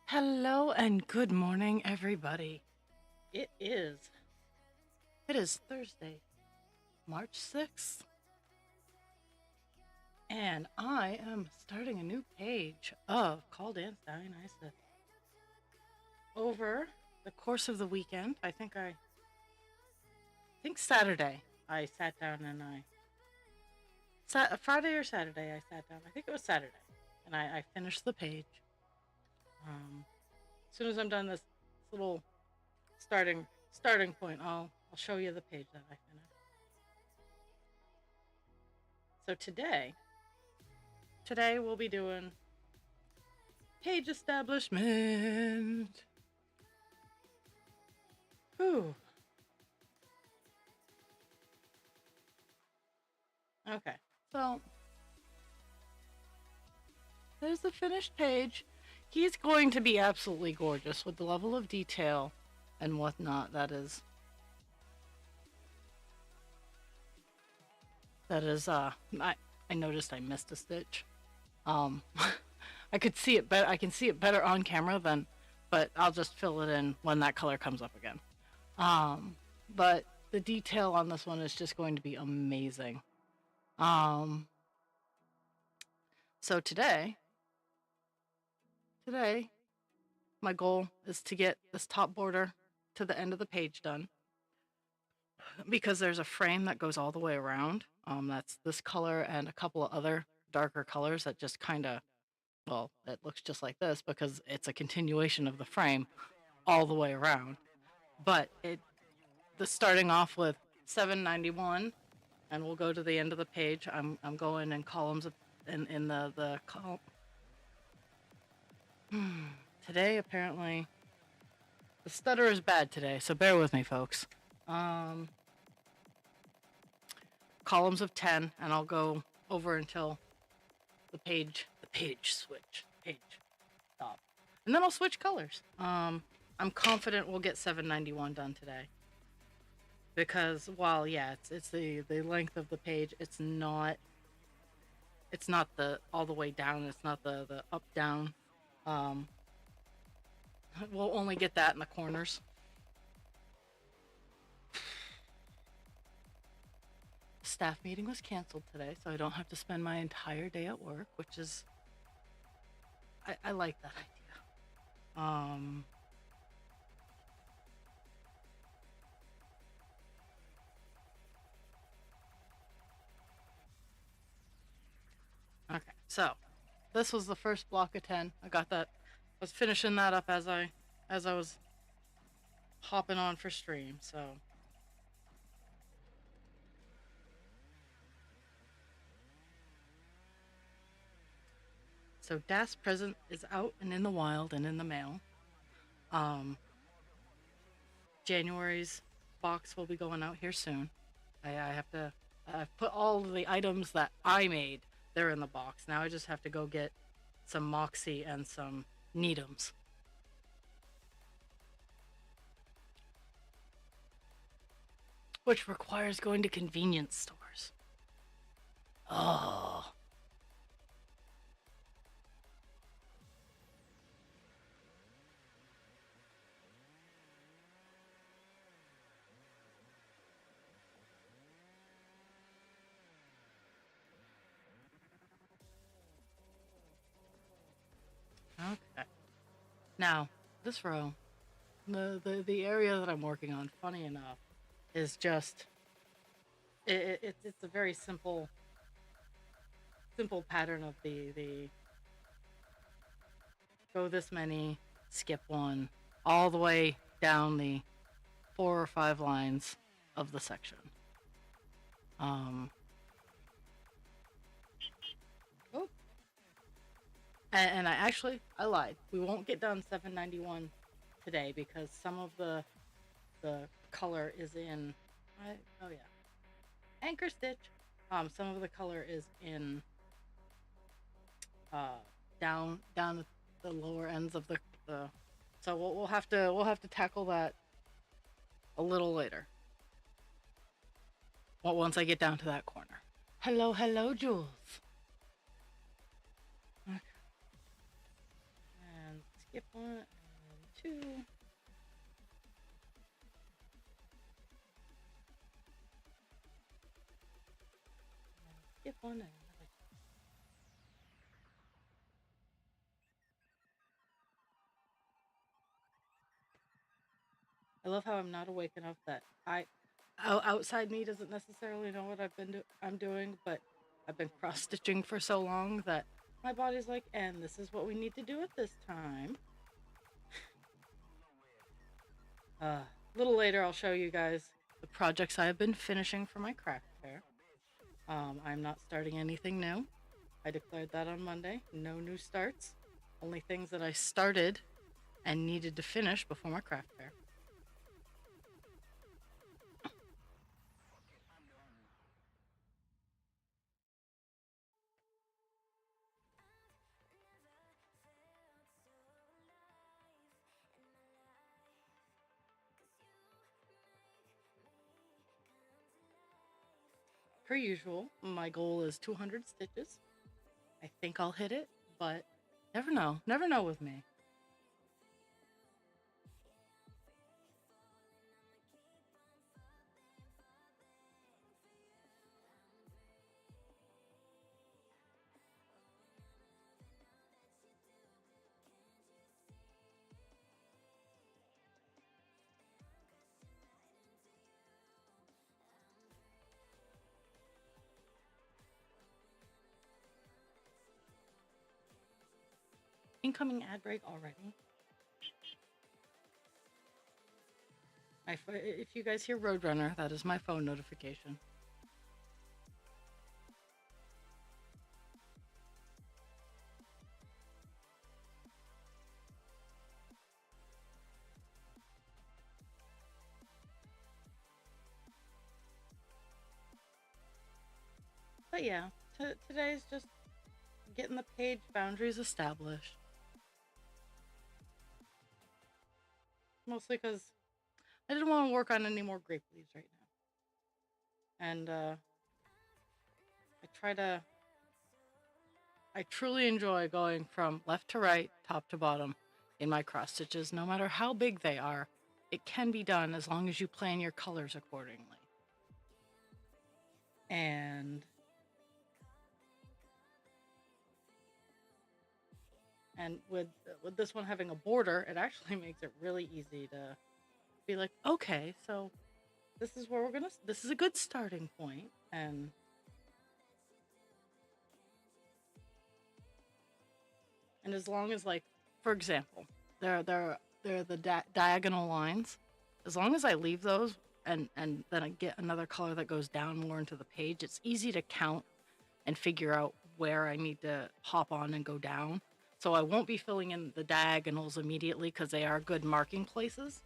Hello and good morning, everybody. It is it is Thursday, March 6th, and I am starting a new page of Call Dance Dionysus. Over the course of the weekend, I think Saturday, I sat down and Friday or Saturday I sat down. I think it was Saturday, and I finished the page. As soon as I'm done this little starting point, I'll show you the page that I finished. So today we'll be doing page establishment. Whew. Okay, so there's the finished page. He's going to be absolutely gorgeous with the level of detail and whatnot. I noticed I missed a stitch. Um, I could see it better. I can see it better on camera than, but I'll just fill it in when that color comes up again. But the detail on this one is just going to be amazing. Um, so today, my goal is to get this top border to the end of the page done because there's a frame that goes all the way around. That's this color and a couple of other darker colors that just kind of, well, it looks just like this because it's a continuation of the frame all the way around. But the starting off with 791, and we'll go to the end of the page. I'm going in columns in the column. Today apparently the stutter is bad today, so bear with me, folks. Um, Columns of 10, and I'll go over until the page stop, and then I'll switch colors. I'm confident we'll get 791 done today because while yeah, it's the length of the page, it's not the all the way down. It's not the up down. Um, we'll only get that in the corners. Staff meeting was canceled today, so I don't have to spend my entire day at work, which is I like that idea. Okay, so this was the first block of 10. I got that. I was finishing that up as I was hopping on for stream. So Das present is out and in the wild and in the mail. Um, January's box will be going out here soon. I have to. I've put all of the items that I made. They're in the box. Now I just have to go get some Moxie and some Needhams. Which requires going to convenience stores. Oh. Okay. Now, this row, the area that I'm working on, funny enough, is just it's a very simple pattern of the go this many, skip one, all the way down the 4 or 5 lines of the section. Um, oh, and I lied. We won't get done 791 today because some of the color is in. Oh yeah, anchor stitch. Some of the color is in uh down the lower ends of the. So we'll have to tackle that a little later. Well, once I get down to that corner. Hello, Jules. Okay. And skip one and two. Skip one and another. I love how I'm not awake enough that outside me doesn't necessarily know what I'm doing, but I've been cross stitching for so long that my body's like, and this is what we need to do at this time. A little later, I'll show you guys the projects I have been finishing for my craft fair. I'm not starting anything new. I declared that on Monday. No new starts. Only things that I started and needed to finish before my craft fair. Per usual, my goal is 200 stitches. I think I'll hit it, but never know. Never know with me. Incoming ad break already. If you guys hear Roadrunner, that is my phone notification. But yeah, today's just getting the page boundaries established. Mostly because I didn't want to work on any more grape leaves right now. And I truly enjoy going from left to right, top to bottom in my cross stitches, no matter how big they are. It can be done as long as you plan your colors accordingly. And with this one having a border, it actually makes it really easy to be like, okay, so this is where this is a good starting point. And as long as, like, for example, they're the diagonal lines. As long as I leave those and then I get another color that goes down more into the page, it's easy to count and figure out where I need to hop on and go down. So I won't be filling in the diagonals immediately because they are good marking places.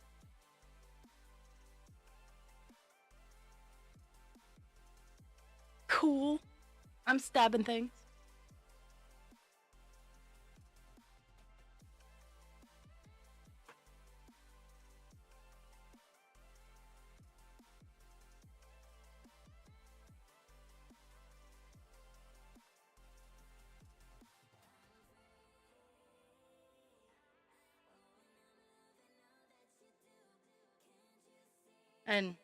Cool. I'm stabbing things. And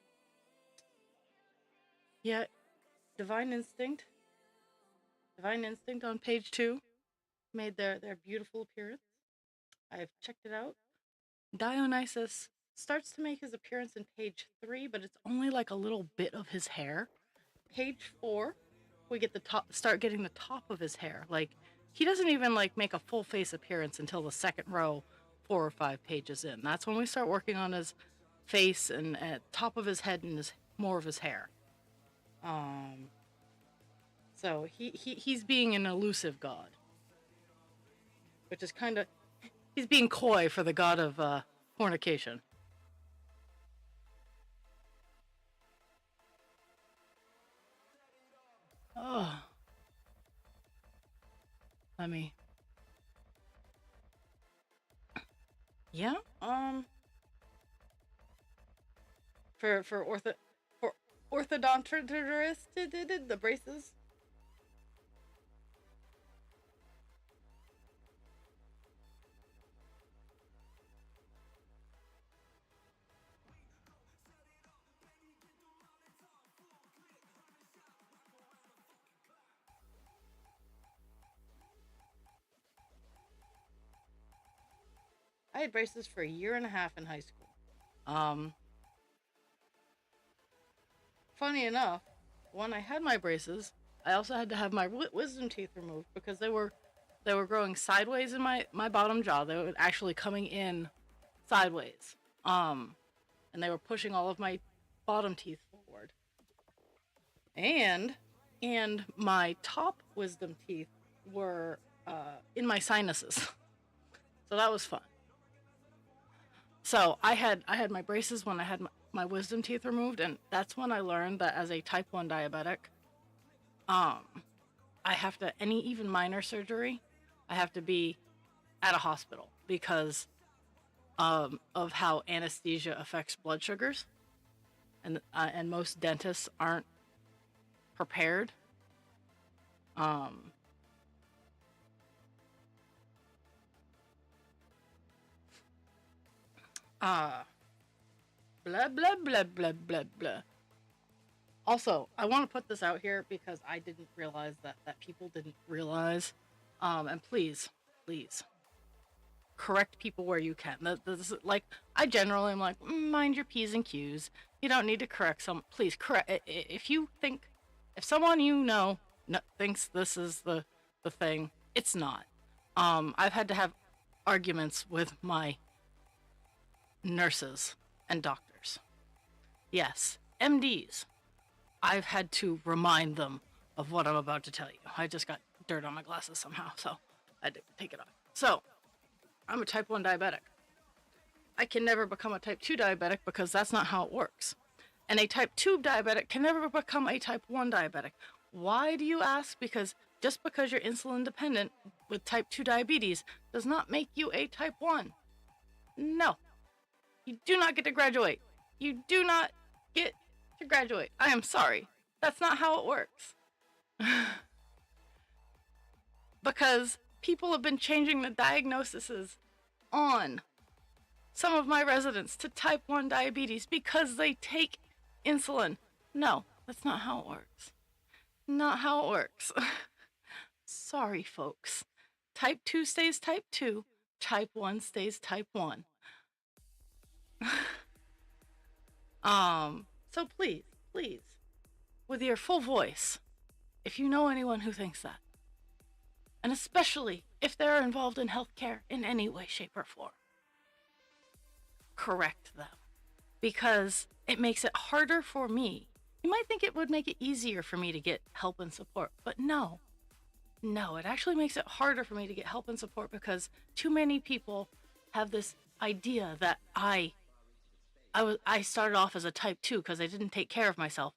yeah, Divine Instinct on page 2 made their beautiful appearance. I've checked it out. Dionysus starts to make his appearance in page 3, but it's only like a little bit of his hair. Page 4, we get start getting the top of his hair. Like, he doesn't even like make a full face appearance until the second row, 4 or 5 pages in. That's when we start working on his face and at top of his head and more of his hair. So he's being an elusive god, which is kind of, he's being coy for the god of fornication. Oh, let me. Yeah. For orthodontist, the braces. I had braces for a year and a half in high school. Um, Funny enough, when I had my braces, I also had to have my wisdom teeth removed because they were growing sideways in my bottom jaw. They were actually coming in sideways. Um, and they were pushing all of my bottom teeth forward. And my top wisdom teeth were in my sinuses. So that was fun. So I had my braces when I had my wisdom teeth removed, and that's when I learned that as a type 1 diabetic, um I have to, any even minor surgery, I have to be at a hospital because of how anesthesia affects blood sugars, and most dentists aren't prepared. Um, uh, Blah blah blah blah blah blah. Also, I want to put this out here because I didn't realize that people didn't realize. And please, please correct people where you can. This is like, I generally am like, mind your p's and q's. You don't need to correct some. Please correct if you think, if someone you know thinks this is the thing, it's not. I've had to have arguments with my nurses and doctors. Yes, MDs. I've had to remind them of what I'm about to tell you. I just got dirt on my glasses somehow, so I had to take it off. So, I'm a type 1 diabetic. I can never become a type 2 diabetic because that's not how it works. And a type 2 diabetic can never become a type 1 diabetic. Why do you ask? Because just because you're insulin dependent with type 2 diabetes does not make you a type 1. No. You do not get to graduate. You do not get to graduate. I am sorry. That's not how it works. Because people have been changing the diagnoses on some of my residents to type 1 diabetes because they take insulin. No, that's not how it works. Not how it works. Sorry, folks. Type 2 stays type 2. Type 1 stays type 1. So please, please, with your full voice, if you know anyone who thinks that, and especially if they're involved in healthcare in any way, shape, or form, correct them. Because it makes it harder for me. You might think it would make it easier for me to get help and support, but no. No, it actually makes it harder for me to get help and support because too many people have this idea that I started off as a type 2 because I didn't take care of myself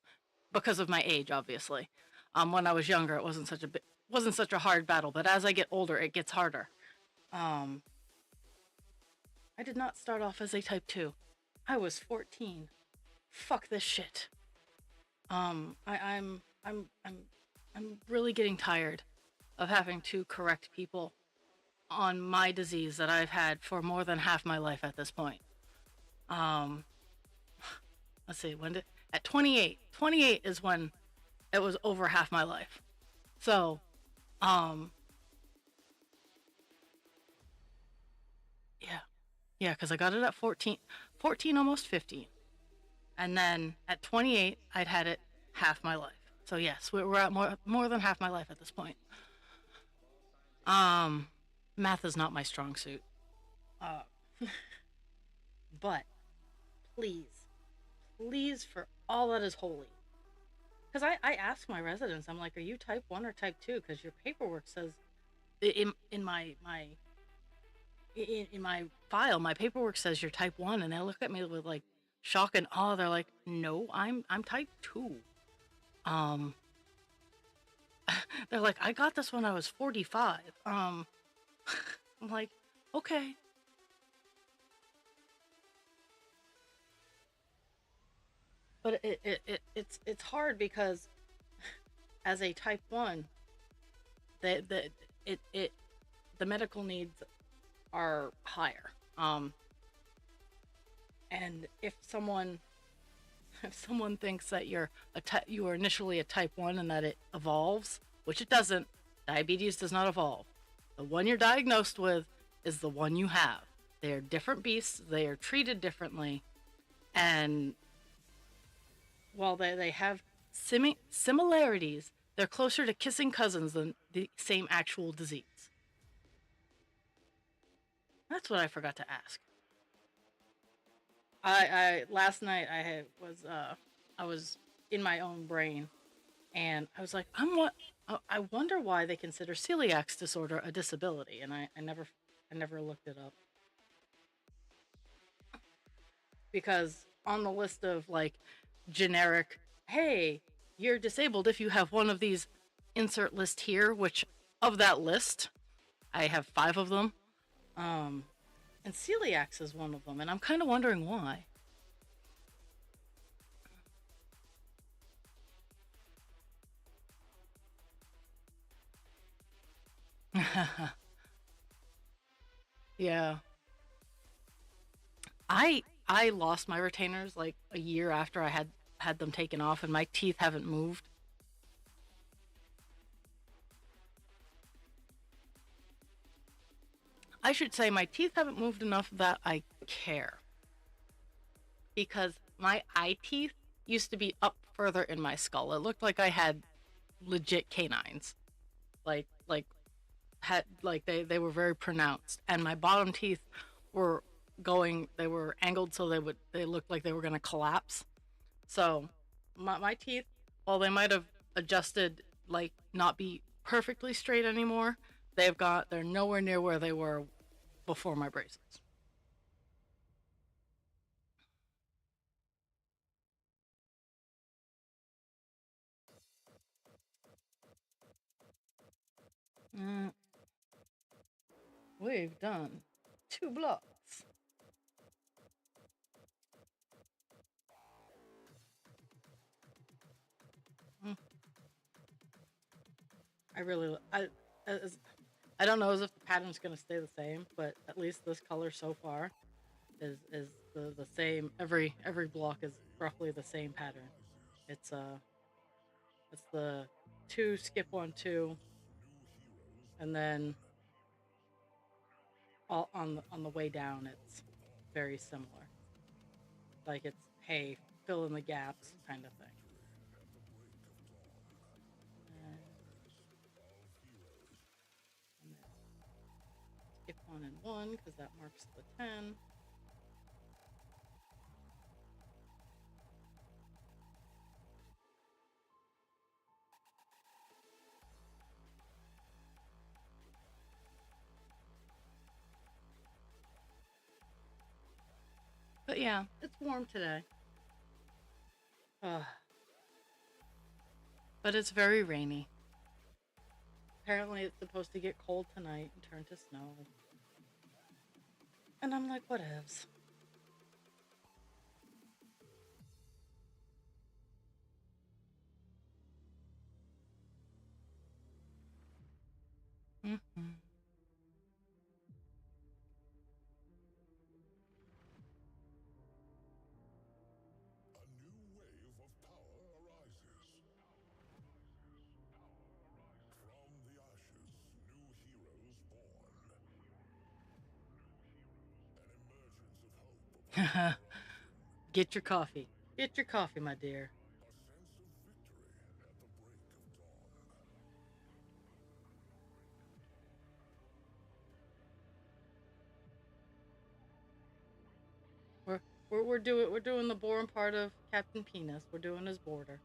because of my age, obviously. When I was younger, it wasn't such a hard battle, but as I get older, it gets harder. I did not start off as a type 2. I was 14. Fuck this shit. I'm really getting tired of having to correct people on my disease that I've had for more than half my life at this point. Let's see, at 28. 28 is when it was over half my life. So, yeah, because I got it at 14, almost 15. And then at 28, I'd had it half my life. So yes, we're at more than half my life at this point. Math is not my strong suit. Uh, but please, for all that is holy. Because I ask my residents, I'm like, are you type 1 or type 2? Because your paperwork says, in my file, my paperwork says you're type 1, and they look at me with like shock and awe. They're like, no, I'm type 2. They're like, I got this when I was 45. I'm like, okay. But it's hard because as a type 1, the medical needs are higher. And if someone thinks that you are initially a type 1 and that it evolves, which it doesn't. Diabetes does not evolve. The one you're diagnosed with is the one you have. They are different beasts. They are treated differently. And while they have similarities, they're closer to kissing cousins than the same actual disease. That's what I forgot to ask. I last night I was in my own brain, and I was like, I wonder why they consider celiac disorder a disability, and I never looked it up, because on the list of like generic, hey, you're disabled if you have one of these, insert list here, which of that list I have 5 of them. Um, and celiac is one of them, and I'm kind of wondering why. Yeah. I lost my retainers like a year after I had them taken off, and my teeth haven't moved. I should say my teeth haven't moved enough that I care, because my eye teeth used to be up further in my skull. It looked like I had legit canines. Like had like they were very pronounced, and my bottom teeth were they were angled so they looked like they were going to collapse. So my teeth, while they might have adjusted, like not be perfectly straight anymore, they're nowhere near where they were before my braces. Mm, we've done 2 blocks. Mm, I really as, I don't know as if the pattern's going to stay the same, but at least this color so far is the same. Every block is roughly the same pattern. It's it's the 2 skip 1 2, and then all on the way down it's very similar. Like it's, hey, fill in the gaps kind of thing. And then skip 1 and 1 because that marks the 10. But yeah, it's warm today. Uh, but it's very rainy. Apparently it's supposed to get cold tonight and turn to snow. And I'm like, whatevs. Mm-hmm. Get your coffee. Get your coffee, my dear. We're we're doing the boring part of Captain Penis. We're doing his border.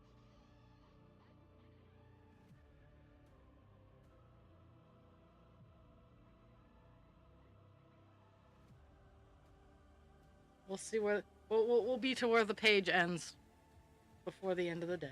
We'll see where we'll be to where the page ends before the end of the day.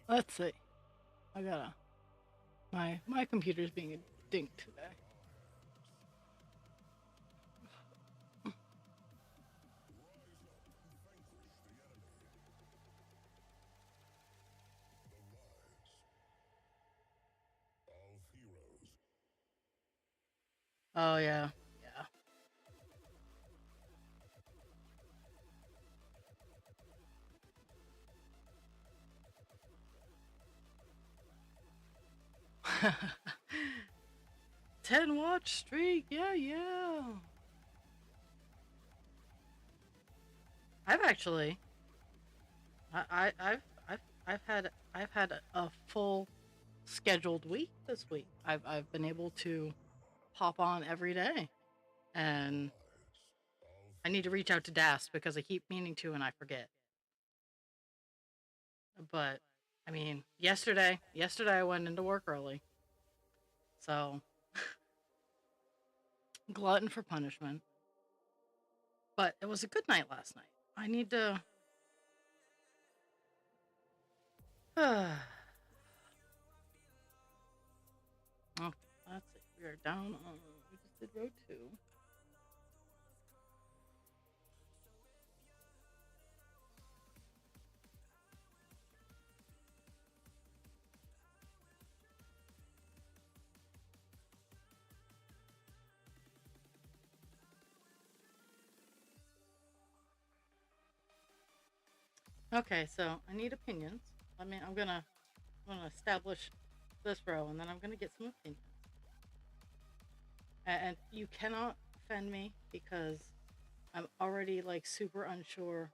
Let's see. I gotta. My computer's being a dink today. Oh yeah, yeah. 10 watch streak. Yeah, yeah. I've actually, I've, I've had a full scheduled week this week. I've been able to pop on every day, and I need to reach out to Das because I keep meaning to and I forget. But I mean, yesterday I went into work early, so glutton for punishment. But it was a good night last night. I need to. Okay, let's see. We are down on. We just did row 2. Okay, so I need opinions. I'm gonna establish this row, and then I'm gonna get some opinions. And you cannot offend me because I'm already like super unsure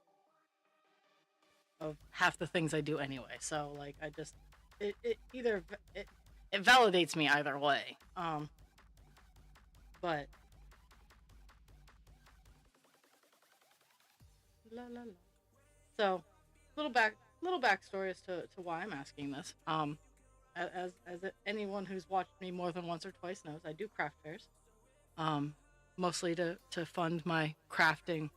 of half the things I do anyway. So like I just it either it validates me either way. But la la la. So little backstory as to why I'm asking this. Anyone who's watched me more than once or twice knows, I do craft fairs. Um, Mostly to fund my crafting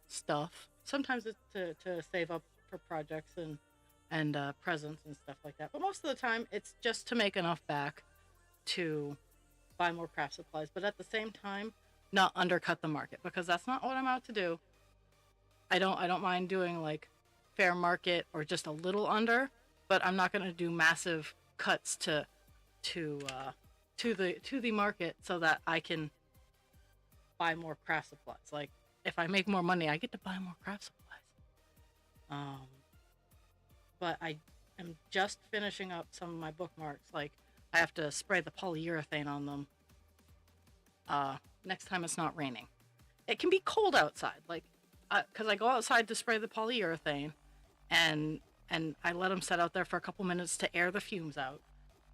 stuff. Sometimes it's to save up for projects and presents and stuff like that. But most of the time, it's just to make enough back to buy more craft supplies. But at the same time, not undercut the market because that's not what I'm out to do. I don't mind doing like fair market or just a little under, but I'm not going to do massive cuts to to the market so that I can buy more craft supplies. Like if I make more money, I get to buy more craft supplies. Um, but I am just finishing up some of my bookmarks. Like I have to spray the polyurethane on them. Next time it's not raining. It can be cold outside, like because I go outside to spray the polyurethane, and I let them set out there for a couple minutes to air the fumes out,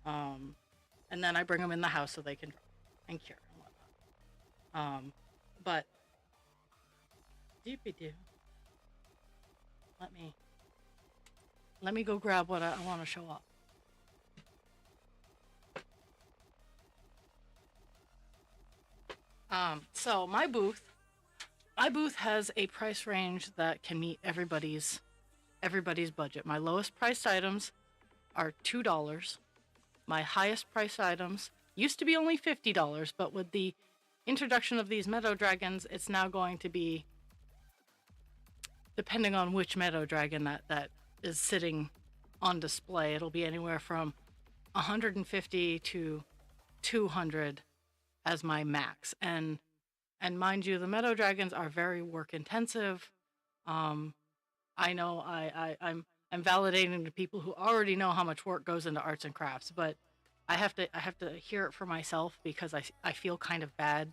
um, and then I bring them in the house so they can dry and cure and whatnot. But doopy doo, let me go grab what I want to show up. So my booth has a price range that can meet everybody's budget. My lowest priced items are $2. My highest priced items used to be only $50, but with the introduction of these meadow dragons, it's now going to be, depending on which meadow dragon that is sitting on display, it'll be anywhere from 150 to 200 as my max. And mind you, the meadow dragons are very work intensive. Um, I know I'm validating to people who already know how much work goes into arts and crafts, but I have to hear it for myself because I feel kind of bad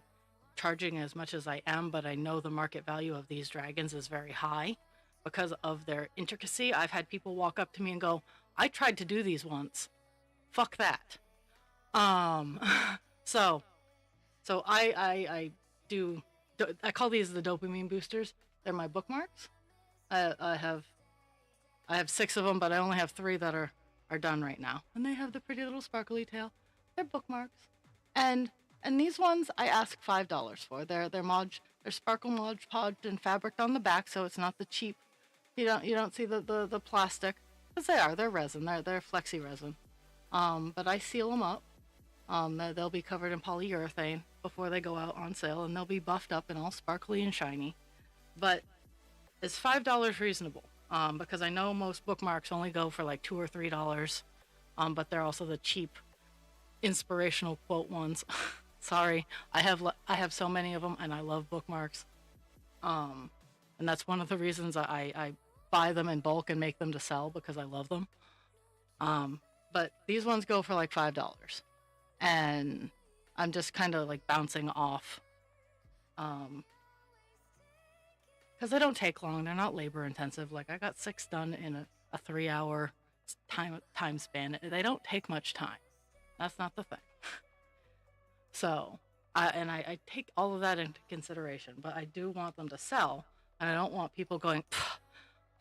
charging as much as I am, but I know the market value of these dragons is very high because of their intricacy. I've had people walk up to me and go, "I tried to do these once. Fuck that." Um, so I do I call these the dopamine boosters. They're my bookmarks. I have 6 of them, but I only have 3 that are done right now, and they have the pretty little sparkly tail. They're bookmarks, and these ones I ask $5 for. They're sparkle Mod Podged and fabric on the back, so it's not the cheap. You don't see the plastic. Because they're resin, they're flexi resin. But I seal them up. They'll be covered in polyurethane before they go out on sale, and they'll be buffed up and all sparkly and shiny. But is $5 reasonable? Because I know most bookmarks only go for like $2 or $3. But they're also the cheap inspirational quote ones. Sorry, I have so many of them, and I love bookmarks. And that's one of the reasons I buy them in bulk and make them to sell, because I love them. But these ones go for like $5, and I'm just kind of like bouncing off. Because they don't take long. They're not labor intensive. Like, I got 6 done in a 3-hour time span. They don't take much time. That's not the thing. So, I take all of that into consideration, but I do want them to sell, and I don't want people going,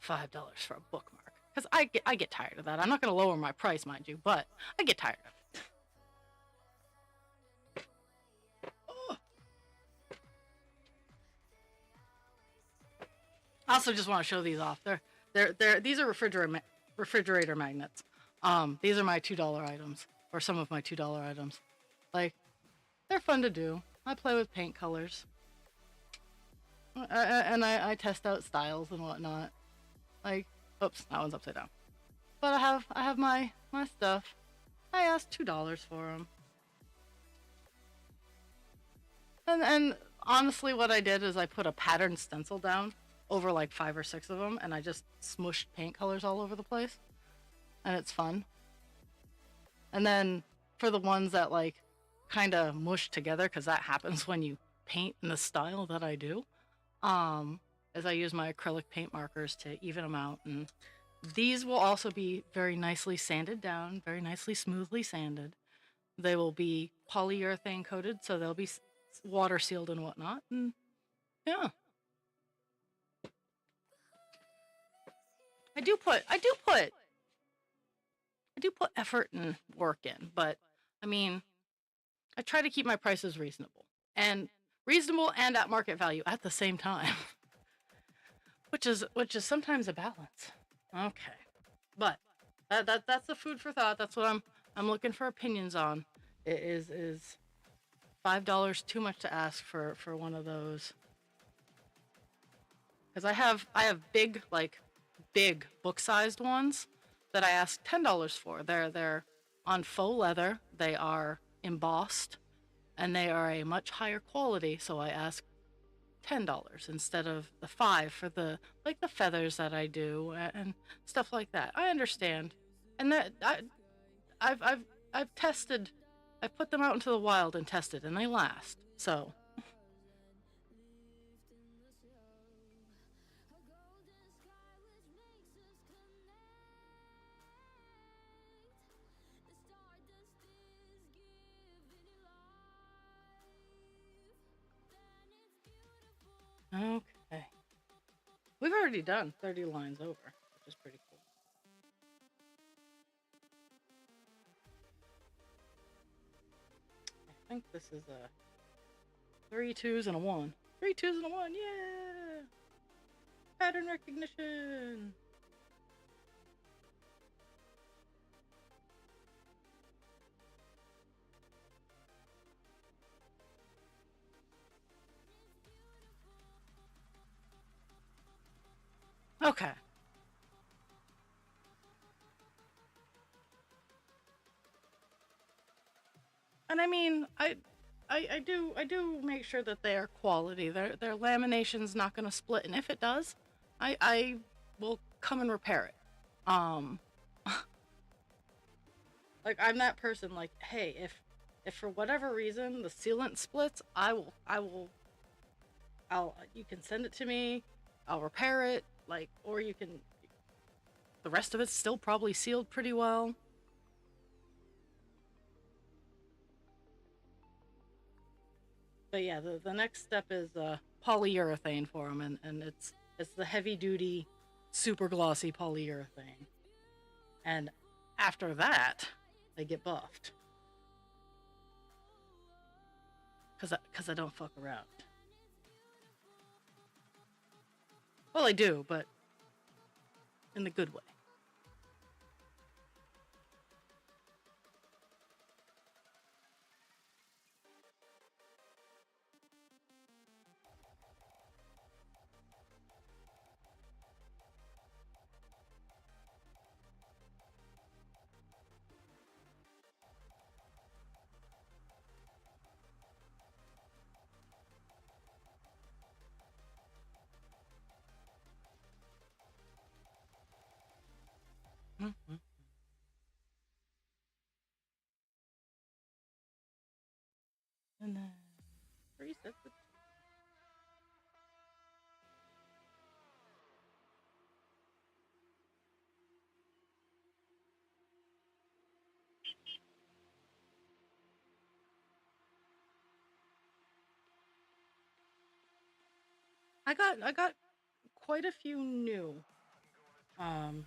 $5 for a bookmark. Because I get tired of that. I'm not going to lower my price, mind you, but I get tired of it. I also just want to show these off. These are refrigerator magnets. These are my $2 items, or some of my $2 items. Like, they're fun to do. I play with paint colors, and I test out styles and whatnot. Like, oops, that one's upside down. But I have my stuff. I asked $2 for them, and honestly, what I did is I put a pattern stencil down over like 5 or 6 of them, and I just smushed paint colors all over the place, and it's fun. And then for the ones that like kind of mush together, because that happens when you paint in the style that I do, as I use my acrylic paint markers to even them out. And these will also be very nicely sanded down, very nicely smoothly sanded. They will be polyurethane coated, so they'll be water sealed and whatnot. And yeah, I do put effort and work in, but I mean, I try to keep my prices reasonable and at market value at the same time, which is sometimes a balance. Okay, but that's the food for thought. That's what I'm looking for opinions on. Is $5 too much to ask for one of those? Because I have big book-sized ones that I asked $10 for. They're on faux leather. They are embossed, and they are a much higher quality. So I asked $10 instead of the $5 for the feathers that I do and stuff like that. I understand, and that I've tested. I've put them out into the wild and tested, and they last. So. Okay. We've already done 30 lines over, which is pretty cool. I think this is a 3 2s and a 1. 3 2s and a 1, yeah! Pattern recognition! Okay. And I mean, I do make sure that they are quality. Their lamination's not going to split, and if it does, I will come and repair it. Like, I'm that person. Like, hey, if for whatever reason the sealant splits, you can send it to me. I'll repair it. Like, or you can. The rest of it's still probably sealed pretty well. But yeah, the next step is polyurethane for them, and it's the heavy duty, super glossy polyurethane. And after that, they get buffed. Cause I don't fuck around. Well, I do, but in the good way. Mhm. And then 3 sets of I got quite a few new um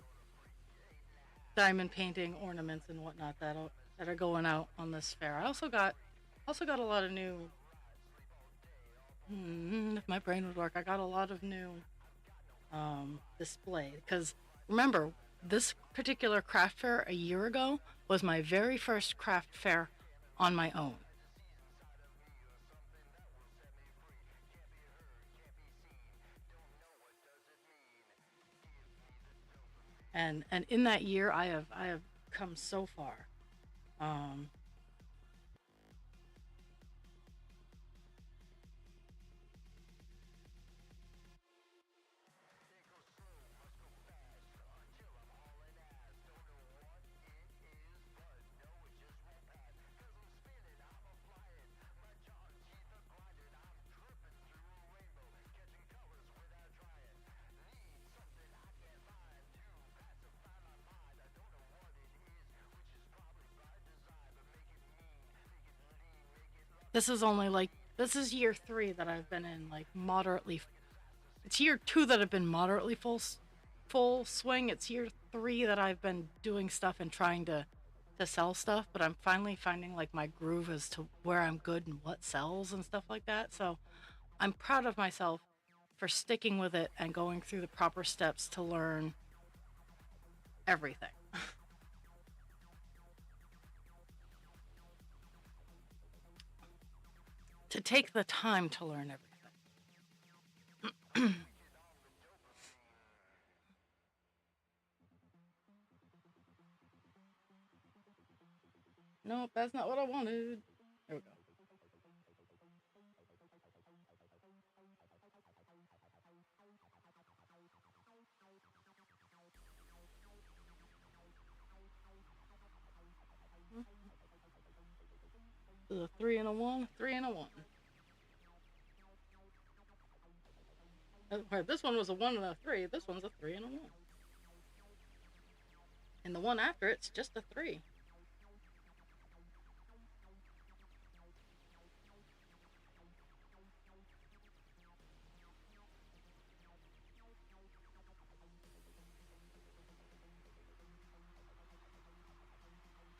diamond painting ornaments and whatnot that are going out on this fair. I also got a lot of new. If my brain would work, I got a lot of new display because remember this particular craft fair a year ago was my very first craft fair on my own, and in that year I have come so far. Um, this is only like this is year 3 that I've been in like moderately. It's year 2 that I've been moderately full swing. It's year 3 that I've been doing stuff and trying to sell stuff, but I'm finally finding like my groove as to where I'm good and what sells and stuff like that. So I'm proud of myself for sticking with it and going through the proper steps to learn everything. To take the time to learn everything. Nope, that's not what I wanted. There we go. This is a 3 and a 1, 3 and a 1. This one was a 1 and a 3. This one's a 3 and a 1. And the one after it's just a 3.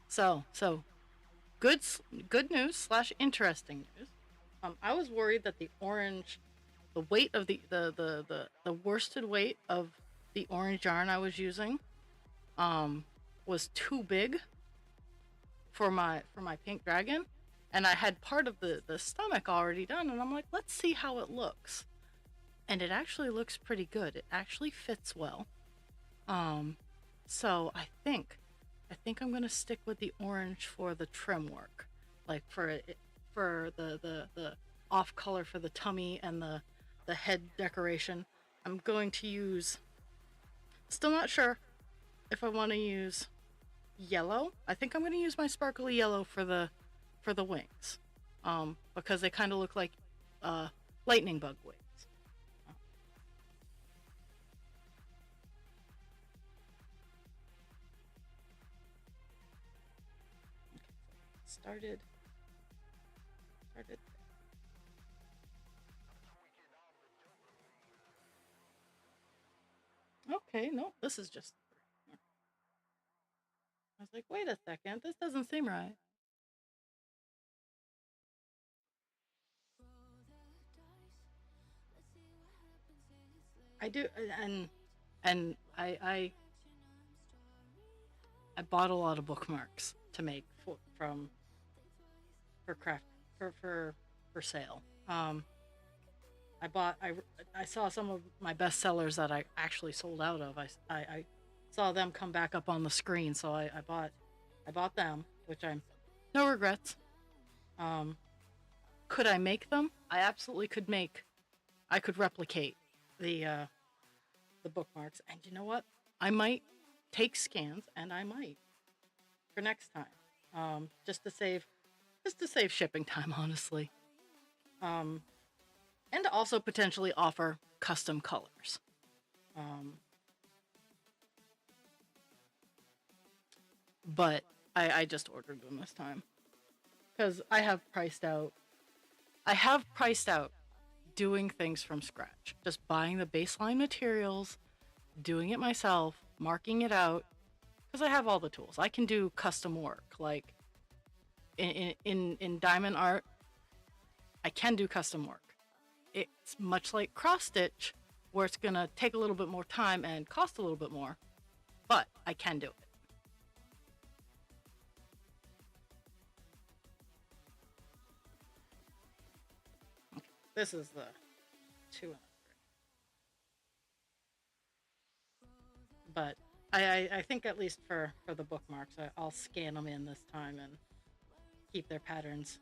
So good good news slash interesting news. I was worried that the weight of the worsted weight of the orange yarn I was using, um, was too big for my pink dragon, and I had part of the stomach already done, and I'm like, let's see how it looks, and it actually looks pretty good. It actually fits well. Um, so I think I'm gonna stick with the orange for the trim work, like for the off color for the tummy and the head decoration. I'm going to use. Still not sure if I want to use yellow. I think I'm going to use my sparkly yellow for the wings, because they kind of look like uh, lightning bug wings. Started started. Okay, no, this is just. I was like, wait a second, this doesn't seem right. I do, and I bought a lot of bookmarks to make for craft for sale. I bought I saw some of my best sellers that I actually sold out of. I saw them come back up on the screen, so I bought them, which I'm no regrets. Um, could I make them? I absolutely could make. I could replicate the uh, the bookmarks, and you know what? I might. take scans, and I might for next time, just to save shipping time, honestly, um, and to also potentially offer custom colors. Um, but I just ordered them this time because I have priced out. I have priced out doing things from scratch, just buying the baseline materials, doing it myself, marking it out, because I have all the tools. I can do custom work. Like in diamond art, I can do custom work. It's much like cross stitch, where it's gonna take a little bit more time and cost a little bit more, but I can do it. Okay, this is the 2 and 3, but I think at least for the bookmarks, I'll scan them in this time and keep their patterns.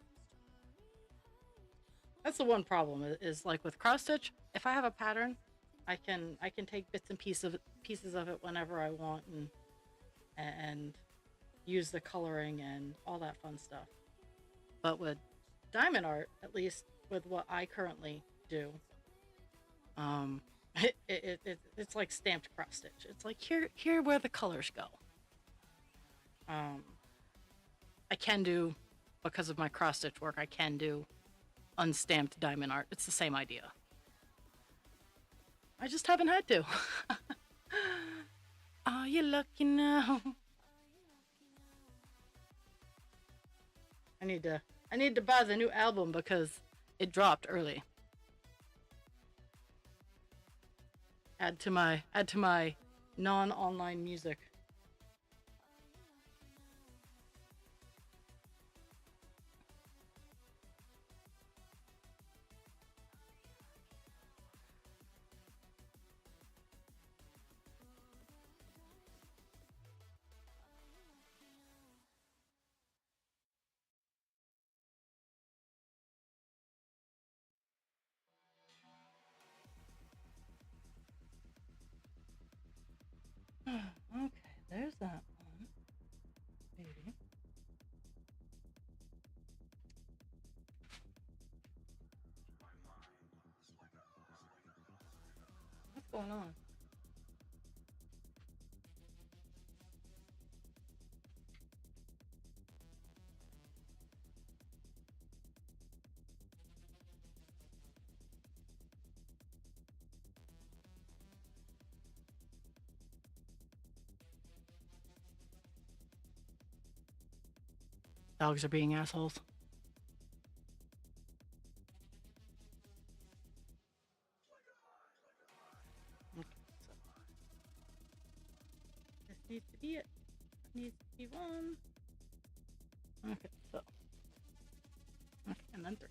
That's the one problem is like with cross stitch. If I have a pattern, I can take bits and pieces of it whenever I want and use the coloring and all that fun stuff. But with diamond art, at least with what I currently do, um, it's like stamped cross stitch. It's like here where the colors go. Um, I can do, because of my cross stitch work, I can do unstamped diamond art. It's the same idea. I just haven't had to. Are you lucky now? I need to buy the new album because it dropped early. Add to my non-online music. Okay, there's that one. Baby. What's going on? Dogs are being assholes. Okay, so this needs to be it. Needs to be one. Okay, so okay, and then 3.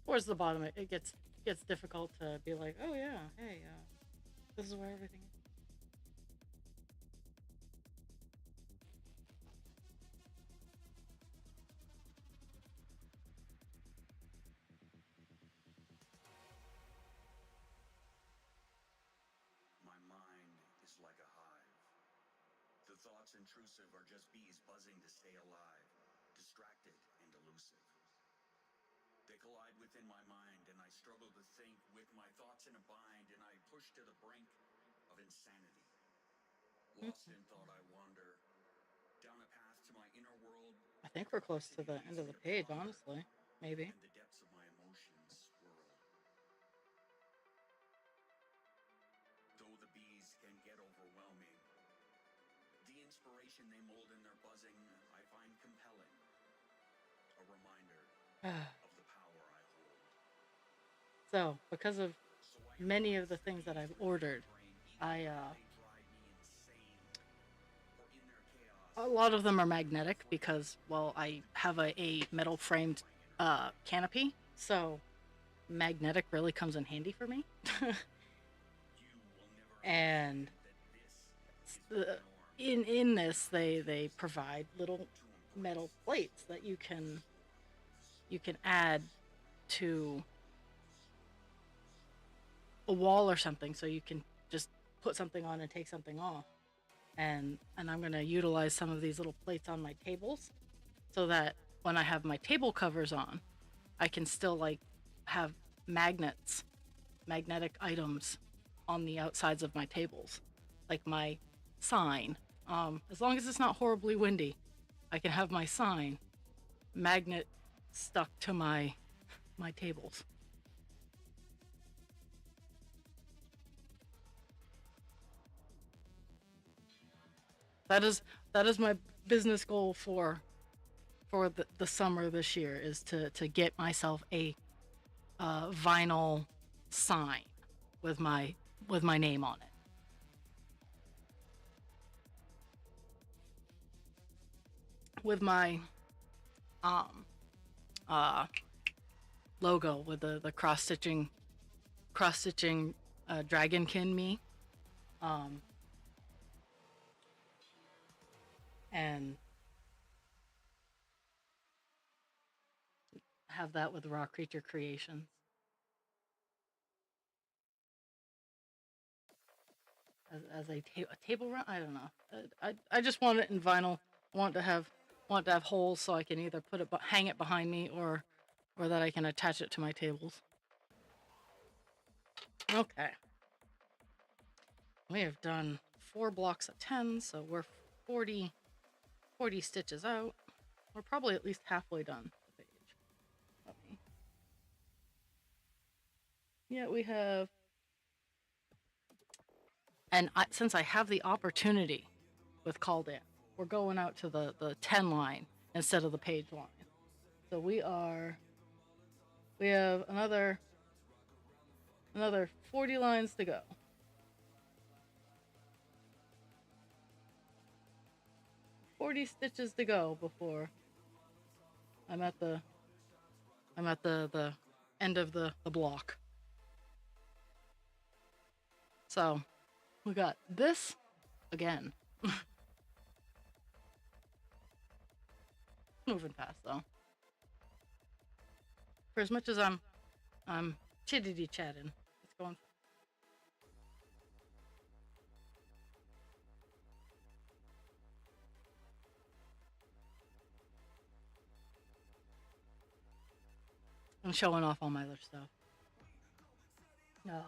Towards the bottom, it gets difficult to be like, oh yeah, hey, this is where everything is. My mind is like a hive. The thoughts intrusive are just bees buzzing to stay alive, distracted and elusive. They collide within my mind, and I struggle to think with my thoughts in a bind, and I push to the brink of insanity. Lost in thought, I wander down a path to my inner world, I think we're close to the end activities of me the to page, ponder, honestly. Maybe. and the depths of my emotions swirl. Though the bees can get overwhelming, the inspiration they mold in their buzzing I find compelling, a reminder of the power I hold. So, because of So I many of erase the the things that bees I've from my ordered, brain, even I though they drive me insane. For in their a chaos, lot of I them are see my magnetic flame, because, well, I have a a torch metal framed flickering in her heart. canopy, so magnetic really comes in handy for me. You will never And understand that this is my the, norm. in this, I they choose provide little to metal embrace the plates that storm as you can warmth. add to a wall or something, so you can just put something on and take something off. And I'm going to utilize some of these little plates on my tables so that when I have my table covers on, I can still like have magnetic items on the outsides of my tables, like my sign. As long as it's not horribly windy, I can have my sign magnet stuck to my tables. That is my business goal for the summer this year, is to get myself a vinyl sign with my name on it. With my um uh logo with the cross stitching dragonkin me. Um and have that with Raw Creature Creations as a table run. I don't know. I just want it in vinyl. Want to have holes so I can either hang it behind me, or that I can attach it to my tables. Okay. We have done 4 blocks of 10, so we're 40 stitches out. We're probably at least halfway done the page. Let me. Yeah, we have. And since I have the opportunity with Call Dance, we're going out to the 10 line instead of the page line. So we have another 40 lines to go. 40 stitches to go before I'm at the end of the block. So we got this again. Moving fast though. For as much as I'm chittity chatting, it's going. I'm showing off all my other stuff. No.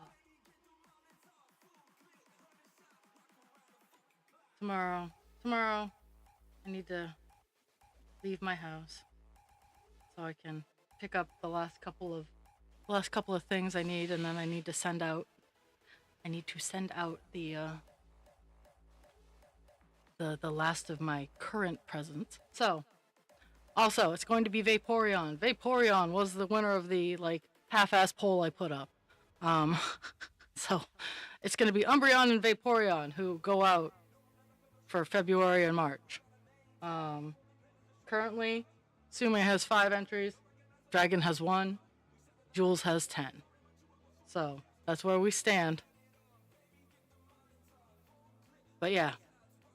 Tomorrow, I need to leave my house so I can pick up the last couple of things I need, and then I need to send out the last of my current presents. So, also, it's going to be Vaporeon. Vaporeon was the winner of the like half-ass poll I put up. So it's going to be Umbreon and Vaporeon who go out for February and March. Currently, Sume has 5 entries, Dragon has 1, Jules has 10. So that's where we stand. But yeah,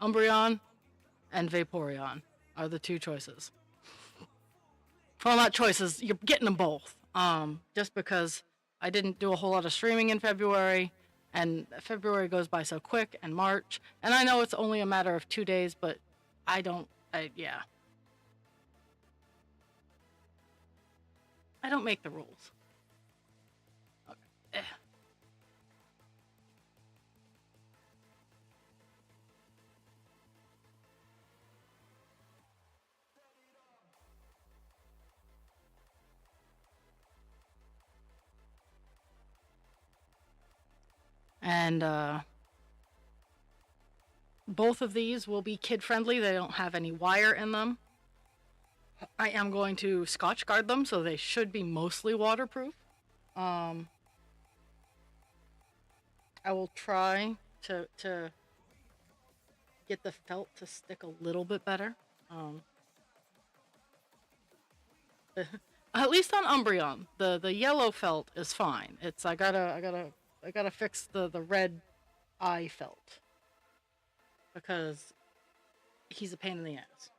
Umbreon and Vaporeon are the 2 choices. Well, not choices, you're getting them both. Just because I didn't do a whole lot of streaming in February, and February goes by so quick, and March, and I know it's only a matter of 2 days, but I don't make the rules. Okay. And both of these will be kid friendly. They don't have any wire in them. I am going to Scotch guard them, so they should be mostly waterproof. I will try to get the felt to stick a little bit better. At least on Umbreon, the yellow felt is fine. It's I gotta fix the red eye felt because he's a pain in the ass.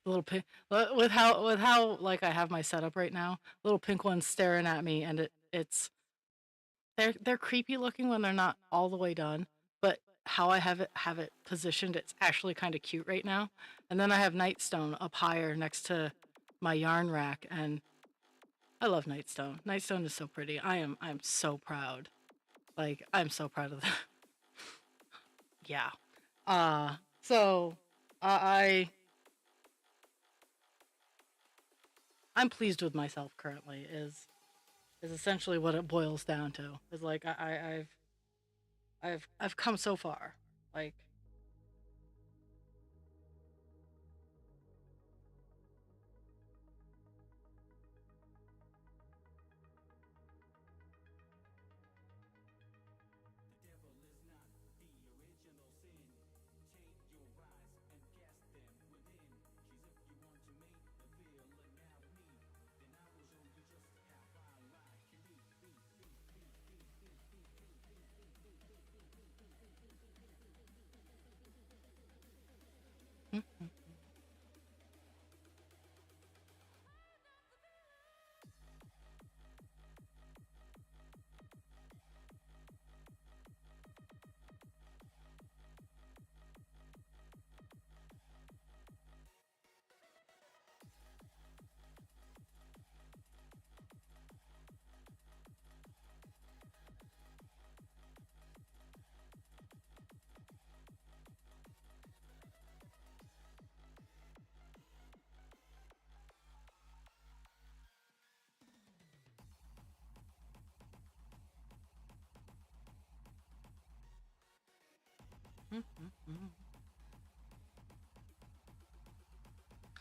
little pink with how like I have my setup right now. Little pink one's staring at me, and it's they're creepy looking when they're not all the way done, but how I have it positioned, it's actually kind of cute right now. And then I have Nightstone up higher next to my yarn rack, and I love Nightstone. Nightstone is so pretty. I'm so proud. Like I'm so proud of that. Yeah. So I I'm pleased with myself currently is essentially what it boils down to. Is like I've come so far. Like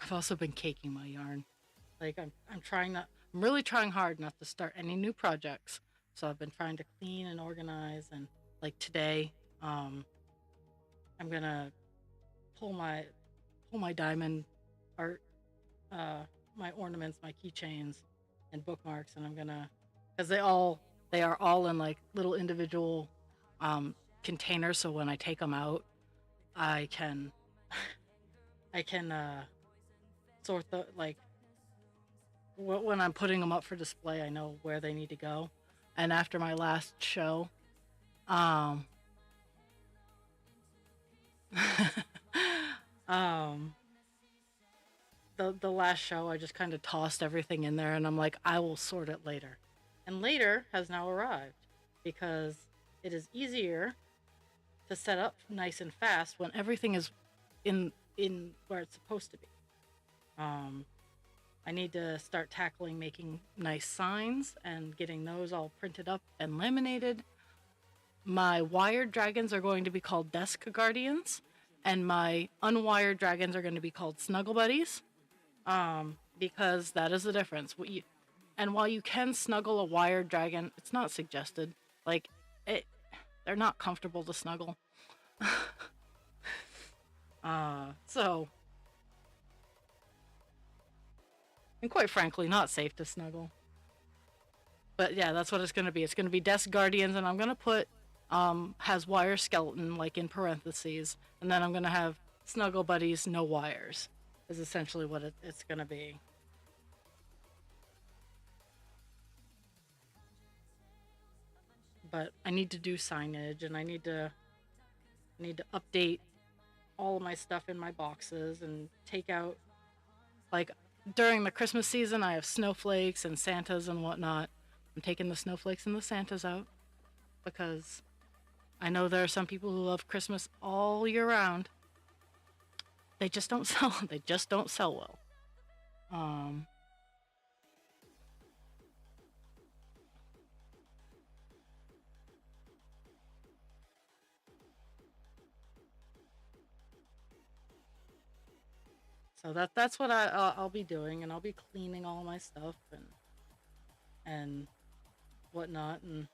I've also been caking my yarn. Like I'm trying not I'm really trying hard not to start any new projects. So I've been trying to clean and organize, and like today, um I'm gonna pull my pull my diamond art, uh my ornaments, my keychains and bookmarks, and I'm gonna because they are all in like little individual um containers, so when I take them out, I can I can sort the like when I'm putting them up for display, I know where they need to go. And after my last show, um, um, the last show, I just kind of tossed everything in there, and I'm like, I will sort it later. And later has now arrived because it is easier to set up nice and fast when everything is in where it's supposed to be. Um, I need to start tackling making nice signs and getting those all printed up and laminated. My wired dragons are going to be called Desk Guardians, and my unwired dragons are going to be called Snuggle Buddies. Because that is the difference. And while you can snuggle a wired dragon, it's not suggested. Like it, they're not comfortable to snuggle. So and quite frankly, not safe to snuggle. But yeah, that's what it's gonna be. It's gonna be Desk Guardians, and I'm gonna put has wire skeleton like in parentheses, and then I'm gonna have Snuggle Buddies no wires. Is essentially what it's gonna be. But I need to do signage, and I need to update all of my stuff in my boxes and take out like during the Christmas season. I have snowflakes and Santas and whatnot. I'm taking the snowflakes and the Santas out because I know there are some people who love Christmas all year round. They just don't sell. They just don't sell well. Um, so that's what I'll be doing, and I'll be cleaning all my stuff and whatnot. And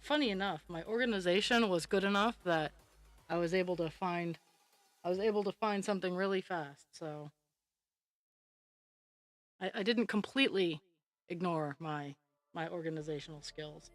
funny enough, my organization was good enough that I was able to find I was able to find something really fast. So I didn't completely ignore my organizational skills.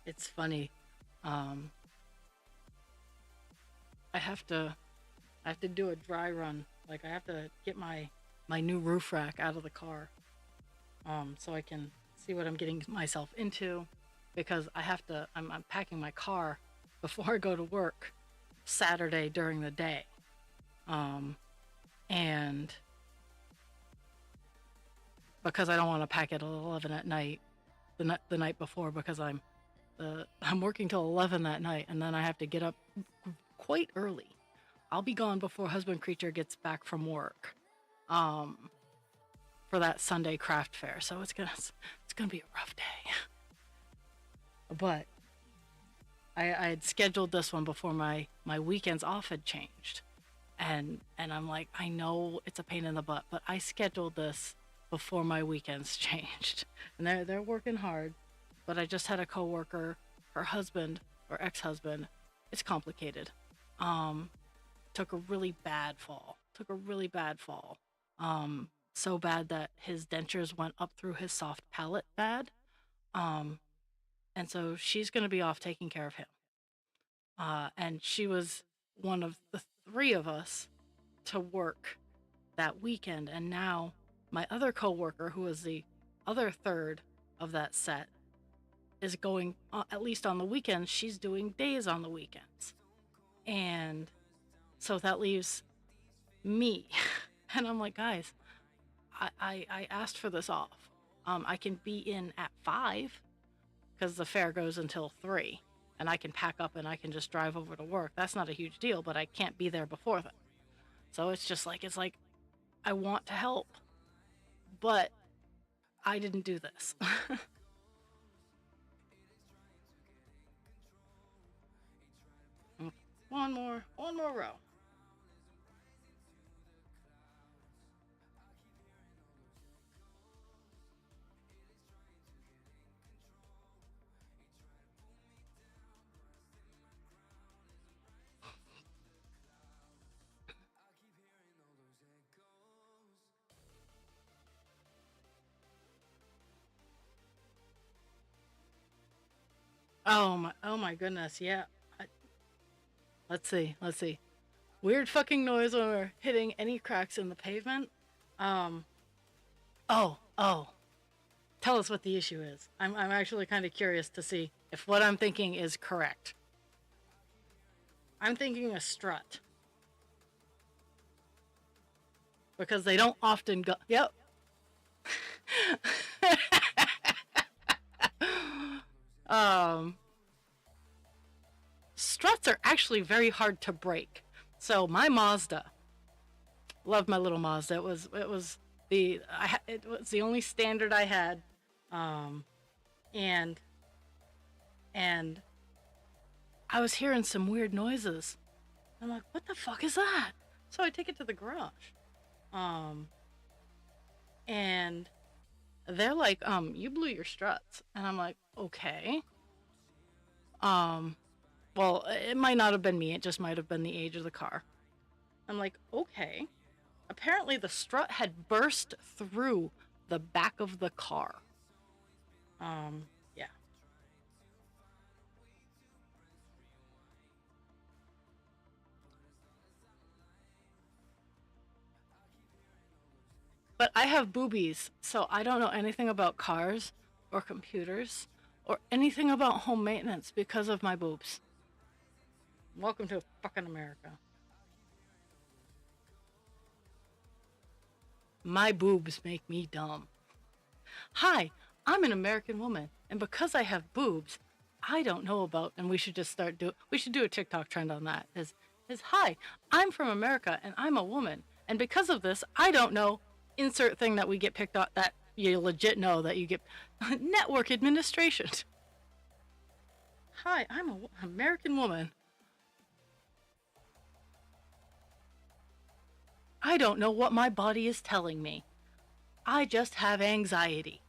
It's funny. Um, I have to do a dry run. Like I have to get my new roof rack out of the car, so I can see what I'm getting myself into, because I'm packing my car before I go to work Saturday during the day. Um, and because I don't want to pack it at 11 at night, the night before, because I'm working till 11 that night, and then I have to get up quite early. I'll be gone before Husband Creature gets back from work, um, for that Sunday craft fair. So it's gonna be a rough day. But I had scheduled this one before my weekends off had changed, and I'm like, I know it's a pain in the butt, but I scheduled this before my weekends changed, and they're working hard. But I just had a coworker, her husband or ex-husband, it's complicated. Um, took a really bad fall. Took a really bad fall. So bad that his dentures went up through his soft palate bad. Um, and so she's going to be off taking care of him. And she was one of the three of us to work that weekend. And now my other coworker, who was the other third of that set, is going, at least on the weekends, she's doing days on the weekends. And so that leaves me. And I'm like, guys, I asked for this off. I can be in at 5 because the fair goes until 3, and I can pack up and I can just drive over to work. That's not a huge deal, but I can't be there before then. So it's like I want to help, but I didn't do this. One more row. Oh my goodness, yeah. I, let's see. Weird fucking noise when we're hitting any cracks in the pavement. Um, oh. Tell us what the issue is. I'm actually kind of curious to see if what I'm thinking is correct. I'm thinking a strut, because they don't often go. Yep. um, Struts are actually very hard to break. So my Mazda, loved my little Mazda. It was the only standard I had, um, and and I was hearing some weird noises. I'm like, what the fuck is that? So I take it to the garage, um, and they're like, you blew your struts, and I'm like, okay. Um, well, it might not have been me. It just might have been the age of the car. I'm like, okay. Apparently, the strut had burst through the back of the car. Yeah. But I have boobies, so I don't know anything about cars or computers or anything about home maintenance because of my boobs. Welcome to fucking America. My boobs make me dumb. Hi, I'm an American woman, and because I have boobs, I don't know about, and we should just we should do a TikTok trend on that. Is hi, I'm from America and I'm a woman, and because of this, I don't know, insert thing that we get picked on, that you legit know that you get, network administration. Hi, I'm an American woman. I don't know what my body is telling me. I just have anxiety.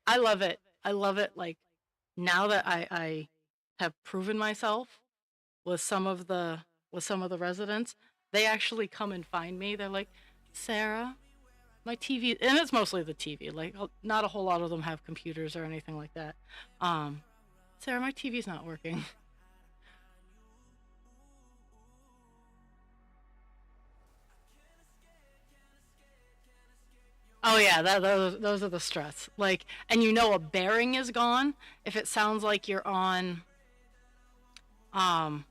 I love it. I love it. Like, now that I have proven myself with some of the residents, they actually come and find me. They're like, Sarah, my TV, and it's mostly the TV. Like, not a whole lot of them have computers or anything like that. Sarah, my TV's not working. Oh yeah, those are the struts. Like, and you know a bearing is gone if it sounds like you're on. Um,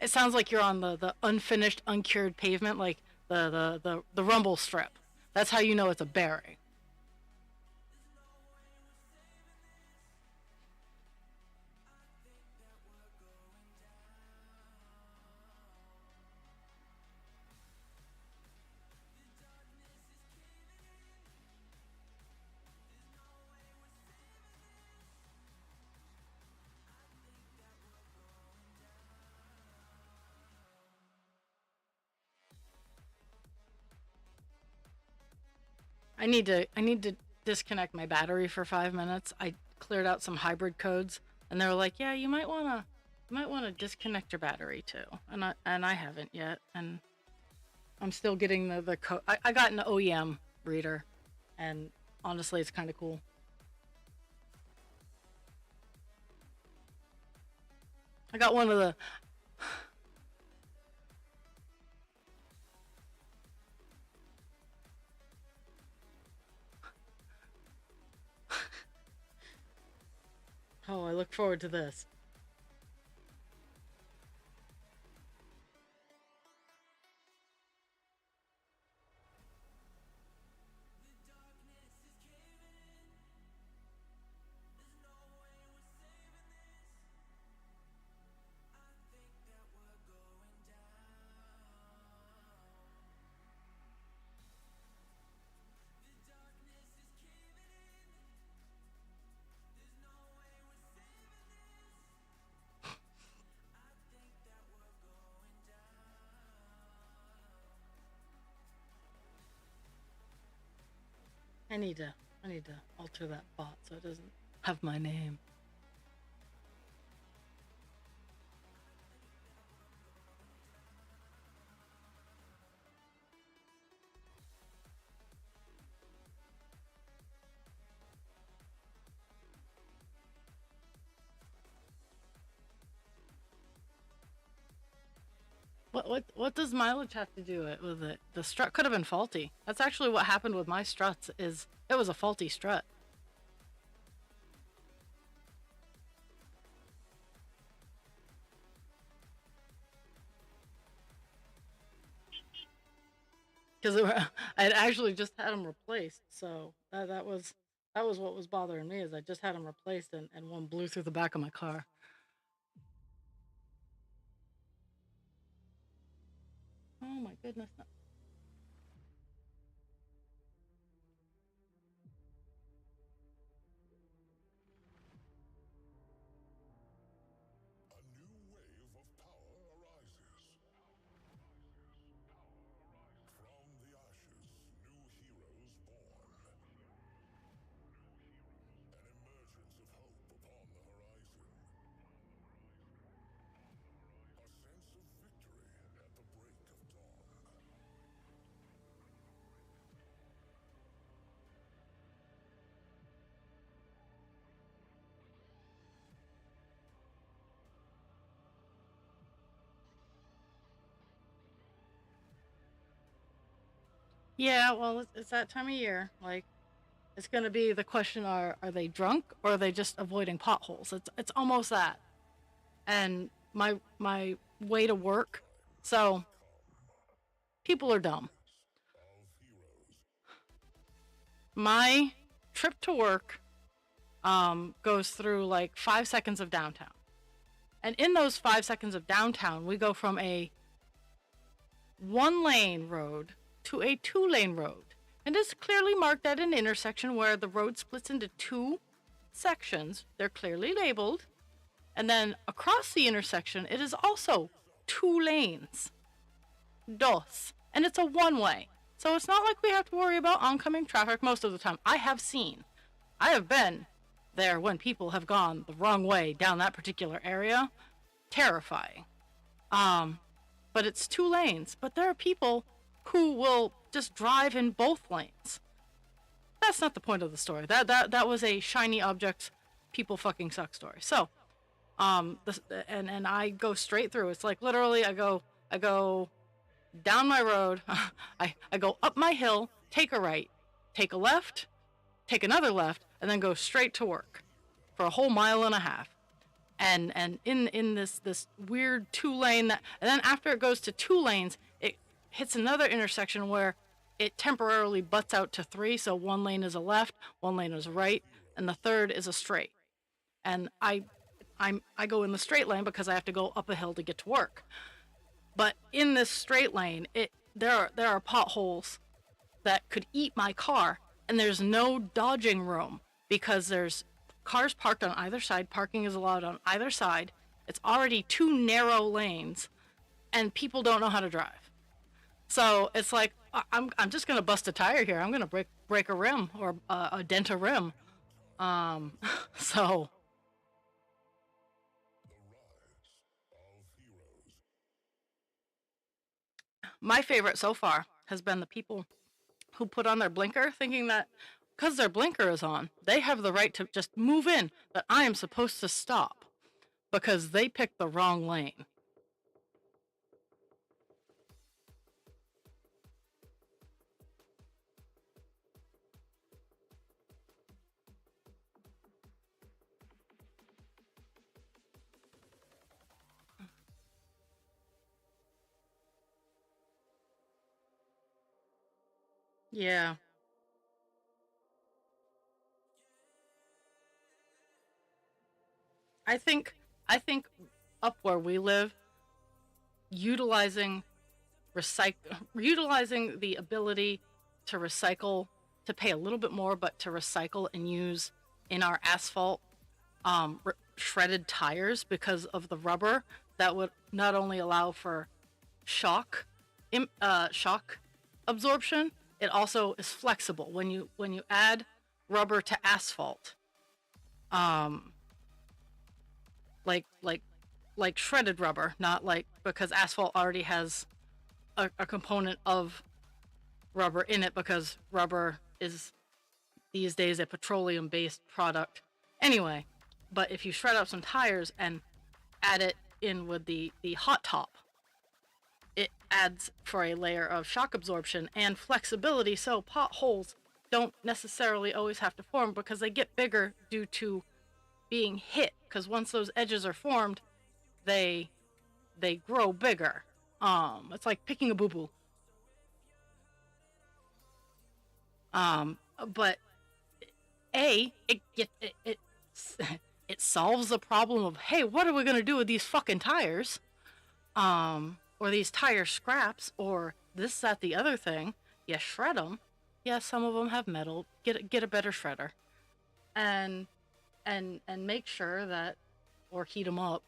it sounds like you're on the unfinished, uncured pavement, like the rumble strip. That's how you know it's a bearing. I need to disconnect my battery for 5 minutes. I cleared out some hybrid codes, and they were like, "Yeah, you might wanna disconnect your battery too." And I haven't yet, and I'm still getting the code. I got an OEM reader, and honestly, it's kind of cool. I got one of the. Oh, I look forward to this. I need to I need to alter that bot so it doesn't have my name. What does mileage have to do it with it? The strut could have been faulty. That's actually what happened with my struts. Is it was a faulty strut. Because I had actually just had them replaced. So that was what was bothering me is I just had them replaced and one blew through the back of my car. Oh my goodness. A new wave of power arises. From the ashes, new heroes born. An emergence of hope upon the horizon. A sense of victory at the break of dawn. Yeah, well, it's that time of year. Like, it's gonna be the question: Are they drunk or are they just avoiding potholes? It's almost that. And my way to work, so people are dumb. Of heroes. My trip to work goes through like 5 seconds of downtown, and in those 5 seconds of downtown, we go from a one lane road to a two-lane road. And it's clearly marked at an intersection where the road splits into two sections. They're clearly labeled. And then across the intersection, it is also two lanes. Dos. And it's a one way. So it's not like we have to worry about oncoming traffic most of the time. I have been there when people have gone the wrong way down that particular area. Terrifying. Um, but it's two lanes. But there are people who will just drive in both lanes. That's not the point of the story. That was a shiny objects, people fucking suck story. So, and I go straight through. It's like literally I go down my road, I go up my hill, take a right, take a left, take another left, and then go straight to work for a whole mile and a half. And in this weird 2-lane that, and then after it goes to 2 lanes, it hits another intersection where it temporarily butts out to 3. So 1 lane is a left, 1 lane is a right, and the third is a straight. And I go in the straight lane because I have to go up a hill to get to work. But in this straight lane, there are potholes that could eat my car, and there's no dodging room because there's cars parked on either side. Parking is allowed on either side. It's already 2 narrow lanes, and people don't know how to drive. So it's like I'm just gonna bust a tire here. I'm gonna break a rim or a dent a rim. So my favorite so far has been the people who put on their blinker thinking that because their blinker is on, they have the right to just move in, that I am supposed to stop because they picked the wrong lane. Yeah. I think up where we live, utilizing utilizing the ability to recycle, to pay a little bit more, but to recycle and use in our asphalt shredded tires because of the rubber that would not only allow for shock shock absorption, it also is flexible when you add rubber to asphalt. Um, like like shredded rubber, not like, because asphalt already has a component of rubber in it because rubber is these days a petroleum based product. Anyway, but if you shred up some tires and add it in with the hot top, it adds for a layer of shock absorption and flexibility, so potholes don't necessarily always have to form because they get bigger due to being hit, because once those edges are formed, they grow bigger. It's like picking a boo boo. But it it solves the problem of, hey, what are we gonna do with these fucking tires? Or these tire scraps, or this, that, the other thing. You shred them. Yeah, some of them have metal. Get a better shredder, and make sure that, or heat them up,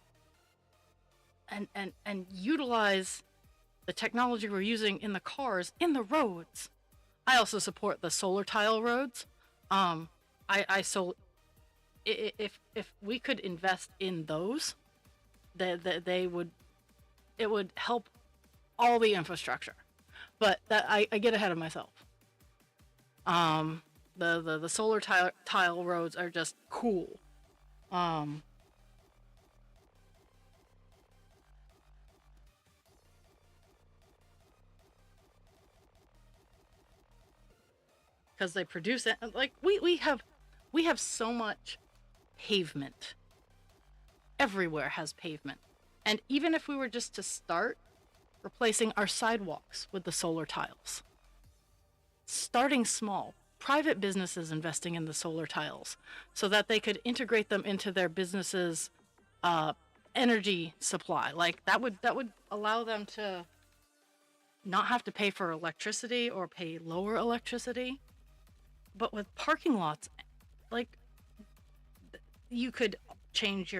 and utilize the technology we're using in the cars, in the roads. I also support the solar tile roads. If we could invest in those, they would, it would help all the infrastructure. But that I get ahead of myself. The solar tile roads are just cool. Because they produce it, like we have so much pavement. Everywhere has pavement, and even if we were just to start replacing our sidewalks with the solar tiles, starting small, private businesses investing in the solar tiles so that they could integrate them into their businesses energy supply, like that would allow them to not have to pay for electricity or pay lower electricity. But with parking lots, like, you could change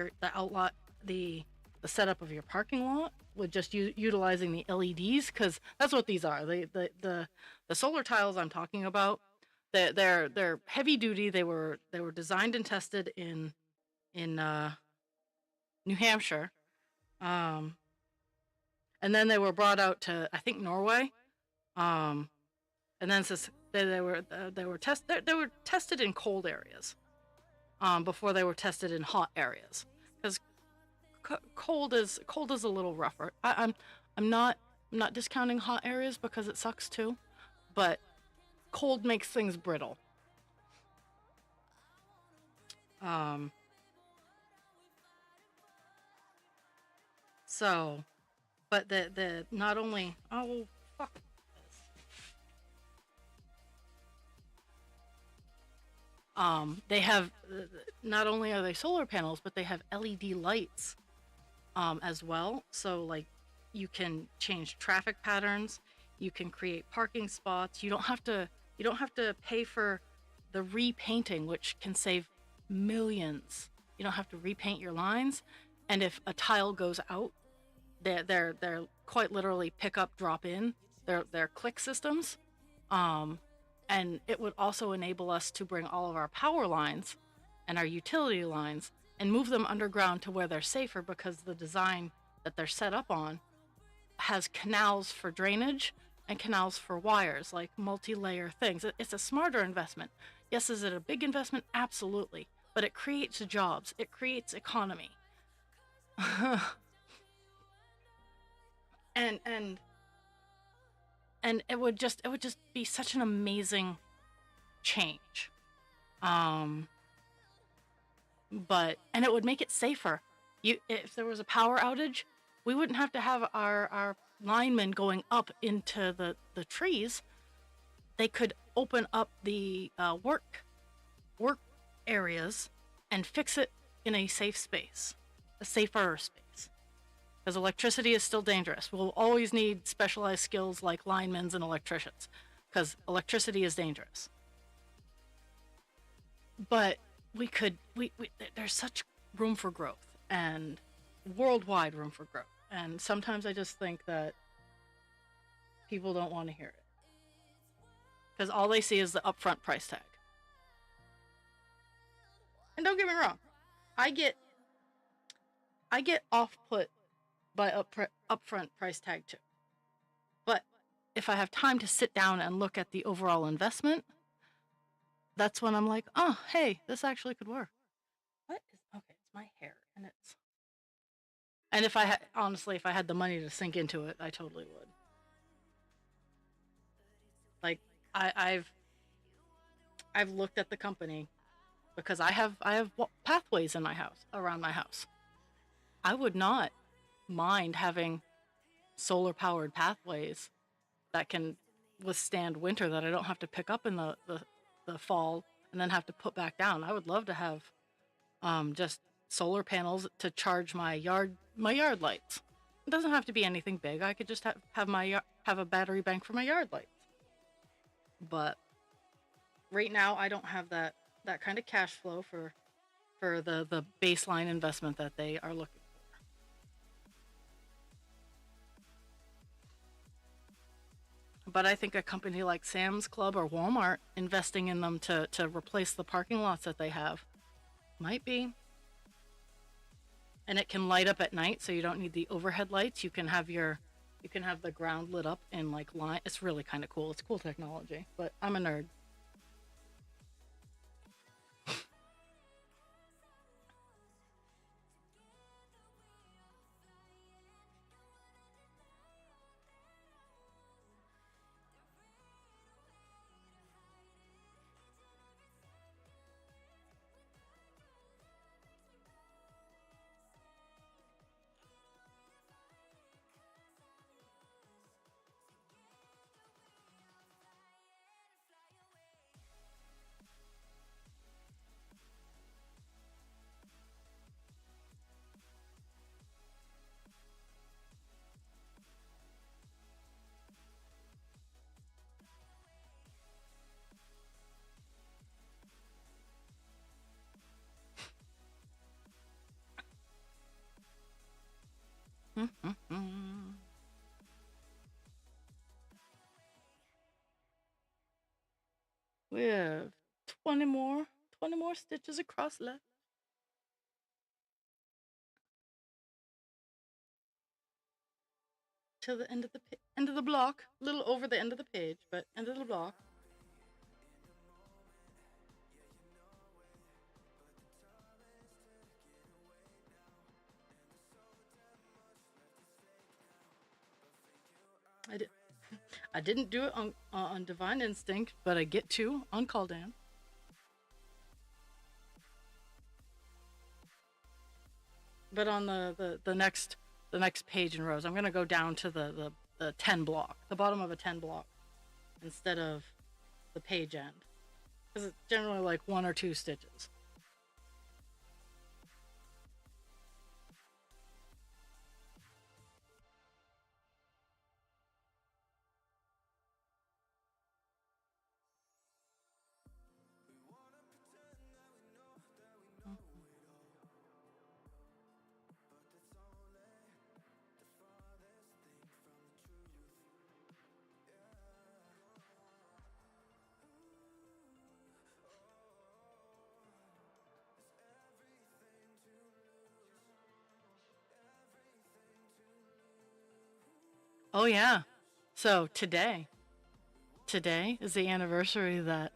the setup of your parking lot with just utilizing the LEDs, because that's what these are. The solar tiles I'm talking about, they're heavy duty. They were designed and tested in New Hampshire, and then they were brought out to, I think, Norway, Um, and then since they were tested in cold areas before they were tested in hot areas, because cold is a little rougher. I'm not discounting hot areas because it sucks too, but cold makes things brittle. Um, so, but the not only oh fuck this. They have not only are they solar panels, but they have LED lights as well. So like you can change traffic patterns, you can create parking spots. You don't have to pay for the repainting, which can save millions. You don't have to repaint your lines, and if a tile goes out, they're quite literally pick up drop in. They're click systems. Um, and it would also enable us to bring all of our power lines and our utility lines and move them underground to where they're safer because the design that they're set up on has canals for drainage and canals for wires, like multi-layer things. It's a smarter investment. Yes, is it a big investment? Absolutely. But it creates jobs. It creates economy. and and and it would just be such an amazing change. Um but and it would make it safer. You if there was a power outage, we wouldn't have to have our linemen going up into the trees. They could open up the work areas and fix it in a safe space, a safer space. Because electricity is still dangerous. We'll always need specialized skills like linemen and electricians, because electricity is dangerous. But we there's such room for growth and worldwide room for growth. And sometimes I just think that people don't want to hear it because all they see is the upfront price tag. And don't get me wrong, I get I get off put by upfront price tag too. But if I have time to sit down and look at the overall investment, that's when I'm like, oh, hey, this actually could work. What is okay? It's my hair, and it's and if I had honestly, if I had the money to sink into it, I totally would. Like I, I've I've looked at the company because I have pathways in my house around my house. I would not mind having solar powered pathways that can withstand winter that I don't have to pick up in the fall and then have to put back down. I would love to have just solar panels to charge my yard lights. It doesn't have to be anything big. I could just have a battery bank for my yard lights. But right now I don't have that kind of cash flow for the baseline investment that they are looking. But I think a company like Sam's Club or Walmart investing in them to replace the parking lots that they have might be. And it can light up at night, so you don't need the overhead lights. You can have the ground lit up in like line. It's really kind of cool. It's cool technology. But I'm a nerd. We have 20 more stitches across left. to the end of the end of the block, a little over the end of the page, but end of the block. I did. I didn't do it on Divine Instinct, but I get to on Kaldan. But on the next page in rows, I'm gonna go down to the 10 block, the bottom of a 10 block, instead of the page end, because it's generally like 1 or 2 stitches. Oh yeah. So today is the anniversary that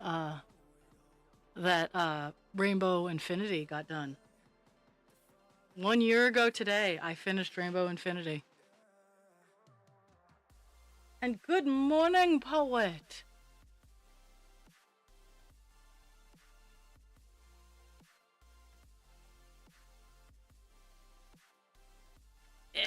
Rainbow Infinity got done. 1 year ago today, I finished Rainbow Infinity. And good morning, poet. Eh.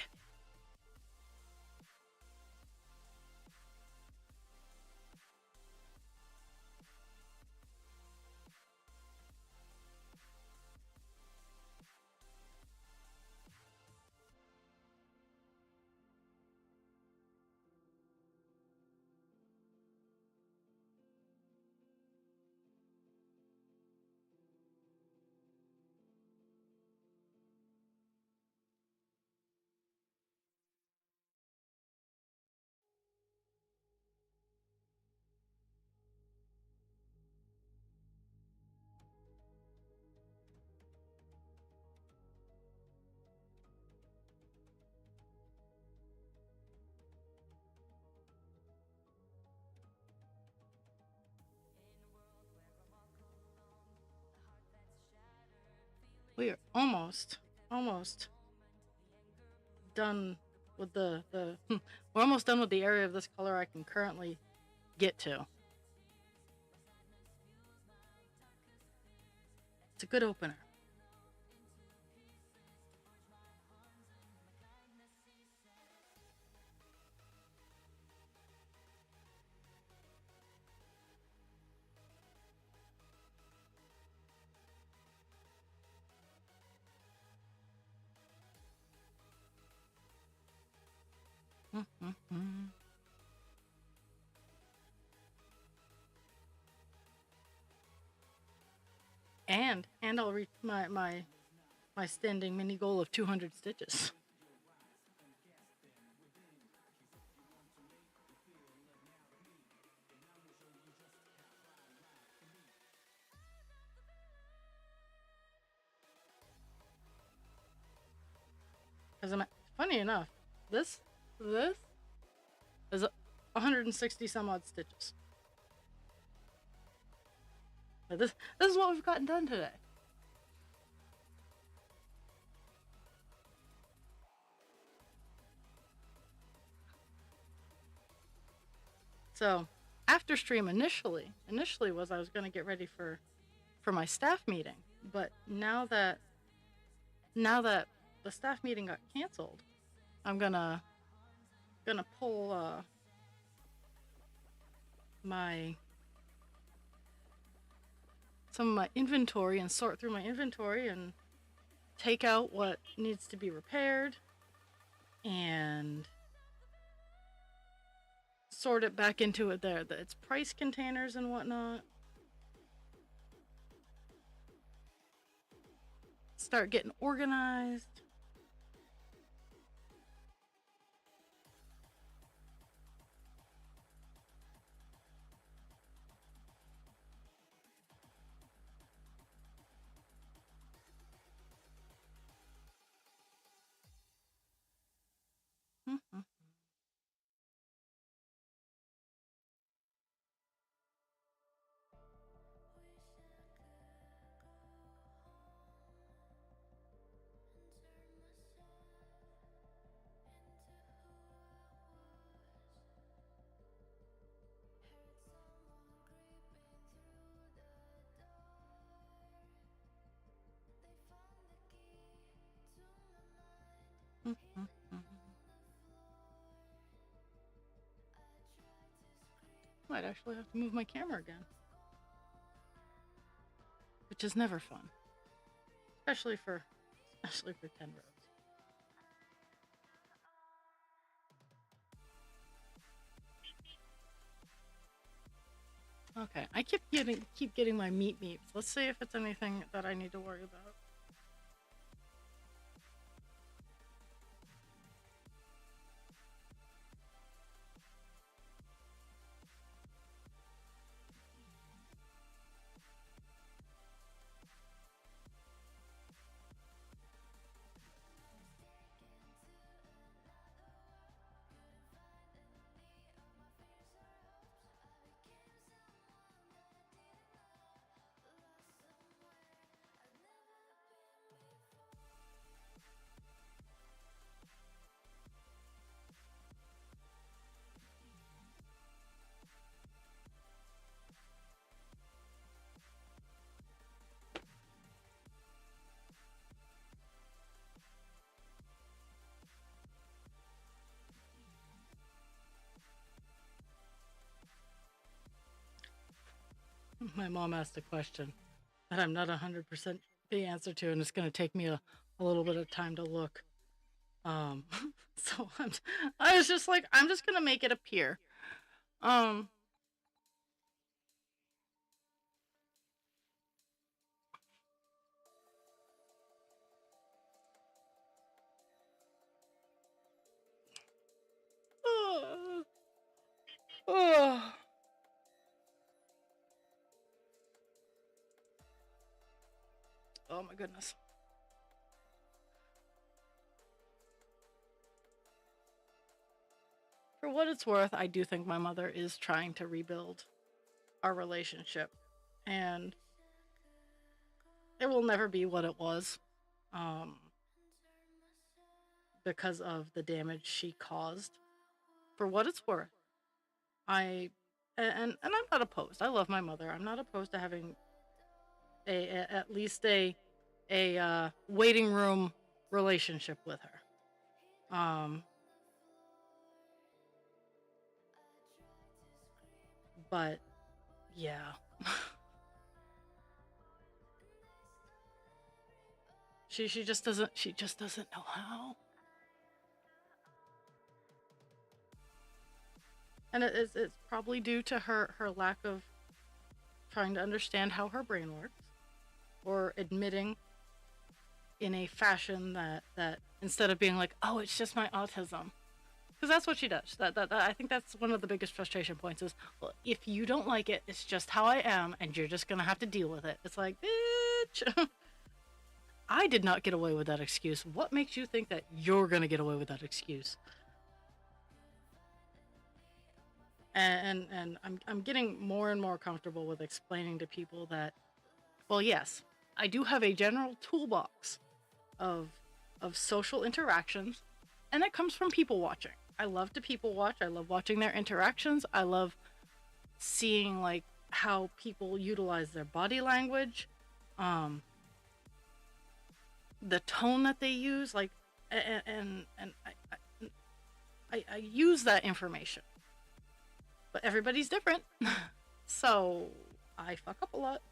We are almost done with the we're almost done with the area of this color I can currently get to. It's a good opener. And I'll reach my standing mini goal of 200 stitches. Because funny enough, this is 160 some odd stitches. This is what we've gotten done today. So after stream initially was I was going to get ready for my staff meeting, but now that the staff meeting got canceled, I'm gonna pull some of my inventory and sort through my inventory and take out what needs to be repaired and sort it back into it there. It's price containers and whatnot. Start getting organized. Might actually have to move my camera again, which is never fun, especially for 10 rows. Okay, I keep getting my meat meeps. Let's see if it's anything that I need to worry about. My mom asked a question that I'm not 100% the answer to, and it's going to take me a little bit of time to look. Um, so I was just like, I'm just going to make it appear. Um, oh, oh. Oh my goodness. For what it's worth, I do think my mother is trying to rebuild our relationship, and it will never be what it was, um, because of the damage she caused. For what it's worth, I and I'm not opposed. I love my mother. I'm not opposed to having at least a waiting room relationship with her. But yeah. She just doesn't know how. And it's probably due to her lack of trying to understand how her brain works, or admitting in a fashion that instead of being like, oh, it's just my autism, because that's what she does. That I think that's one of the biggest frustration points is, well, if you don't like it, it's just how I am, and you're just gonna have to deal with it. It's like, bitch. I did not get away with that excuse. What makes you think that you're gonna get away with that excuse? And I'm getting more and more comfortable with explaining to people that, well, yes, I do have a general toolbox of social interactions, and it comes from people watching. I love to people watch. I love watching their interactions. I love seeing like how people utilize their body language, um, the tone that they use, like, and I use that information, but everybody's different, so I fuck up a lot.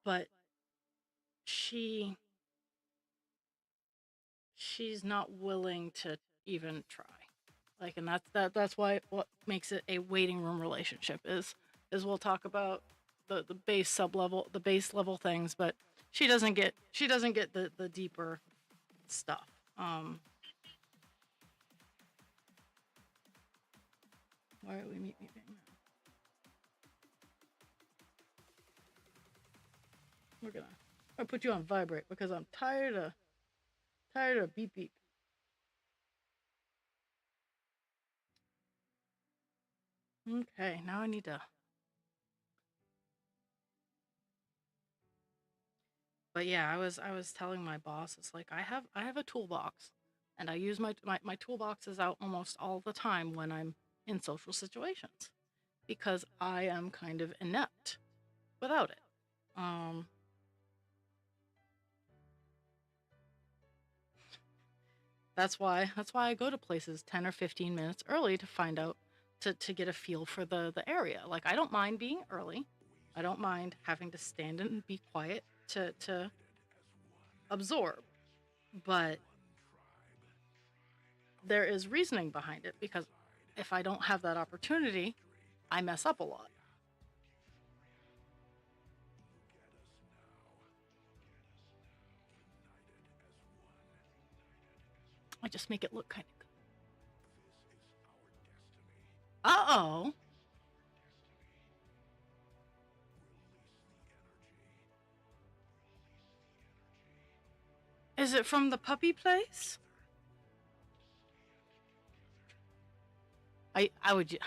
But she she's not willing to even try. Like, and that's why what makes it a waiting room relationship is we'll talk about the base level things, but she doesn't get the deeper stuff. Why are we meeting now? I'll put you on vibrate because I'm tired of beep beep. Okay, now I need to. But yeah, I was telling my boss, it's like I have a toolbox, and I use my toolbox is out almost all the time when I'm in social situations, because I am kind of inept without it. Um, That's why I go to places 10 or 15 minutes early to find out, to get a feel for the area. Like, I don't mind being early. I don't mind having to stand and be quiet to absorb. But there is reasoning behind it, because if I don't have that opportunity, I mess up a lot. I just make it look kind of good. Uh-oh. Is it from the puppy place? I would,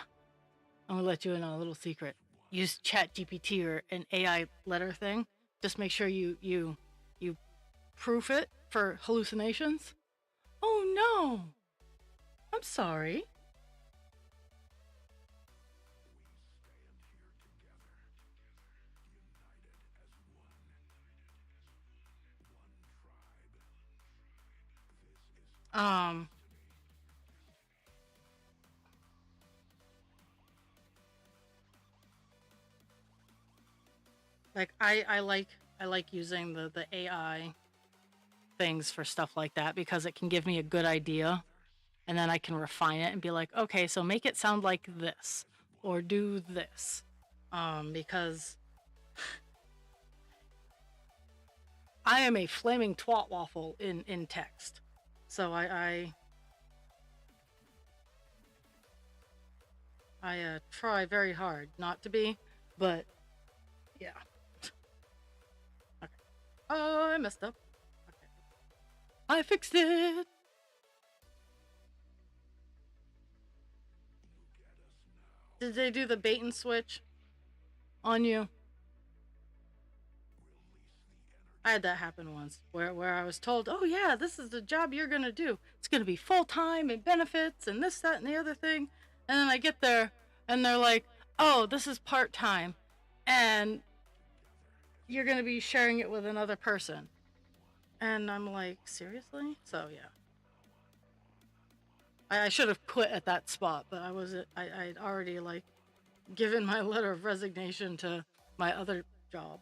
I'm gonna let you in on a little secret. Use ChatGPT or an AI letter thing. Just make sure you proof it for hallucinations. Oh no! I'm sorry. Um, like I like using the AI things for stuff like that, because it can give me a good idea, and then I can refine it and be like, okay, so make it sound like this, or do this. Because I am a flaming twat waffle in text. So I try very hard not to be, but yeah. Okay. Oh, I messed up. Okay. I fixed it. Did they do the bait and switch on you? I had that happen once, where I was told, oh yeah, this is the job you're gonna do. It's gonna be full time and benefits and this, that, and the other thing. And then I get there and they're like, oh, this is part time, and you're gonna be sharing it with another person. And I'm like, seriously? So yeah. I should have quit at that spot, but I'd already like given my letter of resignation to my other job.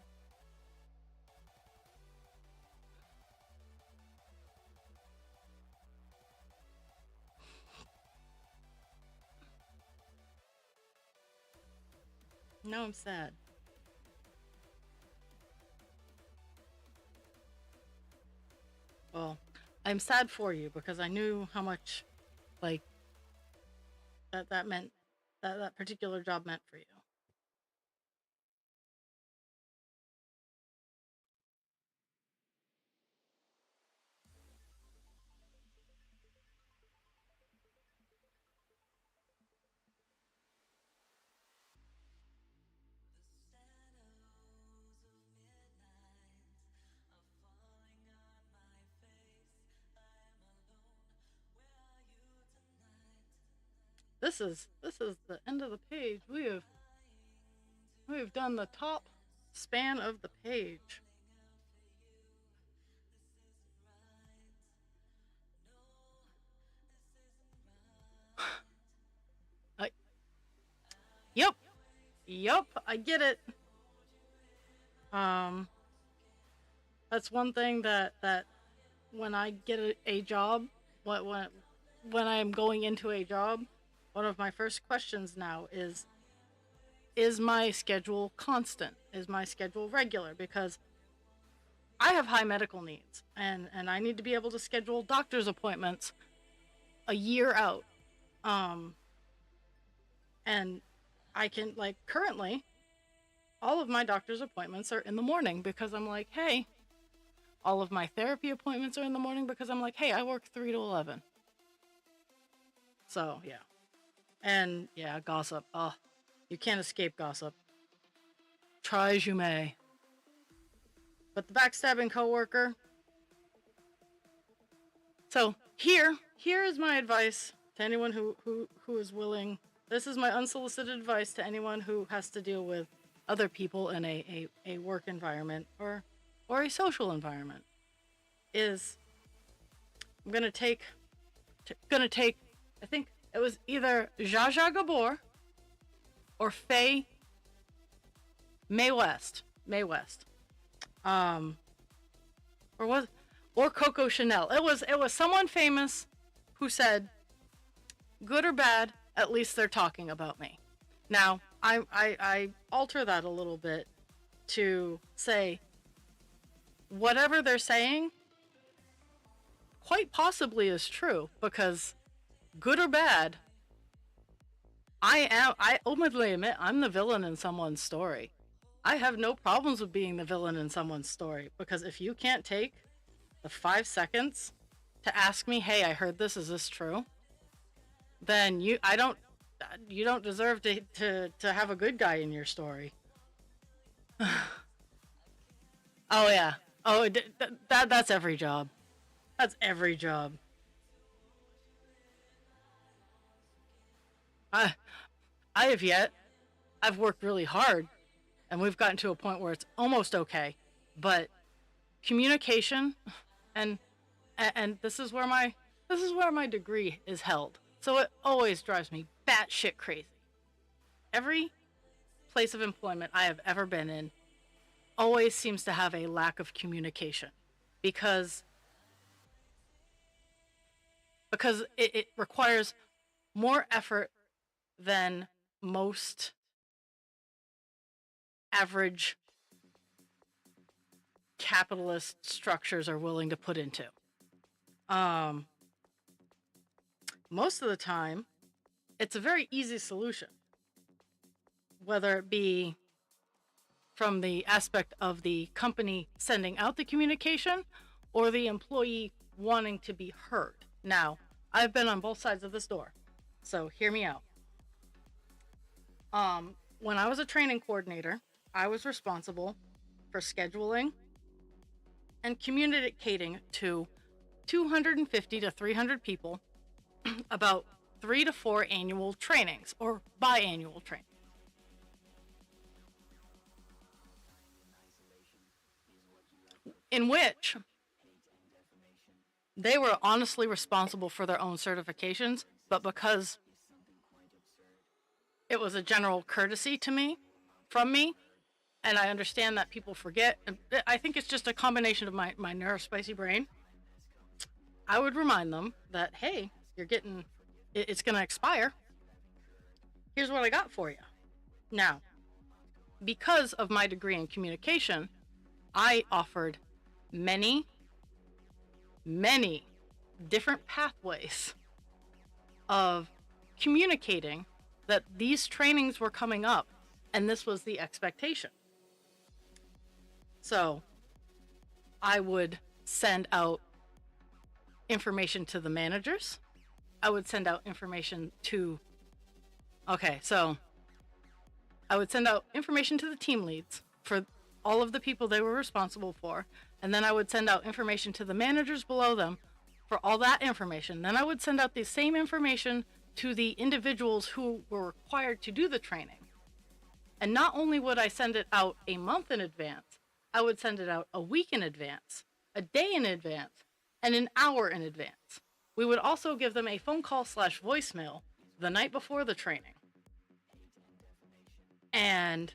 Now I'm sad. Well, I'm sad for you, because I knew how much, like, that meant, that particular job meant for you. This is the end of the page. We have done the top span of the page. I, yep, yep, I get it. Um, that's one thing that when I get a job, when I'm going into a job, one of my first questions now is my schedule constant? Is my schedule regular? Because I have high medical needs, and I need to be able to schedule doctor's appointments a year out. Um, and I can, like, currently all of my doctor's appointments are in the morning, because I'm like, hey, all of my therapy appointments are in the morning, because I'm like, hey, I work 3 to 11. So, yeah. And yeah, gossip. You can't escape gossip. Try as you may. But the backstabbing coworker. So here is my advice to anyone who is willing. This is my unsolicited advice to anyone who has to deal with other people in a work environment or a social environment. Is I'm gonna take gonna take, I think it was either Zsa Zsa Gabor or Faye Mae West. Mae West. Or Coco Chanel. It was someone famous who said, good or bad, at least they're talking about me. Now, I alter that a little bit to say, whatever they're saying quite possibly is true, because good or bad, I openly admit I'm the villain in someone's story. I have no problems with being the villain in someone's story, because if you can't take the 5 seconds to ask me, hey, I heard this, is this true? Then you don't deserve to have a good guy in your story. Oh yeah. Oh, that's every job. That's every job. I have yet. I've worked really hard, and we've gotten to a point where it's almost okay. But communication, and this is where my degree is held. So it always drives me batshit crazy. Every place of employment I have ever been in always seems to have a lack of communication, because it requires more effort than most average capitalist structures are willing to put into. Most of the time, it's a very easy solution, whether it be from the aspect of the company sending out the communication or the employee wanting to be heard. Now, I've been on both sides of this door, so hear me out. When I was a training coordinator, I was responsible for scheduling and communicating to 250 to 300 people about 3 to 4 annual trainings or biannual trainings. In which they were honestly responsible for their own certifications, but because it was a general courtesy to me, from me, and I understand that people forget, and I think it's just a combination of my neurospicy brain, I would remind them that, hey, it's going to expire. Here's what I got for you. Now, because of my degree in communication, I offered many different pathways of communicating that these trainings were coming up, and this was the expectation. So I would send out information to the managers. I would send out information to I would send out information to the team leads for all of the people they were responsible for, and then I would send out information to the managers below them for all that information. Then I would send out the same information to the individuals who were required to do the training. And not only would I send it out a month in advance, I would send it out a week in advance, a day in advance, and an hour in advance. We would also give them a phone call / voicemail the night before the training. And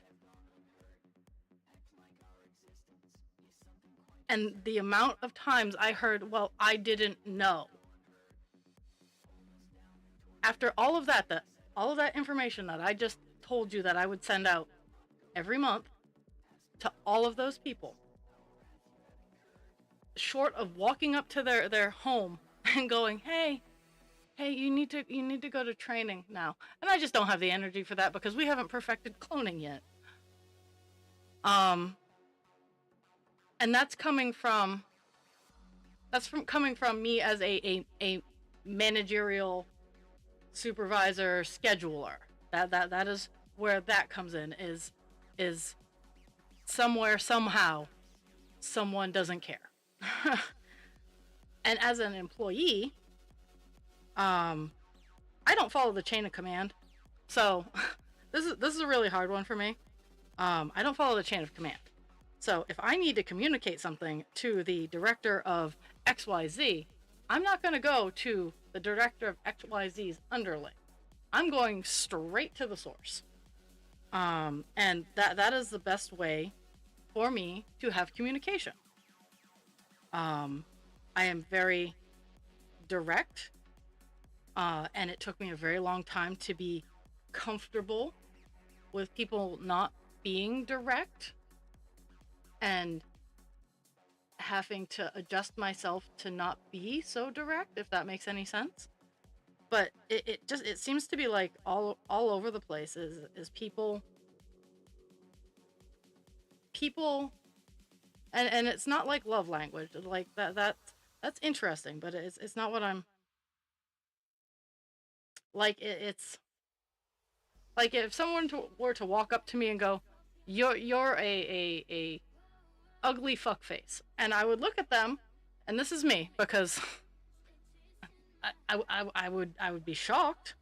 the amount of times I heard, well, I didn't know. After all of that information that I just told you that I would send out every month to all of those people, short of walking up to their home and going, hey, you need to go to training now. And I just don't have the energy for that because we haven't perfected cloning yet. And that's coming from me as a managerial supervisor scheduler. That is where that comes in, is somewhere, somehow, someone doesn't care. And as an employee, I don't follow the chain of command. So this is a really hard one for me. I don't follow the chain of command. So if I need to communicate something to the director of XYZ, I'm not going to go to the director of XYZ's underling. I'm going straight to the source. And that is the best way for me to have communication. I am very direct, and it took me a very long time to be comfortable with people not being direct and having to adjust myself to not be so direct, if that makes any sense. But it seems to be like all over the place is people and it's not like love language, like that's interesting, but it's not what I'm like. It's like if someone were to walk up to me and go, you're a ugly fuckface, and I would look at them, and this is me because I would be shocked,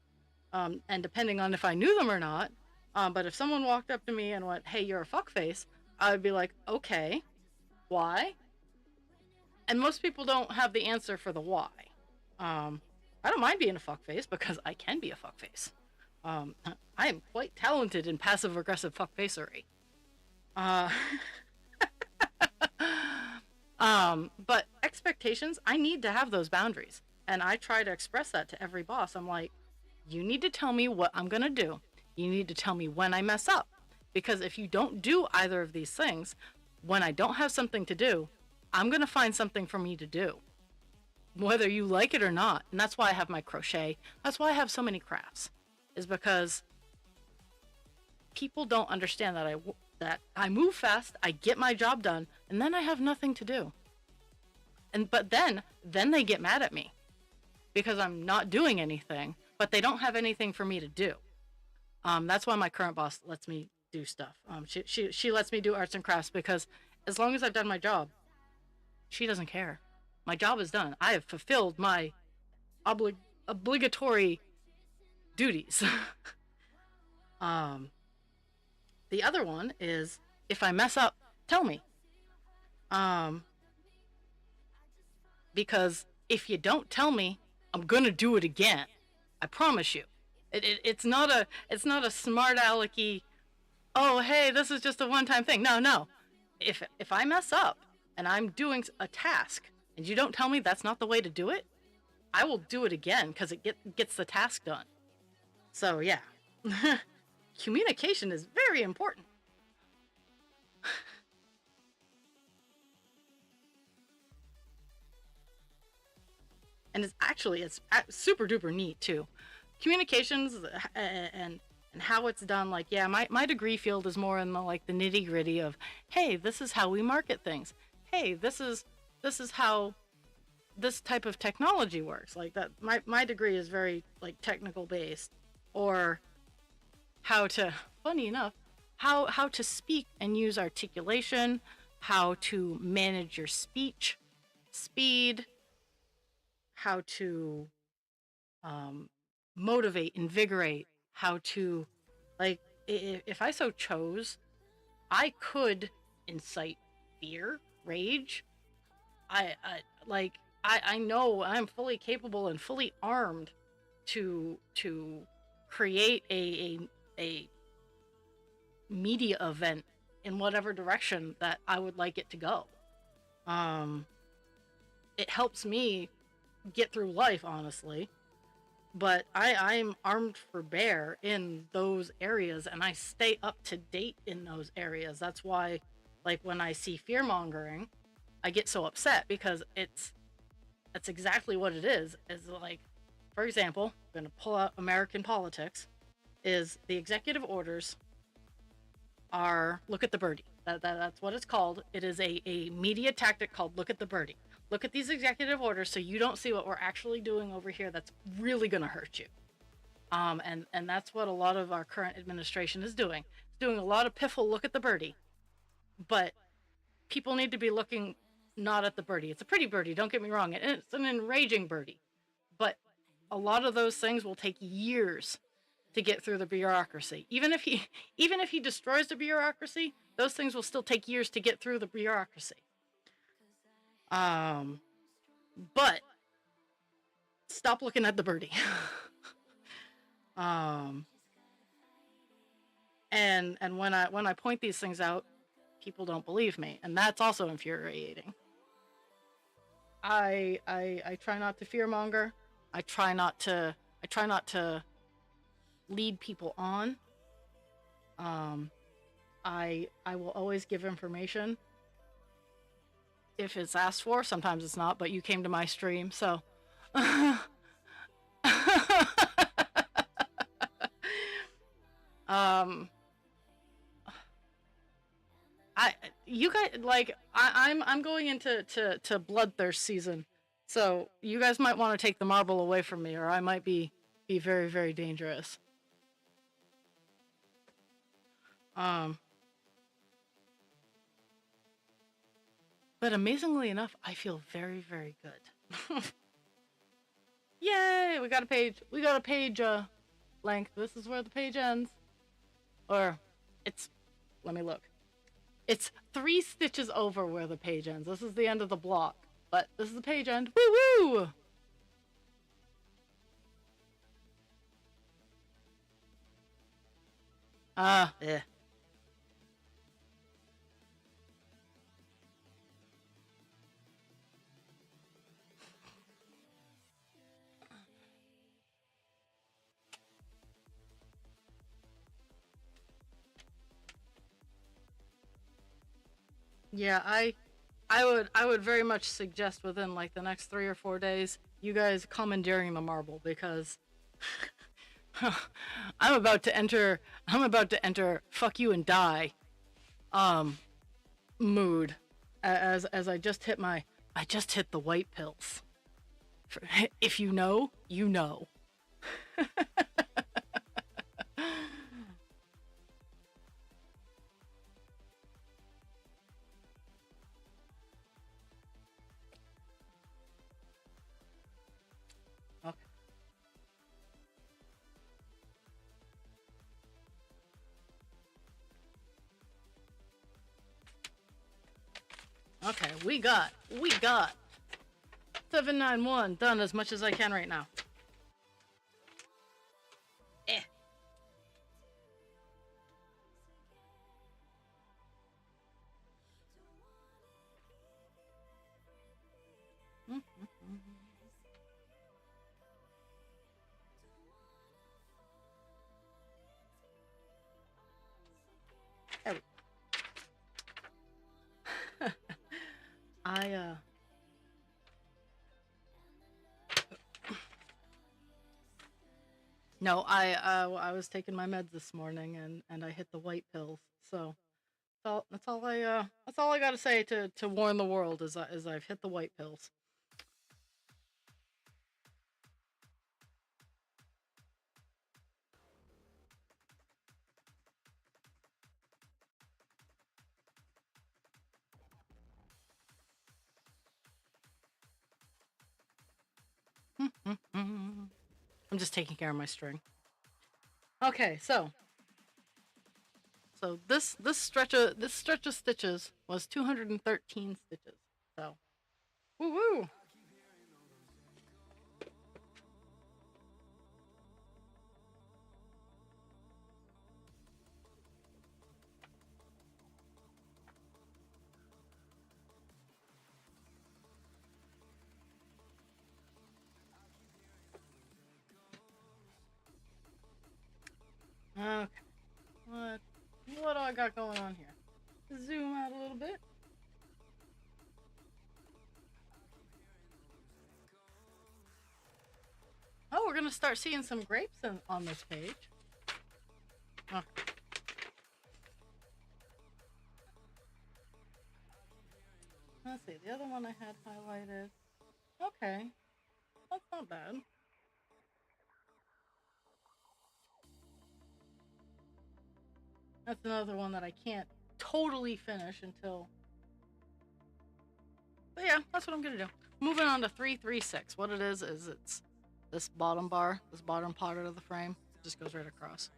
and depending on if I knew them or not, but if someone walked up to me and went, "Hey, you're a fuckface," I would be like, "Okay, why?" And most people don't have the answer for the why. I don't mind being a fuckface because I can be a fuckface. I am quite talented in passive aggressive fuckfacery. Uh, but expectations, I need to have those boundaries. And I try to express that to every boss. I'm like, you need to tell me what I'm going to do. You need to tell me when I mess up. Because if you don't do either of these things, when I don't have something to do, I'm going to find something for me to do, whether you like it or not. And that's why I have my crochet. That's why I have so many crafts, is because people don't understand that I move fast, I get my job done, and then I have nothing to do. But then they get mad at me because I'm not doing anything, but they don't have anything for me to do. That's why my current boss lets me do stuff. She lets me do arts and crafts because as long as I've done my job, she doesn't care. My job is done. I have fulfilled my obligatory duties. The other one is, if I mess up, tell me. Because if you don't tell me, I'm gonna do it again. I promise you. It's not a smart alecky, oh hey, this is just a one-time thing. No. If I mess up and I'm doing a task and you don't tell me that's not the way to do it, I will do it again because it gets the task done. So yeah. Communication is very important. And it's super duper neat too. Communications and how it's done, like, yeah, my degree field is more in the like the nitty gritty of, hey, this is how we market things. Hey, this is how this type of technology works. Like that, my degree is very like technical based, or how to, funny enough, how to speak and use articulation, how to manage your speech, speed, how to motivate, invigorate, how to, like, if I so chose, I could incite fear, rage. I know I'm fully capable and fully armed to create a media event in whatever direction that I would like it to go. It helps me get through life, honestly, but I'm armed for bear in those areas, and I stay up to date in those areas. That's why, like, when I see fear mongering, I get so upset, because that's exactly what it is like, for example, I'm gonna pull out American politics, is the executive orders are look at the birdie. That's what it's called. It is a media tactic called look at the birdie. Look at these executive orders so you don't see what we're actually doing over here that's really going to hurt you. And that's what a lot of our current administration is doing. It's doing a lot of piffle look at the birdie. But people need to be looking not at the birdie. It's a pretty birdie, don't get me wrong. And it's an enraging birdie. But a lot of those things will take years to get through the bureaucracy. Even if he destroys the bureaucracy, those things will still take years to get through the bureaucracy. But stop looking at the birdie. um, and when I point these things out, people don't believe me, and that's also infuriating. I try not to fearmonger. I try not to lead people on. I will always give information if it's asked for. Sometimes it's not, but you came to my stream, so. um, you guys like I'm going into to bloodthirst season, so you guys might want to take the marble away from me, or I might be very, very dangerous. But amazingly enough, I feel very, very good. Yay! We got a page. We got a page length. This is where the page ends. Or it's, let me look. It's 3 stitches over where the page ends. This is the end of the block, but this is the page end. Woo woo! Yeah. Yeah, I would very much suggest within like the next 3 or 4 days, you guys commandeering the marble, because I'm about to enter fuck you and die mood, as I just hit the white pills. If you know, you know. Okay. Okay, we got 791 done as much as I can right now. Eh. There we go. No, I was taking my meds this morning, and I hit the white pills. So that's all I got to say to warn the world is I've hit the white pills. I'm just taking care of my string. Okay, so this stretch of stitches was 213 stitches. So, woo woo. Okay, what do I got going on here? Zoom out a little bit. Oh, we're gonna start seeing some grapes on this page. Oh. Let's see, the other one I had highlighted. Okay, that's not bad. That's another one that I can't totally finish until. But yeah, that's what I'm gonna do. Moving on to 336. What it is it's this bottom bar, this bottom part of the frame, just goes right across.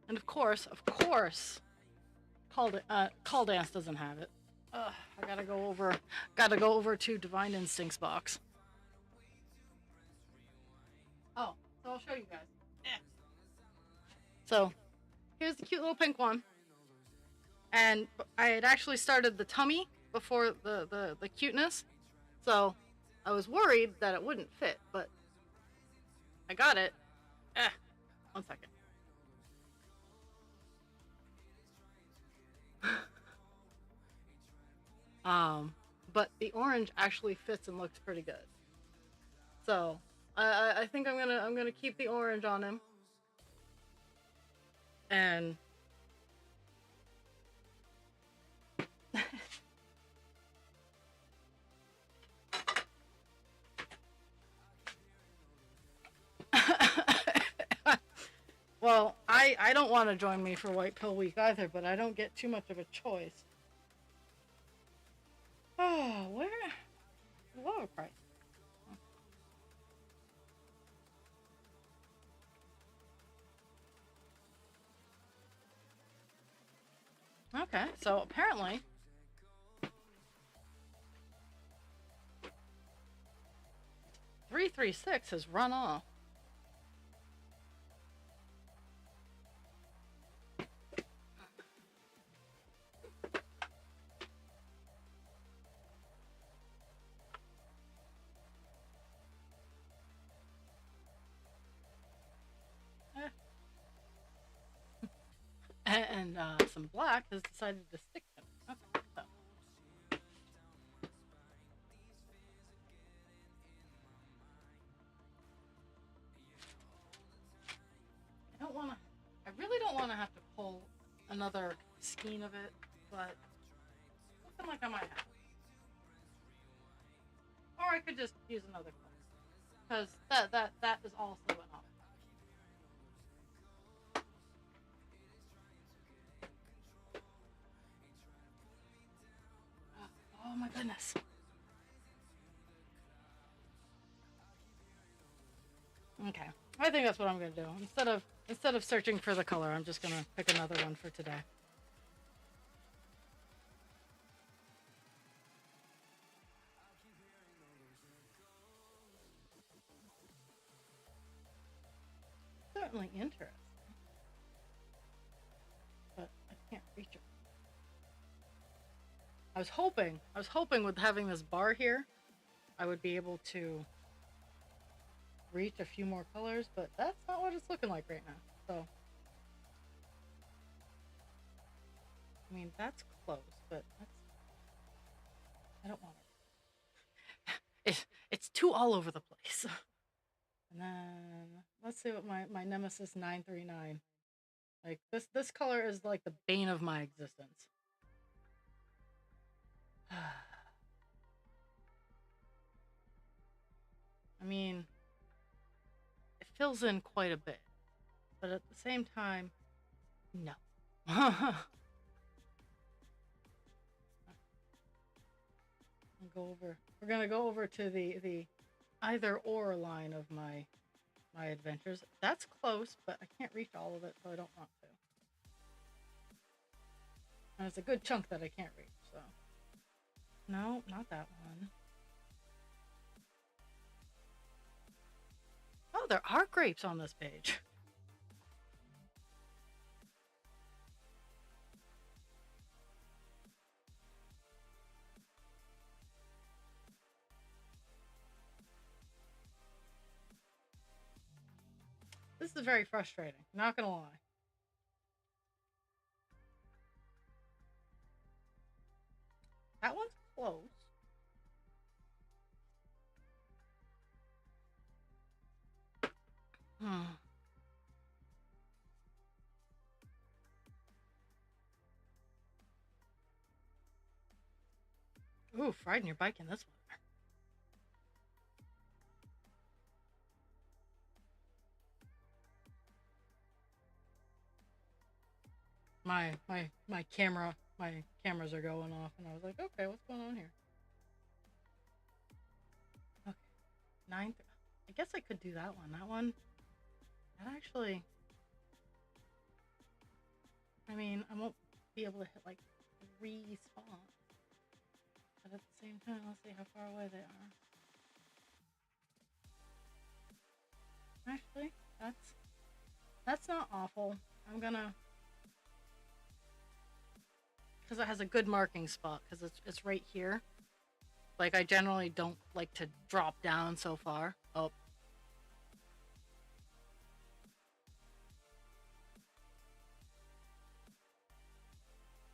And of course, call dance doesn't have it. I gotta go over to Divine Instincts box. Oh, so I'll show you guys. So here's the cute little pink one. And I had actually started the tummy before the cuteness. So I was worried that it wouldn't fit, but I got it. 1 second. But the orange actually fits and looks pretty good. So I think I'm gonna keep the orange on him. And well, I don't want to join me for White Pill Week either, but I don't get too much of a choice. Oh, where? Lower price. Okay, so apparently 336 has run off. And some black has decided to stick to me. Okay, so. I really don't want to have to pull another skein of it, but looking like I might have. Or I could just use another color, because that is also an option. Oh my goodness. Okay, I think that's what I'm gonna do. Instead of searching for the color, I'm just gonna pick another one for today. Certainly interesting, but I can't reach it. I was hoping with having this bar here, I would be able to reach a few more colors, but that's not what it's looking like right now. So, I mean, that's close, but I don't want it. It's too all over the place. And then let's see what my Nemesis 939. Like this color is like the bane of my existence. I mean, it fills in quite a bit, but at the same time, no. We're gonna go over to the either or line of my adventures. That's close, but I can't reach all of it, so I don't want to. And it's a good chunk that I can't reach, so. No, not that one. Oh, there are grapes on this page. This is very frustrating, not gonna lie. That one's close. Hmm. Ooh, riding your bike in this weather. My cameras are going off, and I was like, okay, what's going on here? Okay, I guess I could do that one. That actually. I mean, I won't be able to hit like 3 spots. But at the same time, let's see how far away they are. Actually, that's not awful. I'm gonna, because it has a good marking spot, because it's right here. Like, I generally don't like to drop down so far. Oh.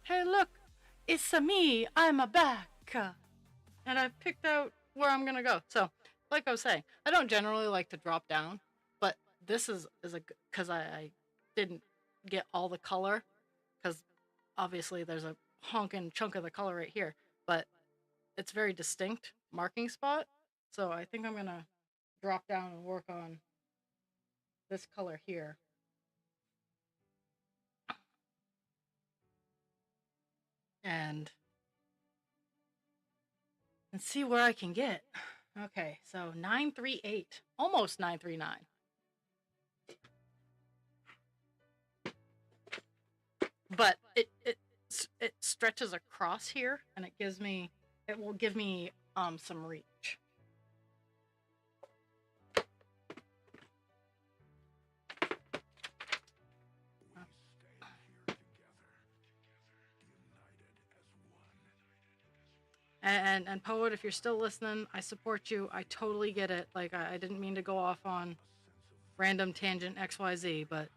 Hey, look! It's me! I'm a back! And I've picked out where I'm gonna go. So, like I was saying, I don't generally like to drop down, but this is a, because I didn't get all the color, because obviously there's a honking chunk of the color right here, but it's very distinct marking spot. So I think I'm gonna drop down and work on this color here. And see where I can get. Okay, so 938, almost 939. But it stretches across here, and it will give me some reach. And Poet, if you're still listening, I support you. I totally get it. Like, I didn't mean to go off on random tangent XYZ, but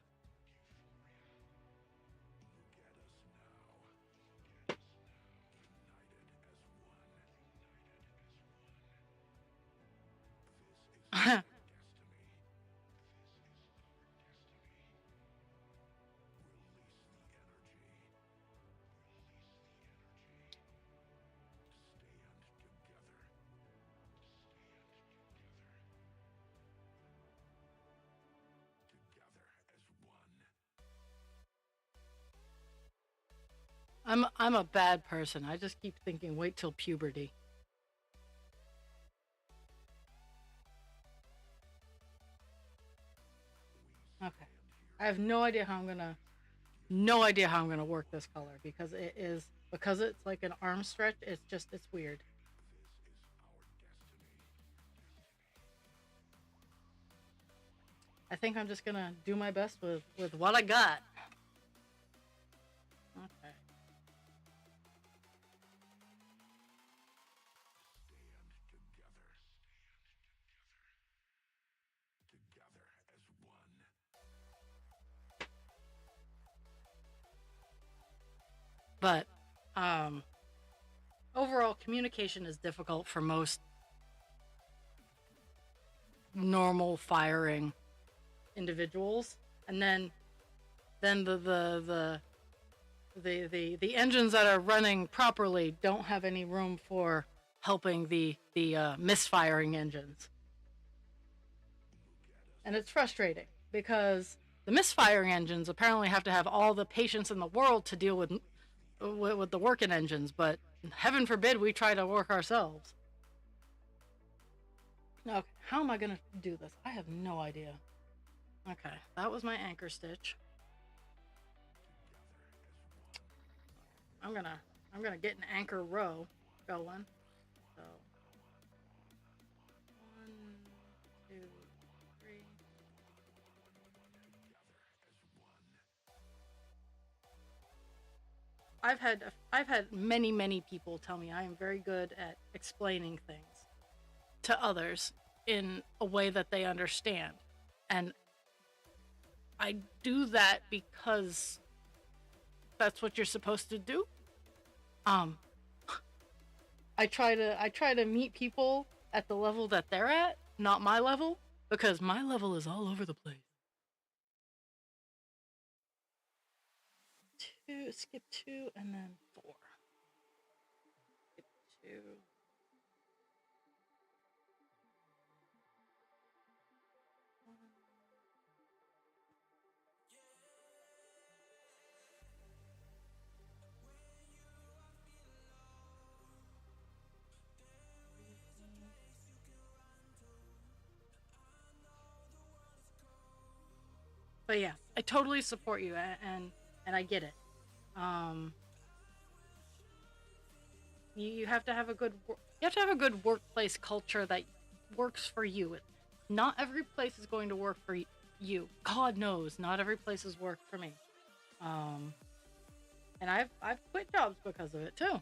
I'm a bad person. I just keep thinking, wait till puberty. Okay. I have no idea how I'm gonna work this color, because it's like an arm stretch. It's weird. I think I'm just gonna do my best with what I got. Okay. But overall, communication is difficult for most normal firing individuals, and then the engines that are running properly don't have any room for helping the misfiring engines, and it's frustrating because the misfiring engines apparently have to have all the patience in the world to deal with the working engines, but heaven forbid we try to work ourselves. Okay, how am I gonna do this? I have no idea. Okay, that was my anchor stitch. I'm gonna get an anchor row going. So 1, 2, 3. I've had many people tell me I am very good at explaining things to others in a way that they understand, and I do that because that's what you're supposed to do. Um, I try to meet people at the level that they're at, not my level, because my level is all over the place. 2, skip 2, and then 4. Skip 2. But yeah, I totally support you, and I get it. You have to have a good you have to have a good workplace culture that works for you. Not every place is going to work for you. God knows, not every place has worked for me. Um, and I've quit jobs because of it too.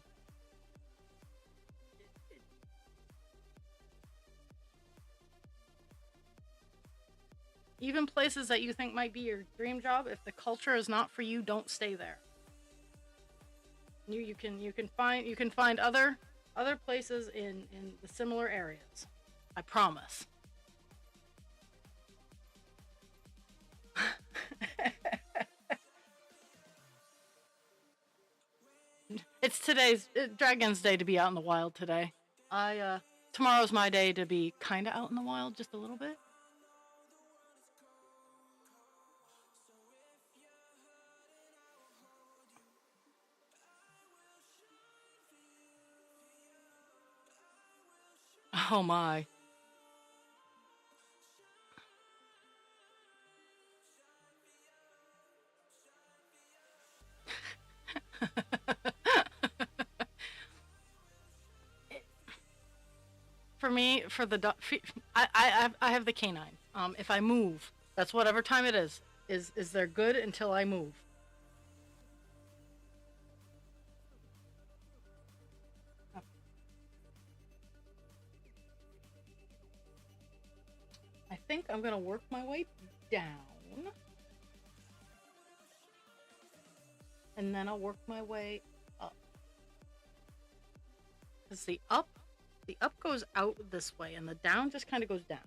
Even places that you think might be your dream job, if the culture is not for you, don't stay there. You can find other places in the similar areas. I promise. It's today's Dragon's Day to be out in the wild today. I tomorrow's my day to be kind of out in the wild just a little bit. Oh my. For me, for the I have the canine. If I move, that's whatever time it is. Is they're good until I move. I think I'm gonna work my way down, and then I'll work my way up. Cause the up goes out this way, and the down just kind of goes down.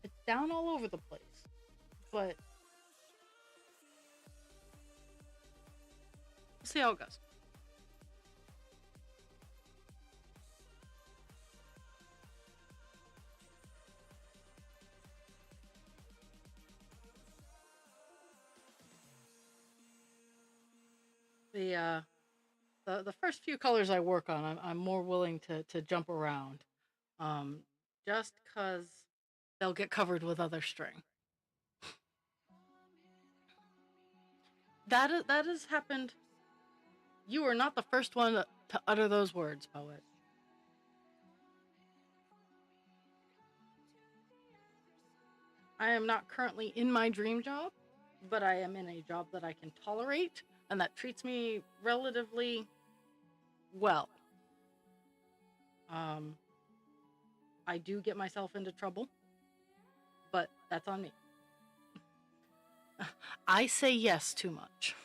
It's down all over the place, but we'll see how it goes. The the first few colors I work on, I'm more willing to jump around, um, just cause they'll get covered with other string. That has happened. You are not the first one to utter those words, poet. I am not currently in my dream job, but I am in a job that I can tolerate and that treats me relatively well. Um, I do get myself into trouble, but that's on me. I say yes too much.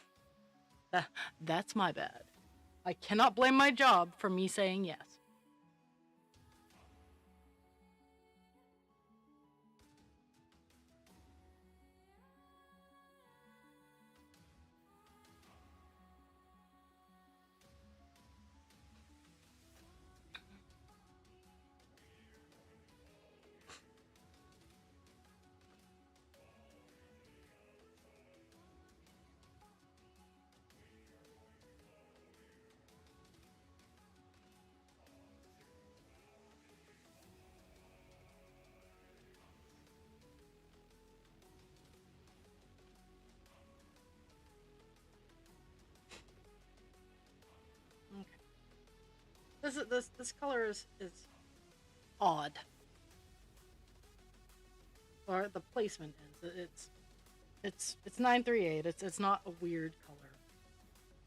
That's my bad. I cannot blame my job for me saying yes. Okay. This color is odd, or the placement is. It's 938. It's not a weird color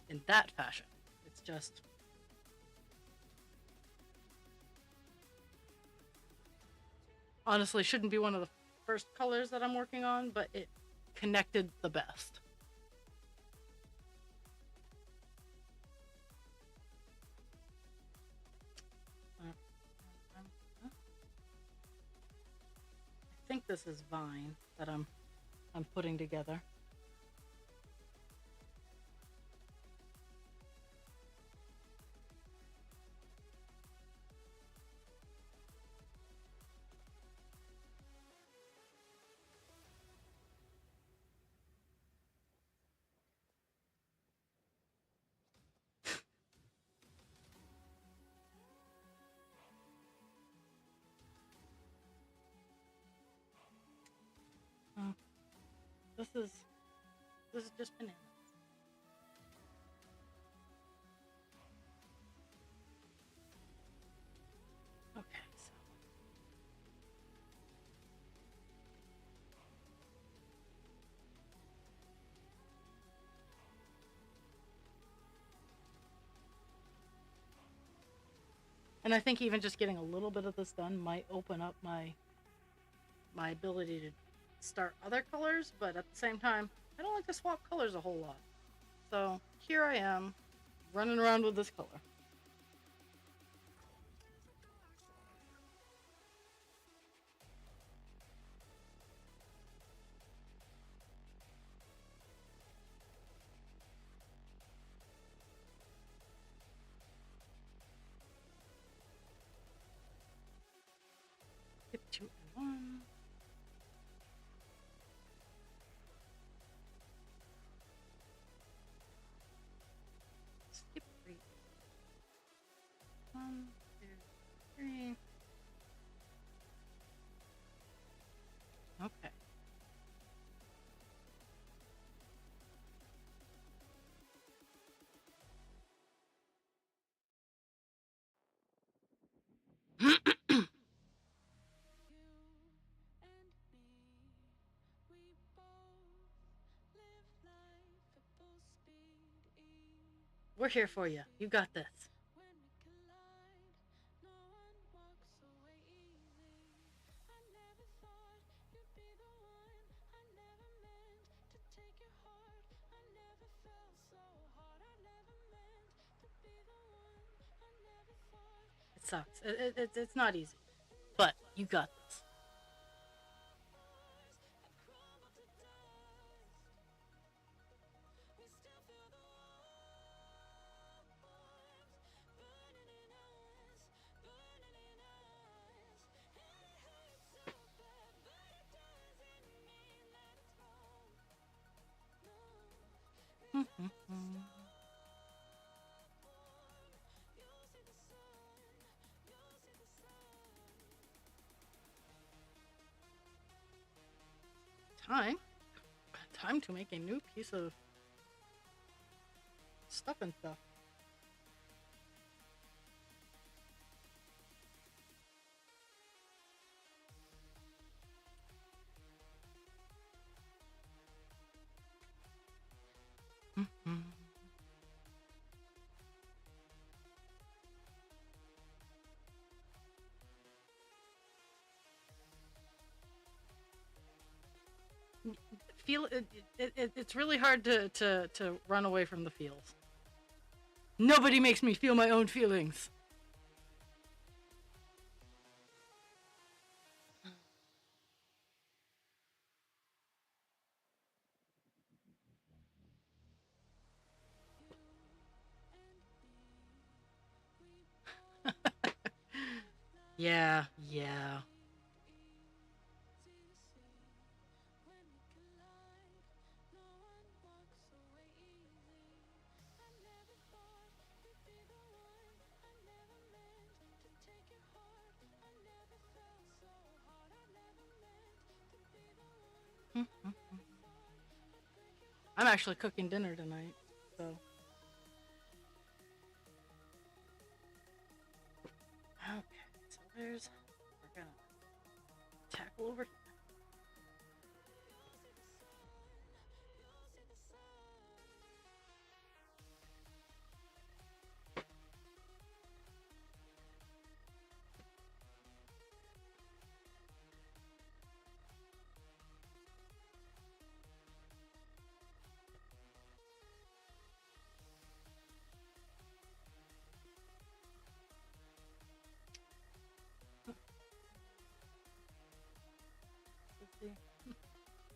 in that fashion. It's just honestly shouldn't be one of the first colors that I'm working on, but it connected the best. I think this is vine that I'm putting together. Oh, this is this is just bananas. And I think even just getting a little bit of this done might open up my ability to start other colors, but at the same time, I don't like to swap colors a whole lot. So here I am, running around with this color. Skip 2 and 1. Skip 3. 1, 2, 3. Okay. We're here for you. You got this. It sucks. It's not easy, but you got this. Time to make a new piece of stuff and stuff. It's really hard to run away from the feels. Nobody makes me feel my own feelings. Yeah. I'm actually cooking dinner tonight, so. Okay, so we're gonna tackle over here.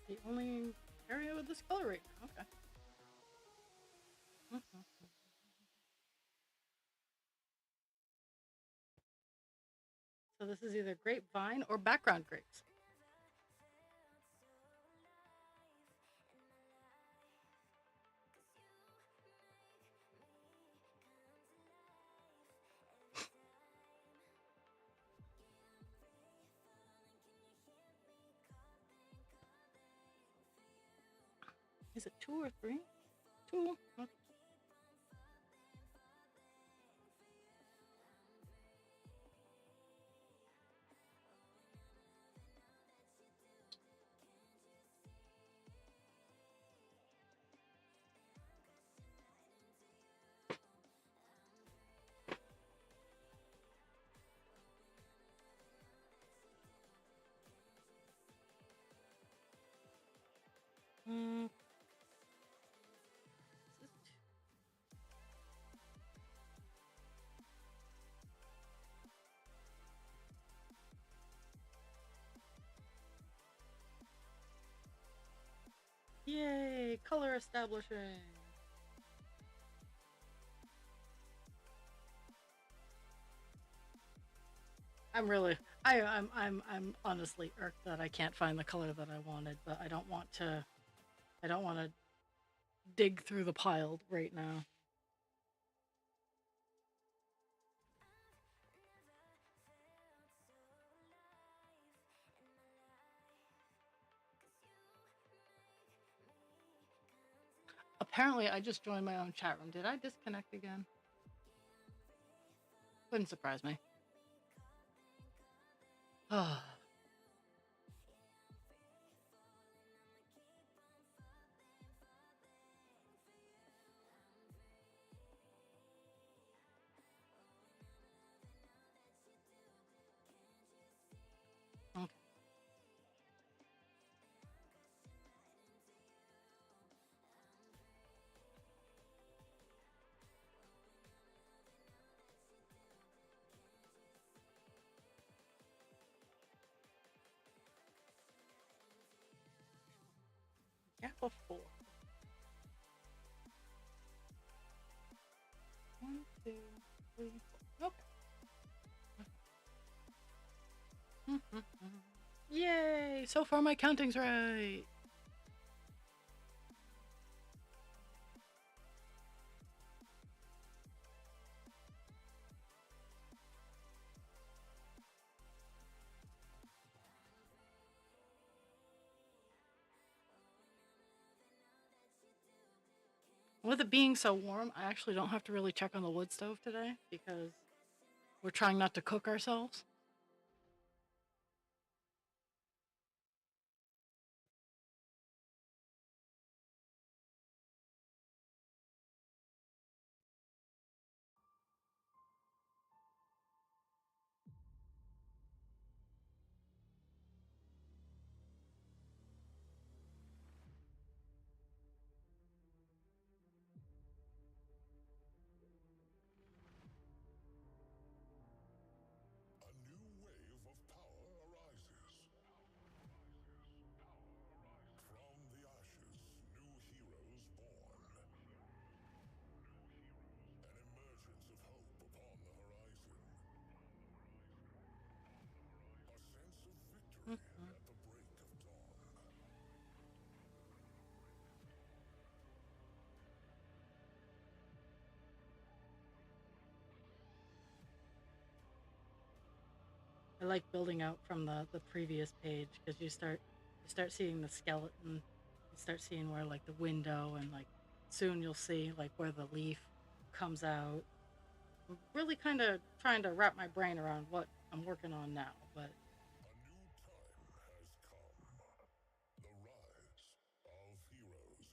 The only area with this color right now. Okay. So this is either grapevine or background grapes. Is it 2 or 3? 2. Okay. Color establishing. I'm honestly irked that I can't find the color that I wanted, but I don't want to dig through the pile right now. Apparently, I just joined my own chat room. Did I disconnect again? Wouldn't surprise me. Oh. Okay. Yeah, before. 1, 2, 3, 4. Okay. Yay! So far, my counting's right. With it being so warm, I actually don't have to really check on the wood stove today because we're trying not to cook ourselves. A new wave of power arises. From the ashes, new heroes born. An emergence of hope upon the horizon. A sense of victory at the break of dawn. I like building out from the previous page because you start seeing the skeleton, you start seeing where like the window and like soon you'll see like where the leaf comes out. I'm really kind of trying to wrap my brain around what I'm working on now, but A new time has come. The rise of heroes.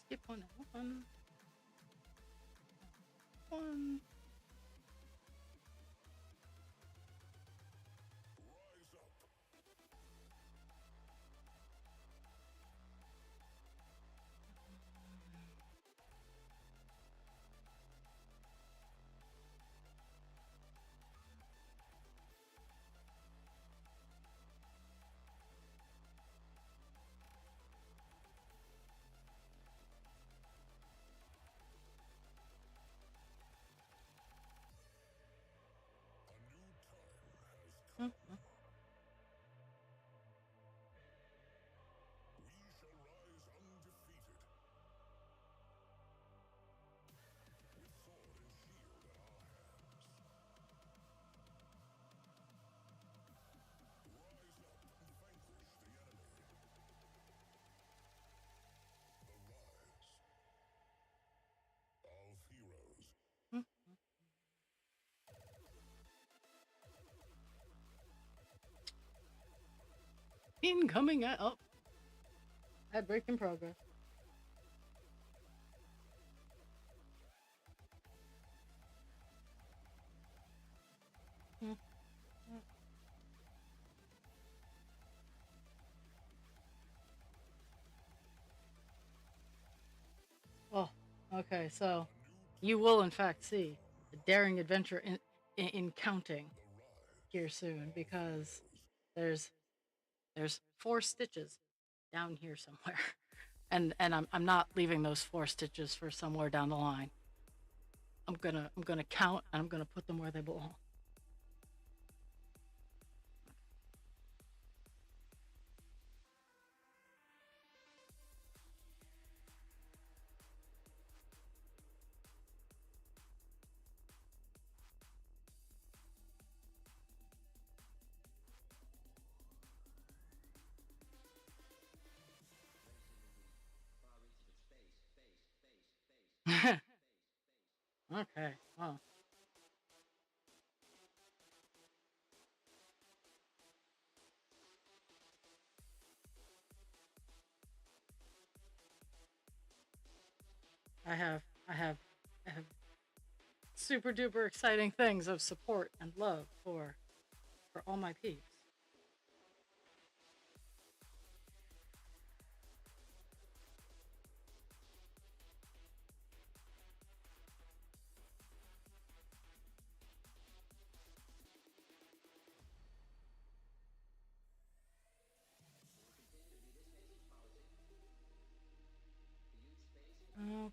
skip one. Rise up. A new time has come. We shall rise undefeated. With sword and shield in our hands. Rise up and vanquish the enemy. The rise of heroes. Incoming at oh, ad break in progress. Okay, so you will in fact see a daring adventure in counting here soon, because there's there's 4 stitches down here somewhere. And I'm not leaving those 4 stitches for somewhere down the line. I'm gonna count, and I'm gonna put them where they belong. Okay, well, I have I have I have super duper exciting things of support and love for all my peeps. Oh,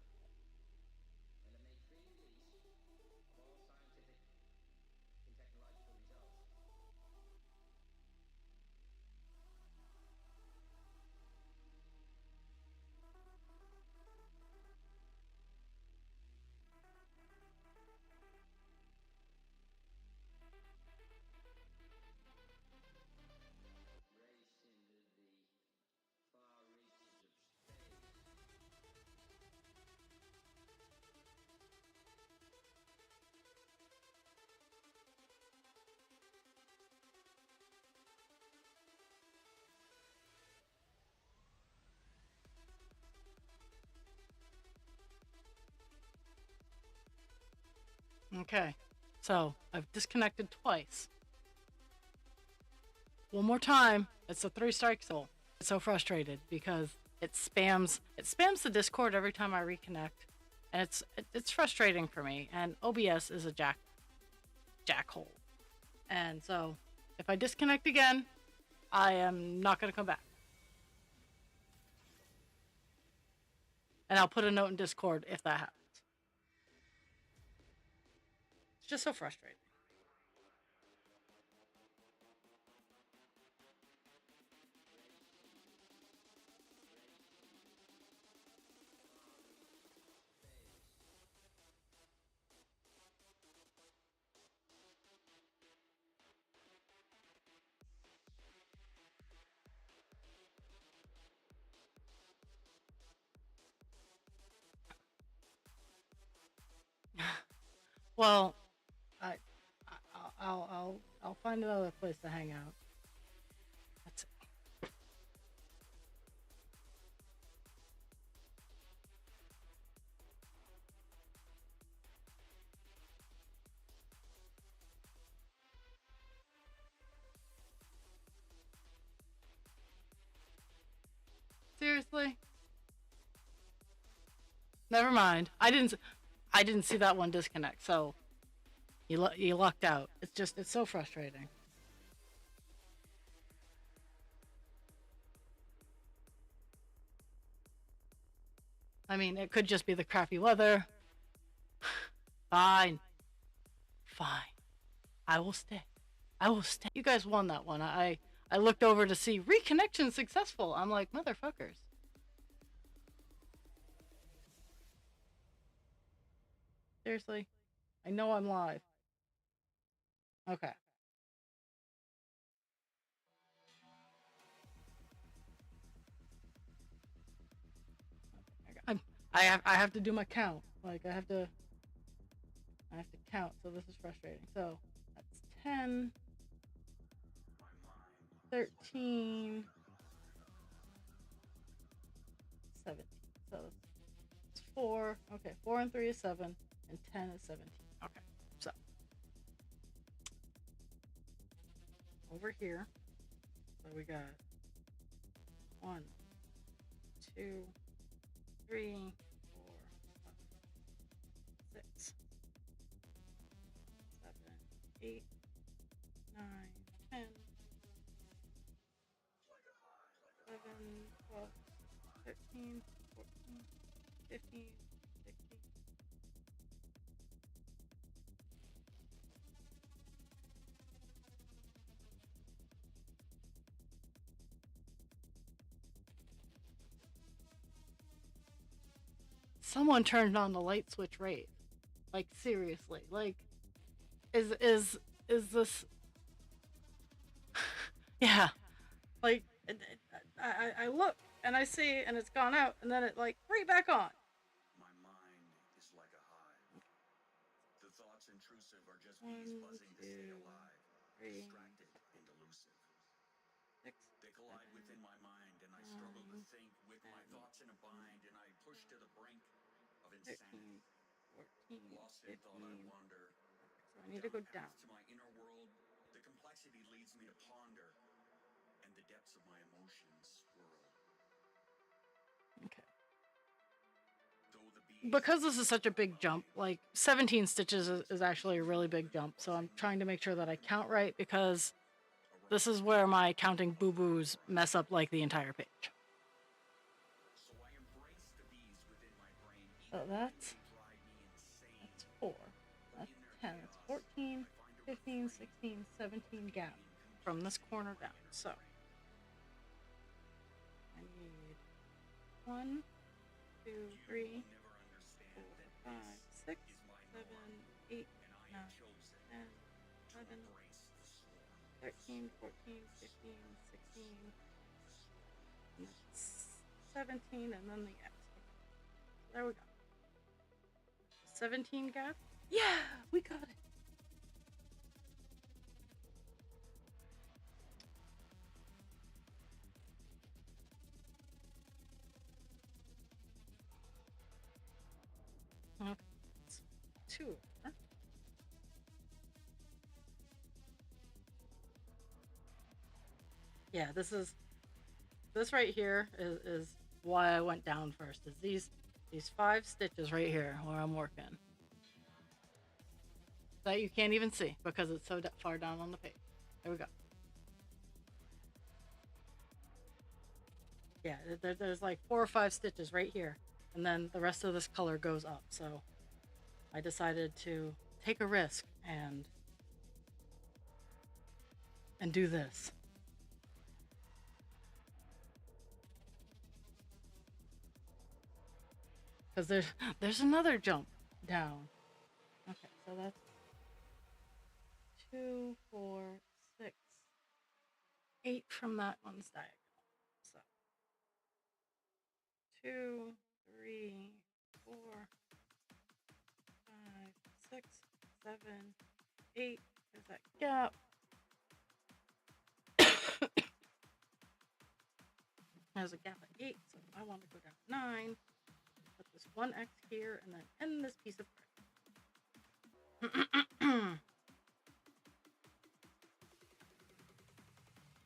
okay. So I've disconnected twice. One more time, it's a 3 strike soul. It's so frustrated because it spams the Discord every time I reconnect, and it's frustrating for me. And OBS is a jackhole, and so if I disconnect again, I am not gonna come back. And I'll put a note in Discord if that happens. It's just so frustrating. Well, I, I'll find another place to hang out. That's seriously. Never mind. I didn't see that one disconnect. So you lucked out. It's so frustrating. I mean, it could just be the crappy weather. Fine, fine. I will stay. I will stay. You guys won that one. I looked over to see reconnection successful. I'm like, motherfuckers. Seriously? I know I'm live. Okay. I'm, I have to do my count. Like I have to count. So this is frustrating. So that's 10, 13, 17. So it's 4. Okay, 4 and 3 is 7, and 10 is 17. Okay. So over here, so we got 1, 2, 3, 4, 8, 9, 10, 11, 12, 13, 14, 15, 16. Someone turned on the light switch right. Like seriously. Like is this yeah. Like I look and I see and it's gone out and then it like right back on. My mind is like a hive. The thoughts intrusive are just bees 1, buzzing to 2, stay alive, 3, distracted and elusive. 6, They collide 7, within my mind, and I 9, struggle to think with 10, my thoughts in a bind, and I push to the brink of 13, insanity. 14, Lost in 15. thought, I wander So I need to down go a down. path to my inner world. The complexity leads me to ponder, and the depths of my emotions swirl. Okay. Though the bees Because this is such a big jump, like 17 stitches is actually a really big jump. So I'm trying to make sure that I count right because this is where my counting boo-boos mess up like the entire page. So I embrace the bees within my brain, So even when that's they drive me insane. 4. For That's in their 10. That's chaos, 14, I find a 15, refrain, 16, 17 the gap beating from this complexity corner of my down. inner So brain. I need 1, 2, You 3, will never understand 4, that 5, this 6, is my 7, norm, 8, and I 9, have chosen 10, to 11, embrace the swarm. 13, 14, 15, 16, and that's 17, and then the X. Okay. So there we go. 17 gap? Yeah, we got it. Okay, it's 2. Yeah, this right here is why I went down first. Is these 5 stitches right here where I'm working that you can't even see because it's so far down on the page. There we go. Yeah, there's like 4 or 5 stitches right here, and then the rest of this color goes up. So I decided to take a risk and do this. Because there's another jump down. Okay, so that's 2, 4, 6, 8 from that one's diagonal. So 2, 3, 4, 5, 6, 7, 8. There's that gap. There's a gap at 8, so I want to go down 9. Put this 1X here, and then end this piece of thread.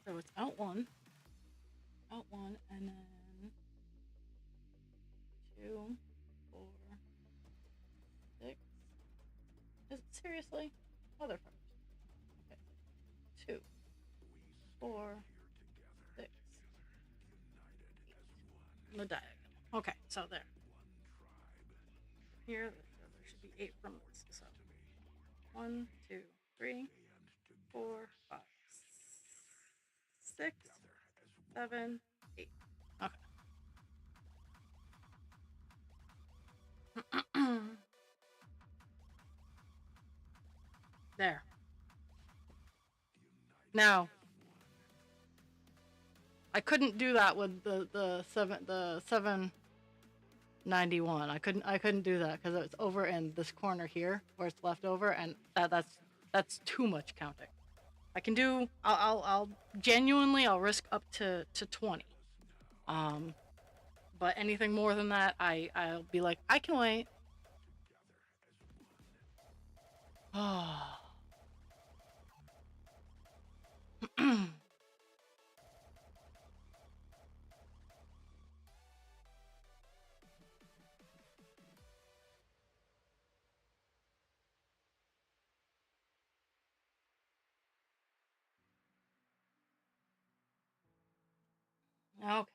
So it's out 1, and then 2, 4, 6. Is it seriously? Other first. Okay. 2, 4, 6, 8. And the diagonal. Okay, so there. Here, there should be 8 from this. So 1, 2, 3, 4, 5, 6, 7, 8. Okay. There. Now, I couldn't do that with the 791. I couldn't do that because it's over in this corner here where it's left over, and that's too much counting. I can do. I'll genuinely I'll risk up to 20. But anything more than that, I'll be like I can wait. Oh. Okay.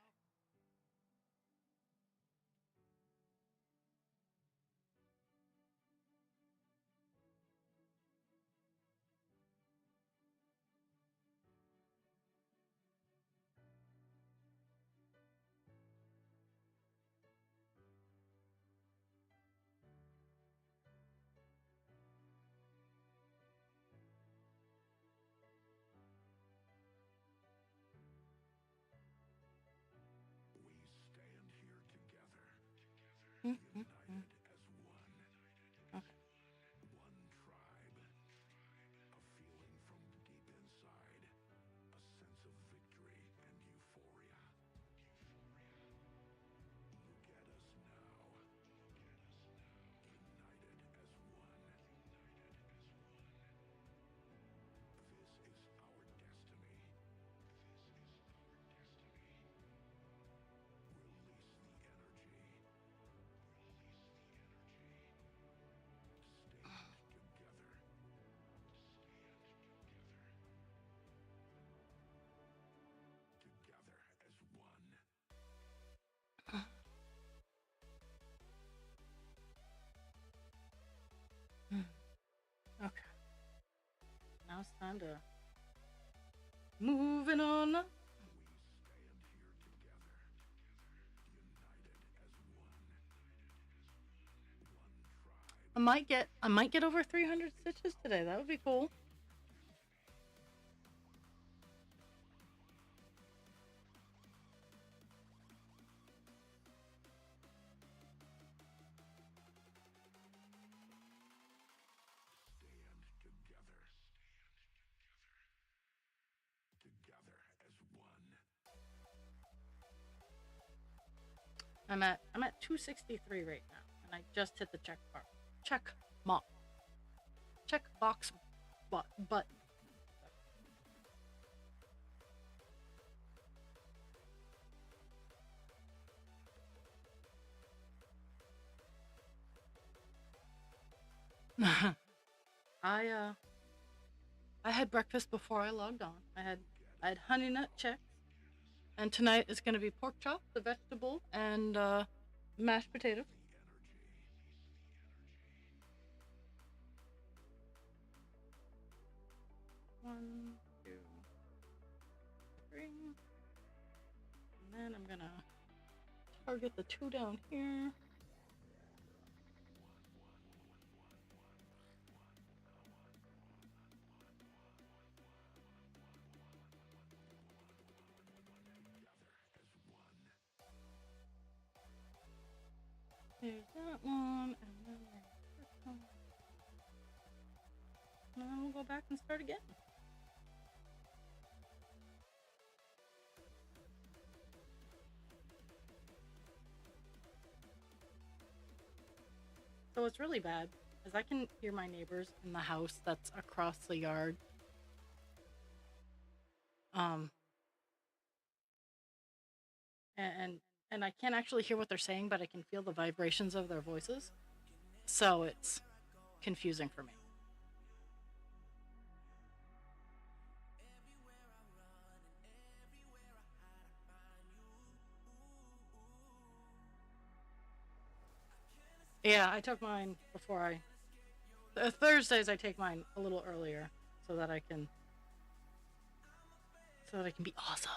We stand here together, Mm-hmm. united as one. Okay. One tribe. A feeling from deep inside. A sense of victory and euphoria. Look at us now. United as one. This is our destiny. Release the energy. Stand together. Together as one. Okay. Now it's time to moving on. We stand here together. United as one. One tribe. I might get over 300 stitches today. That would be cool. Stand together. Together as one. I'm at 263 right now, and I just hit the check box button. I I had breakfast before I logged on. I had honey nut checks, and tonight is going to be pork chop, the vegetable, and mashed potatoes. One, two, three, and then I'm gonna target the two down here. There's that one, and then there's this one. And then we'll go back and start again. So what's really bad is I can hear my neighbors in the house that's across the yard. Um, and and I can't actually hear what they're saying, but I can feel the vibrations of their voices. So it's confusing for me. Yeah, I took mine before Thursdays I take mine a little earlier so that I can be awesome.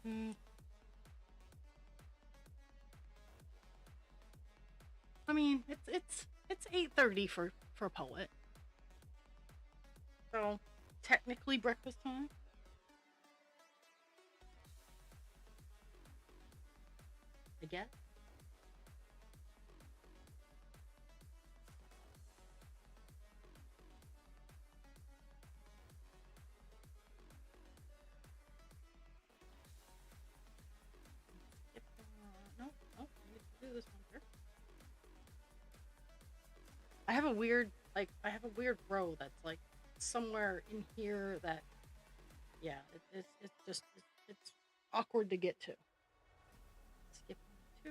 Mm. I mean, it's 8:30 for poet. So technically breakfast time. I guess. a weird, like, I have a weird row that's like somewhere in here that, yeah, it's just, it's awkward to get to. Skip 2.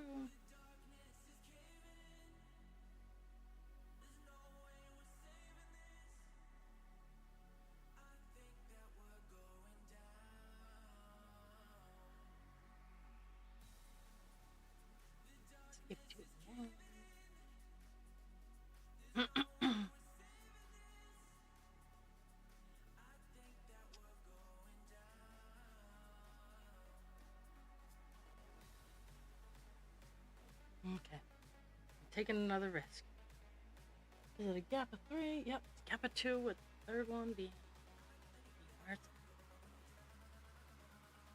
Skip 2 1. Okay. I'm taking another risk. Is it a gap of 3? Yep, it's gap of 2 with the third one being where it's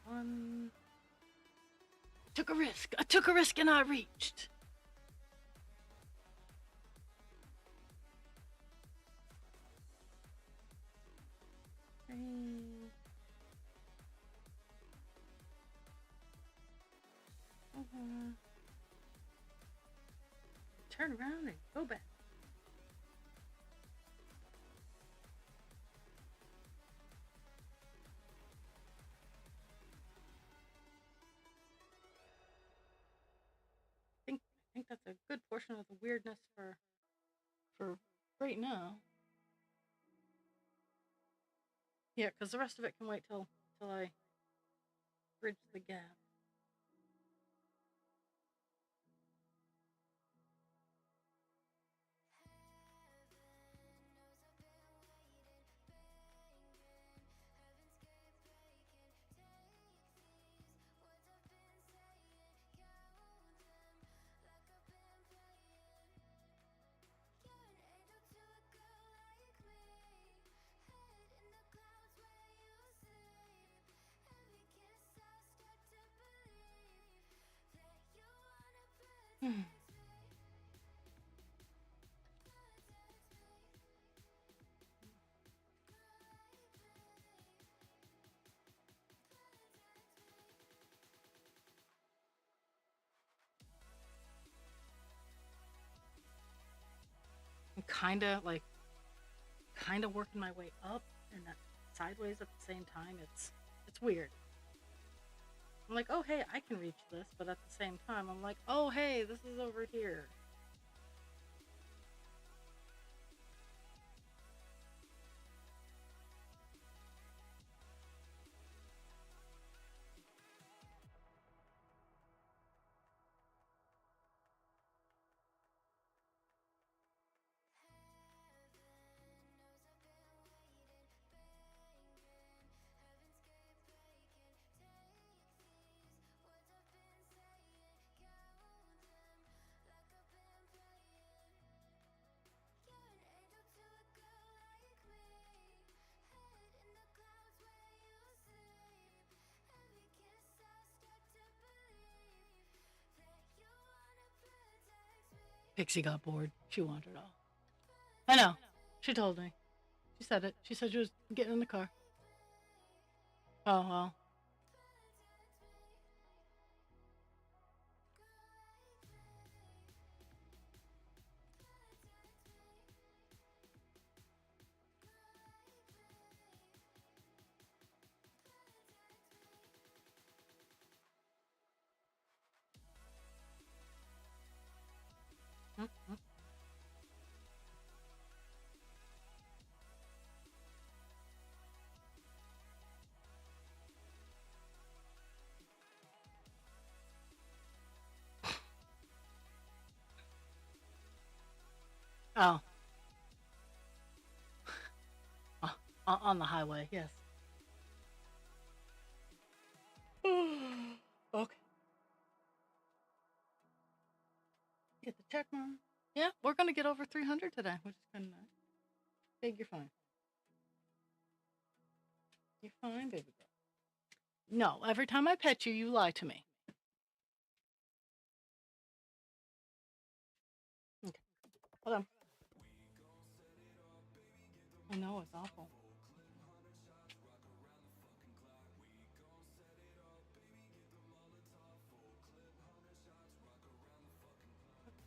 1. Took a risk. I took a risk and I reached. Turn around and go back. I think that's a good portion of the weirdness for right now. Yeah, because the rest of it can wait till I bridge the gap. I'm kind of working my way up and that sideways at the same time. It's weird. I'm like, oh hey, I can reach this, but at the same time, I'm like, oh hey, this is over here. Pixie got bored. She wandered off. I know. She told me. She said it. She said she was getting in the car. Oh well. Mm-hmm. Oh, on the highway. Yes. Okay. Get the check mark. Yeah, we're gonna get over 300 today, which is kind of nice. Big, you're fine. You're fine, baby girl. No, every time I pet you, you lie to me. Okay. Hold on. I know it's awful.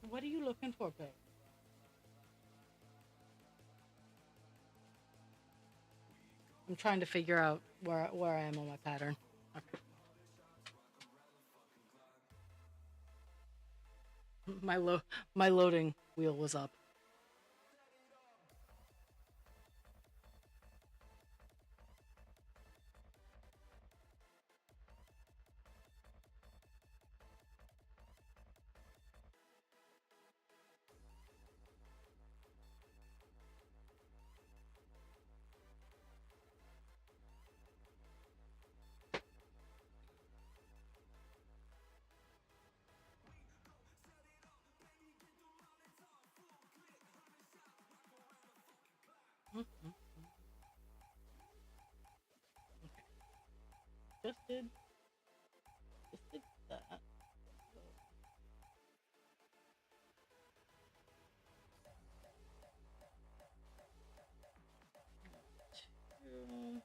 What are you looking for, babe? I'm trying to figure out where I am on my pattern. Okay. My my loading wheel was up. Mhm. Okay. Just did that. Two.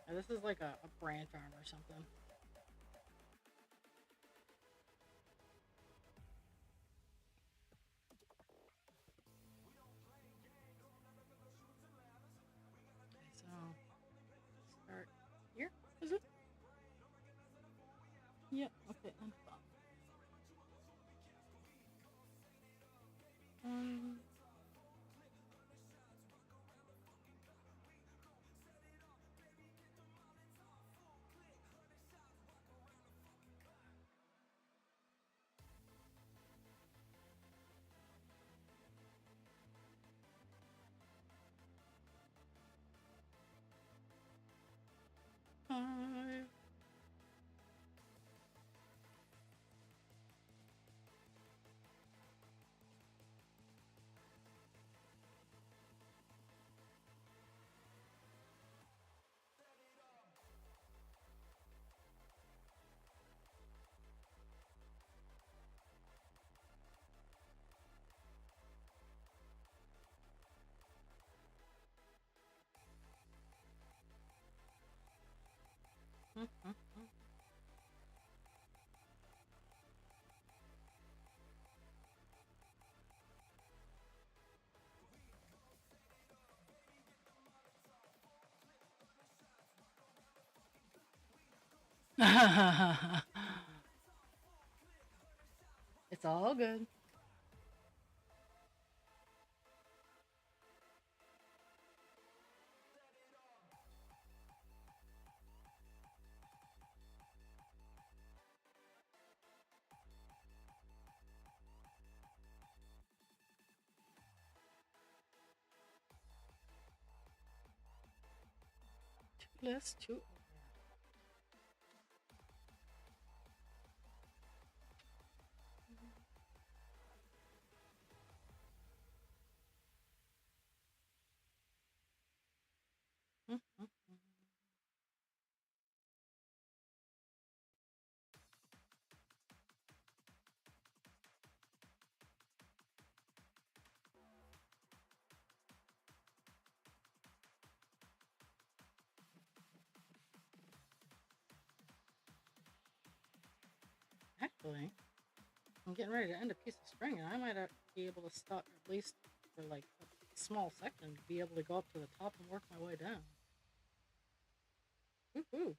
This is like a branch arm or something. Okay, so start here. Is it? Yeah. Okay. And stop. Um. Five. Mhm. It's all good. Two less. Two. Mhm. Actually, I'm getting ready to end a piece of string, and I might be able to stop at least for like a small section, be able to go up to the top and work my way down. Woohoo!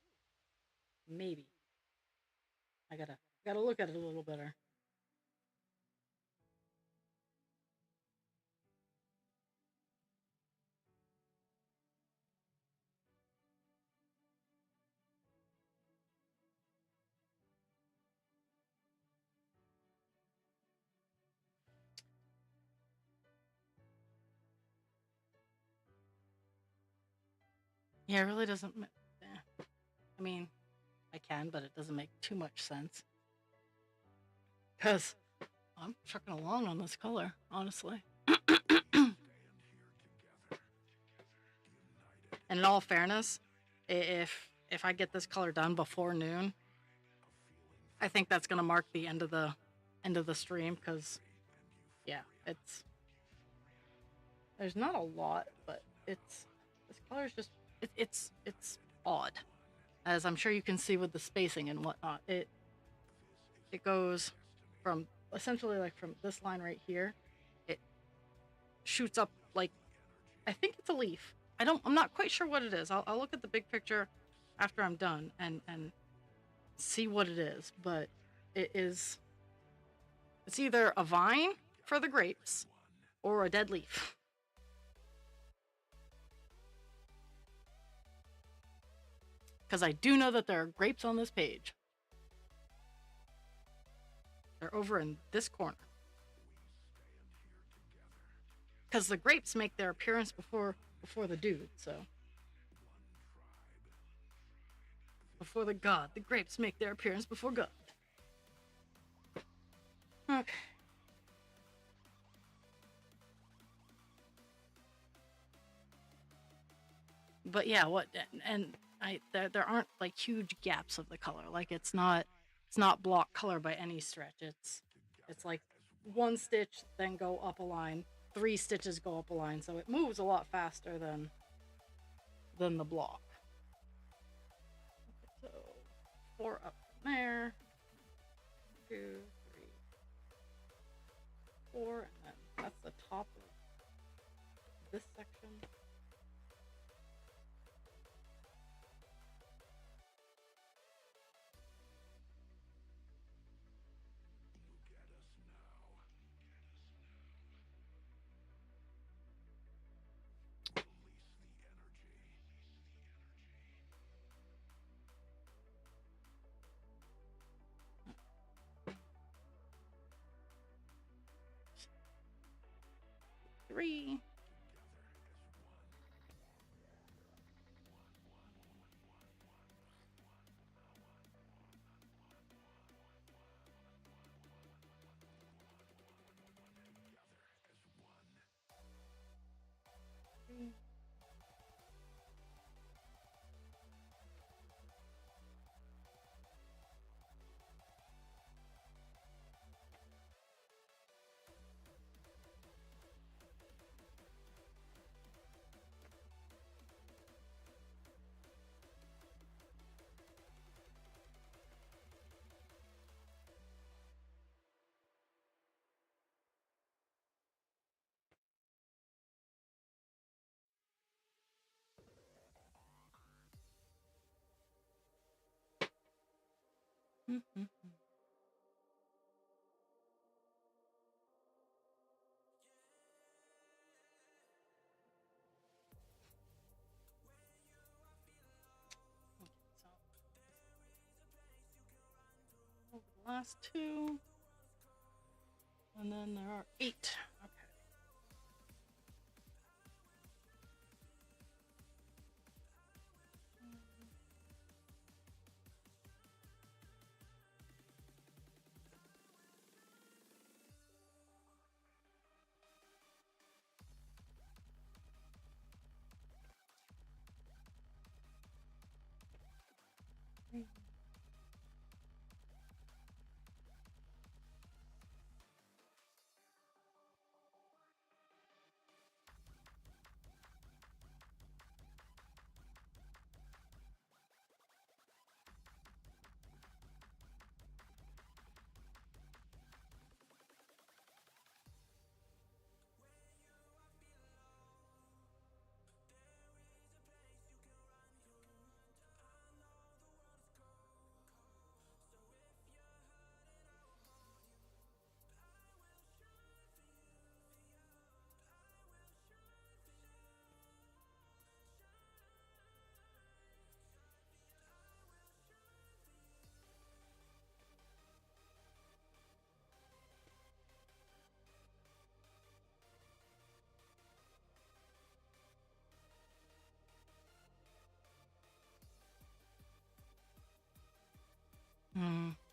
Maybe I gotta look at it a little better. Yeah, it really doesn't. I mean, I can, but it doesn't make too much sense because I'm trucking along on this color, honestly. And in all fairness, if I get this color done before noon, I think that's gonna mark the end of the stream because yeah, it's there's not a lot, but it's this color is just it's odd, as I'm sure you can see with the spacing and whatnot. It goes from essentially like from this line right here, it shoots up like I think it's a leaf, I'm not quite sure what it is. I'll look at the big picture after I'm done and see what it is, but it's either a vine for the grapes or a dead leaf. Because I do know that there are grapes on this page. They're over in this corner. Because the grapes make their appearance before the dude, so. Before the god. The grapes make their appearance before God. Okay. But yeah, there aren't like huge gaps of the color. Like it's not block color by any stretch. It's like one stitch, then go up a line, 3 stitches go up a line, so it moves a lot faster than the block. Okay, so 4 up from there, 2, 3, 4, and then that's the top of this section. Three. Mm-hmm. Over the last 2, and then there are 8. Okay.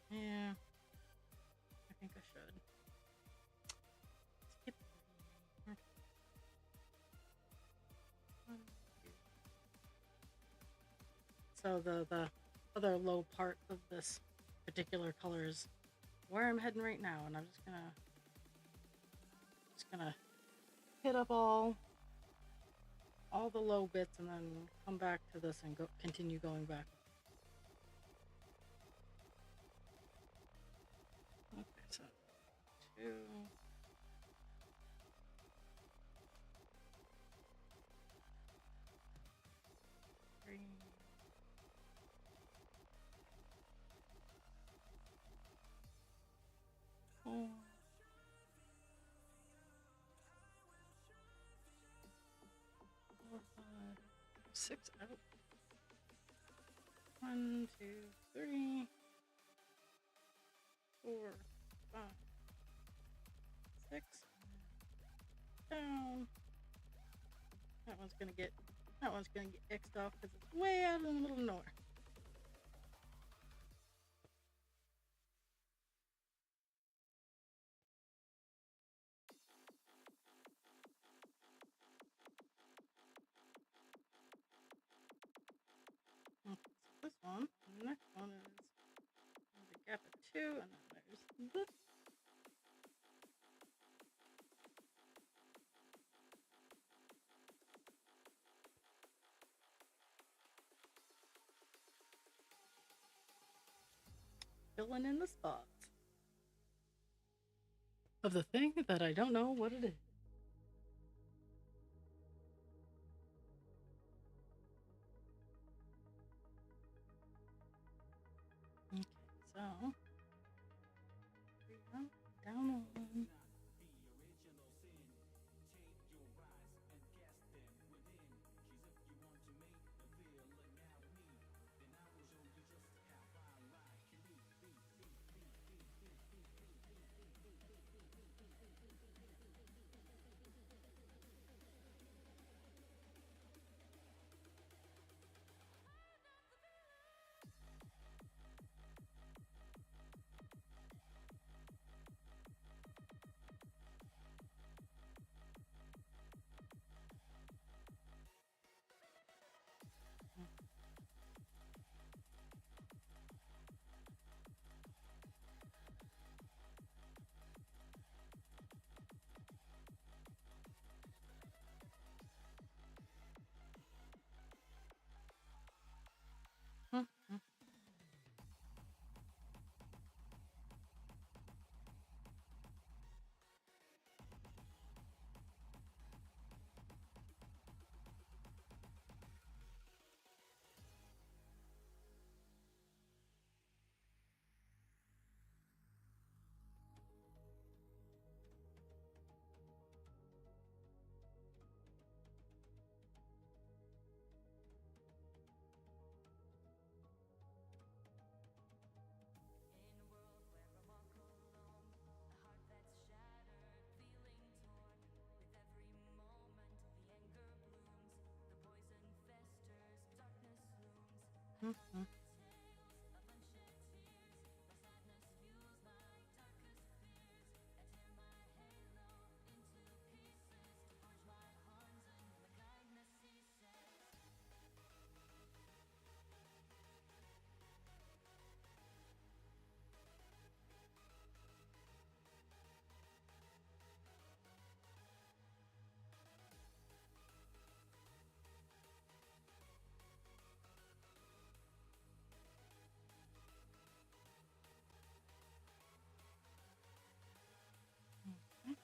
Yeah. I think I should. Skip. Okay. 1, 2. So the other low part of this particular color is where I'm heading right now, and I'm just gonna hit up all the low bits and then come back to this and continue going back. Okay, so 2. 6 out. 1, 2, 3, 4, 5, 6. Down. That one's gonna get X'd off because it's way out in the middle of nowhere. Okay, so this one, the next one is a gap of 2, and then there's this. Filling in the spots of the thing that I don't know what it is. Okay, so down one.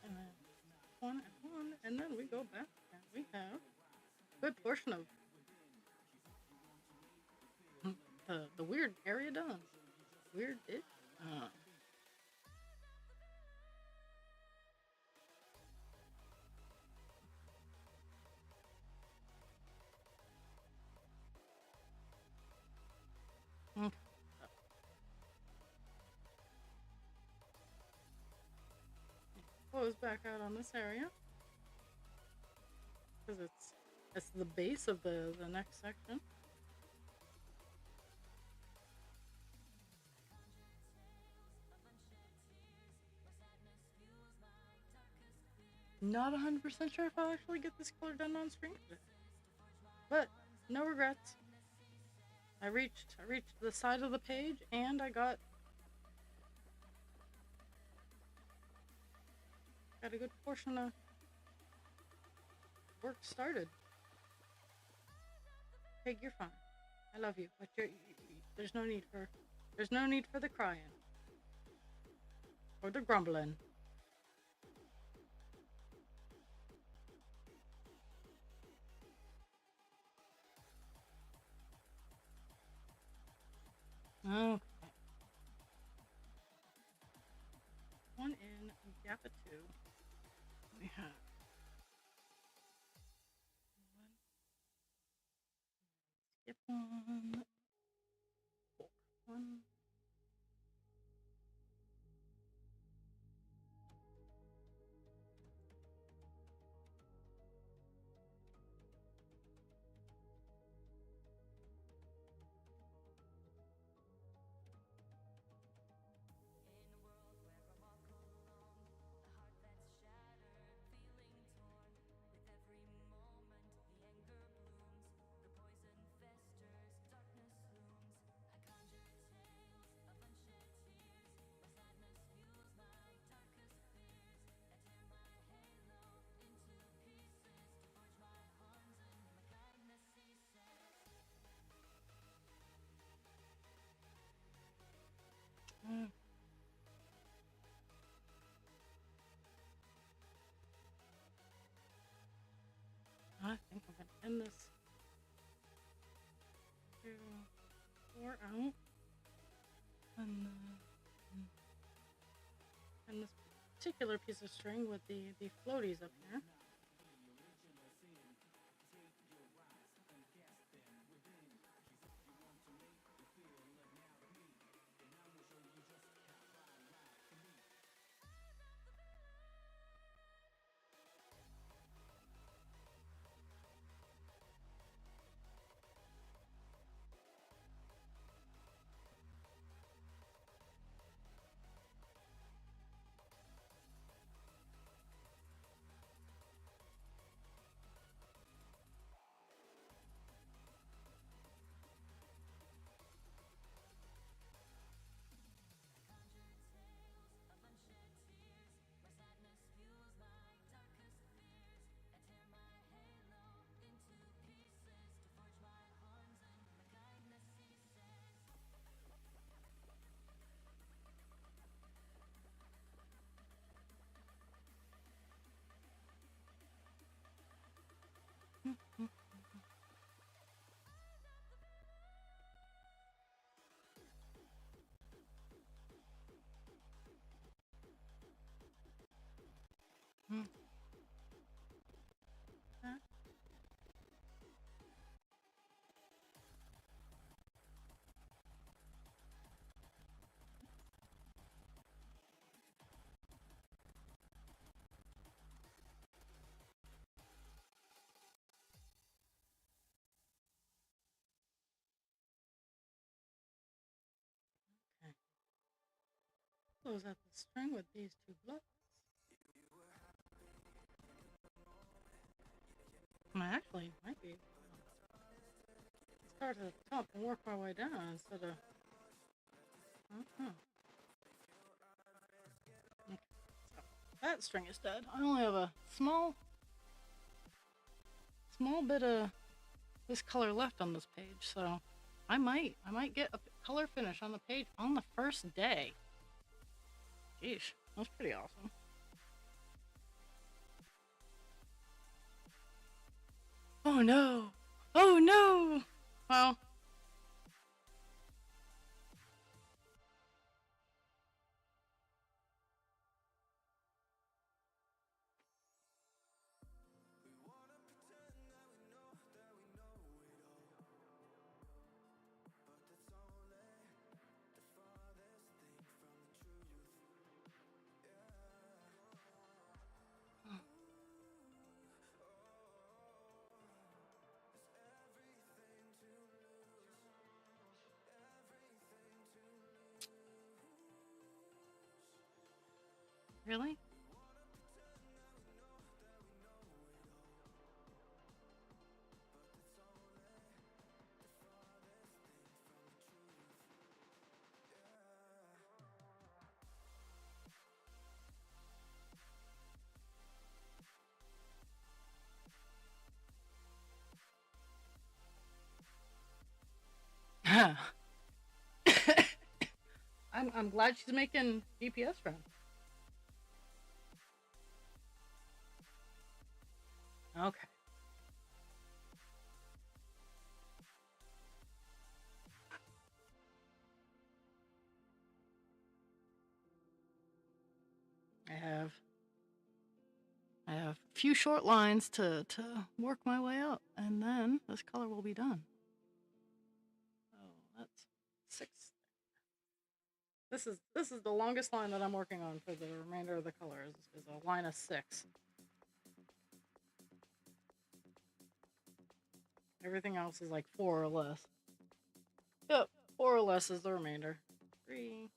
And then one and one, and then we go back and we have a good portion of the weird area done. Weird it. Okay. Close back out on this area because it's the base of the next section. Not 100% sure if I'll actually get this color done on screen today, but no regrets. I reached the side of the page and I got a good portion of work started. Pig, you're fine. I love you, but there's no need for the crying or the grumbling. Okay. One in, gap of 2. We have 1, 4, 1. I think I'm gonna end this 2, 4 out, and and this particular piece of string with the floaties up here. Okay. Close out the string with these 2 blocks. Actually, might be start at the top and work my way down instead of. Okay. So that string is dead. I only have a small bit of this color left on this page, so I might get a color finish on the page on the first day. Geesh, that's pretty awesome. Oh no! Oh no! Well. Really? I'm glad she's making DPS friends. Okay. I have a few short lines to work my way up, and then this color will be done. That's 6. This is the longest line that I'm working on for the remainder of the colors is a line of 6. Everything else is like 4 or less. Yep, 4 or less is the remainder. 3.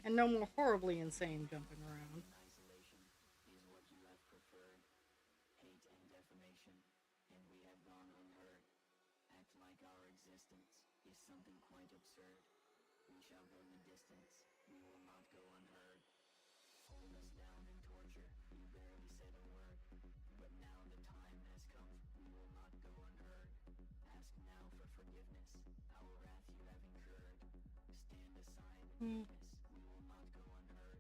And no more horribly insane jumping around. Isolation is what you have preferred. Hate and defamation, and we have gone unheard. Act like our existence is something quite absurd. We shall go the distance, we will not go unheard. Hold us down and torture, you barely said a word. But now the time has come, we will not go unheard. Ask now for forgiveness, our wrath you have incurred. Stand aside and witness, we will not go unheard.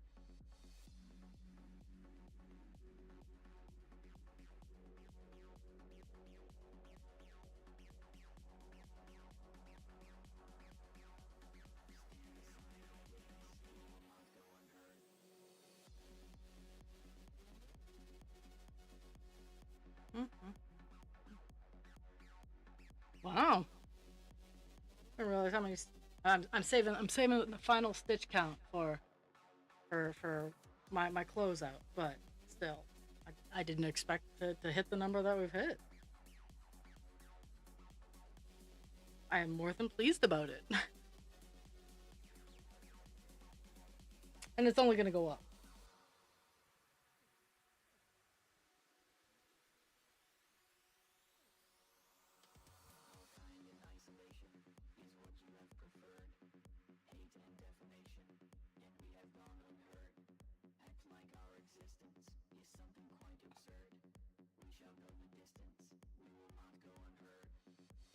Mm-hmm. Wow. I didn't realize how many. I'm saving the final stitch count for my closeout, but still, I didn't expect to hit the number that we've hit. I am more than pleased about it. And it's only going to go up. Our kind in isolation is what you have preferred. Hate and defamation, and we have gone unheard. Act like our existence is something quite absurd. We shall go the distance, we will not go unheard. Hold us down and torture, you barely said a word.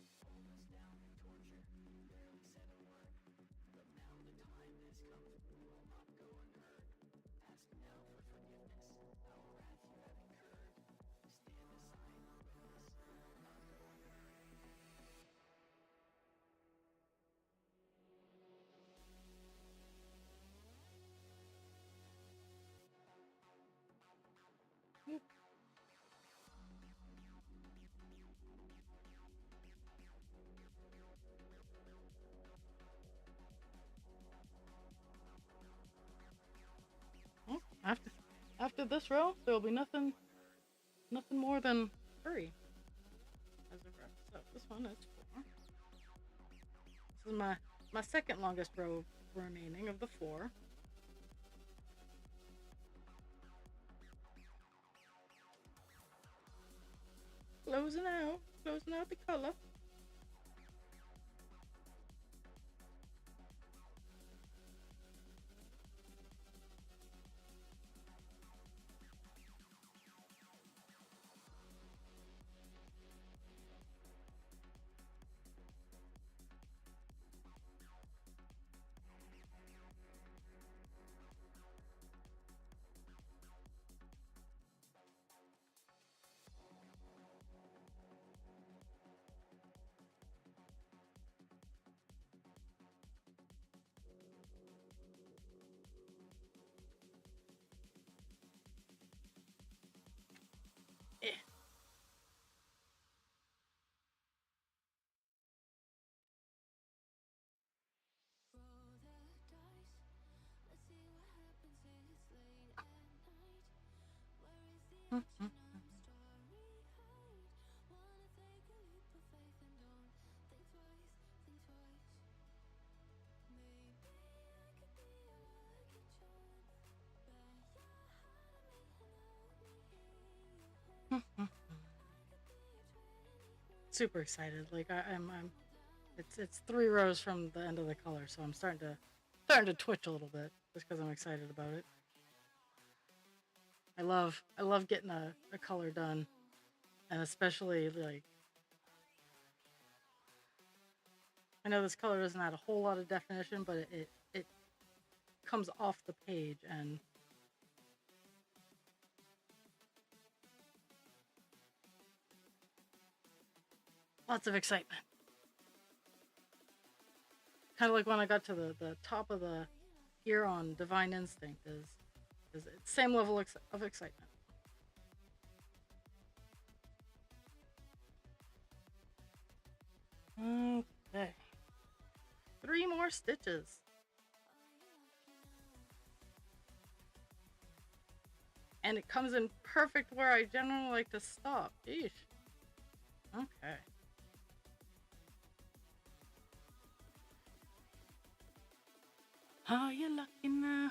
But now the time has come, we will not go unheard. Ask now for forgiveness, our wrath you have incurred. Stand aside and witness, we will not go unheard. Well, after this row, there will be nothing more than 3 as a row. So this one is 4. This is my second longest row remaining of the 4. Closing out the color. Eh. Roll the dice. Let's see what happens. It's late at night. Where is the action? I'm starry eyed. Wanna take a leap of faith and don't think twice, think twice. Maybe I could be a lucky charm. Bet your heart on me and help me hear your heart. I could be a 21. Super excited. Like I'm it's 3 rows from the end of the color, so I'm starting to twitch a little bit just because I'm excited about it. I love getting a color done, and especially like I know this color doesn't add a whole lot of definition, but it comes off the page and lots of excitement. Kind of like when I got to the top of the here on Divine Instinct is it's same level of excitement. Okay. 3 more stitches. And it comes in perfect where I generally like to stop. Eesh. Okay. Are you lucky now?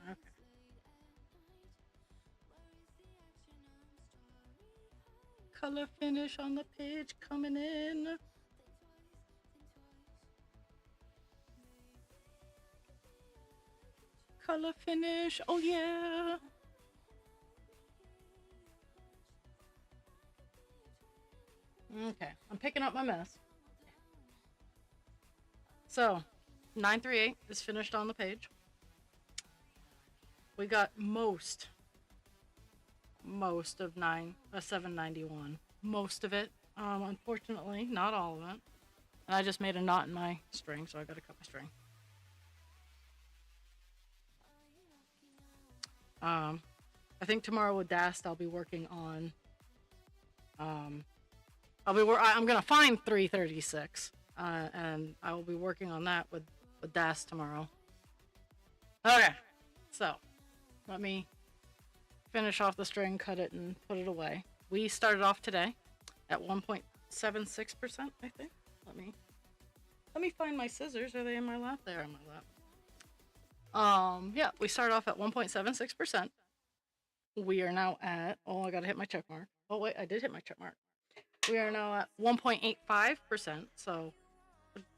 Okay. Color finish on the page coming in. Color finish, oh yeah. Okay, I'm picking up my mess. So, 938 is finished on the page. We got most of 791. Most of it. Unfortunately, not all of it. And I just made a knot in my string, so I gotta cut my string. I think tomorrow with Dast I'll be working on I'm gonna find 336, and I will be working on that with Dast tomorrow. Okay, so let me finish off the string, cut it, and put it away. We started off today at 1.76%, I think. Let me find my scissors. Are they in my lap? They are in my lap. Yeah, we started off at 1.76%. We are now at, oh, I gotta hit my check mark. Oh wait, I did hit my check mark. We are now at 1.85%, so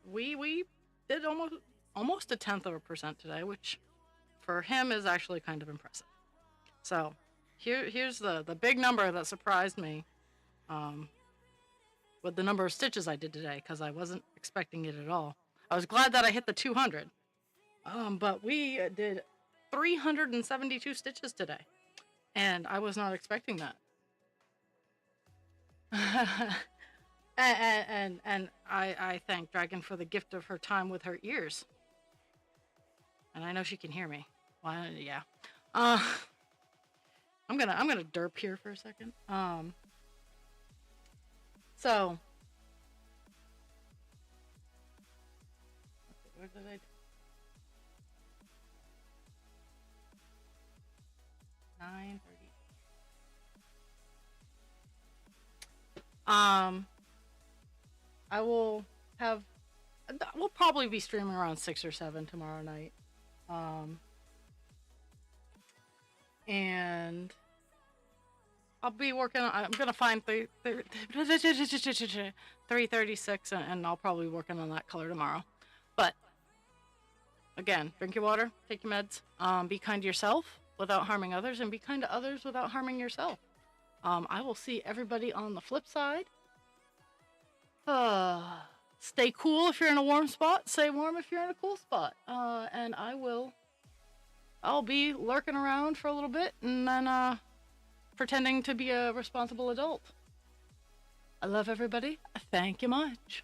we did almost a 1/10% today, which for him is actually kind of impressive. So here's the big number that surprised me with the number of stitches I did today, because I wasn't expecting it at all. I was glad that I hit the 200, but we did 372 stitches today, and I was not expecting that. and I thank Dragon for the gift of her time with her ears. And I know she can hear me. Well, yeah. I'm gonna derp here for a second. So where did I? 9:30. I will have. We'll probably be streaming around 6 or 7 tomorrow night. And I'll be working on, I'm gonna find 336, and I'll probably be working on that color tomorrow. But again, drink your water, take your meds, be kind to yourself without harming others, and be kind to others without harming yourself. I will see everybody on the flip side. Stay cool if you're in a warm spot. Stay warm if you're in a cool spot. And I'll be lurking around for a little bit, and then pretending to be a responsible adult. I love everybody. Thank you much.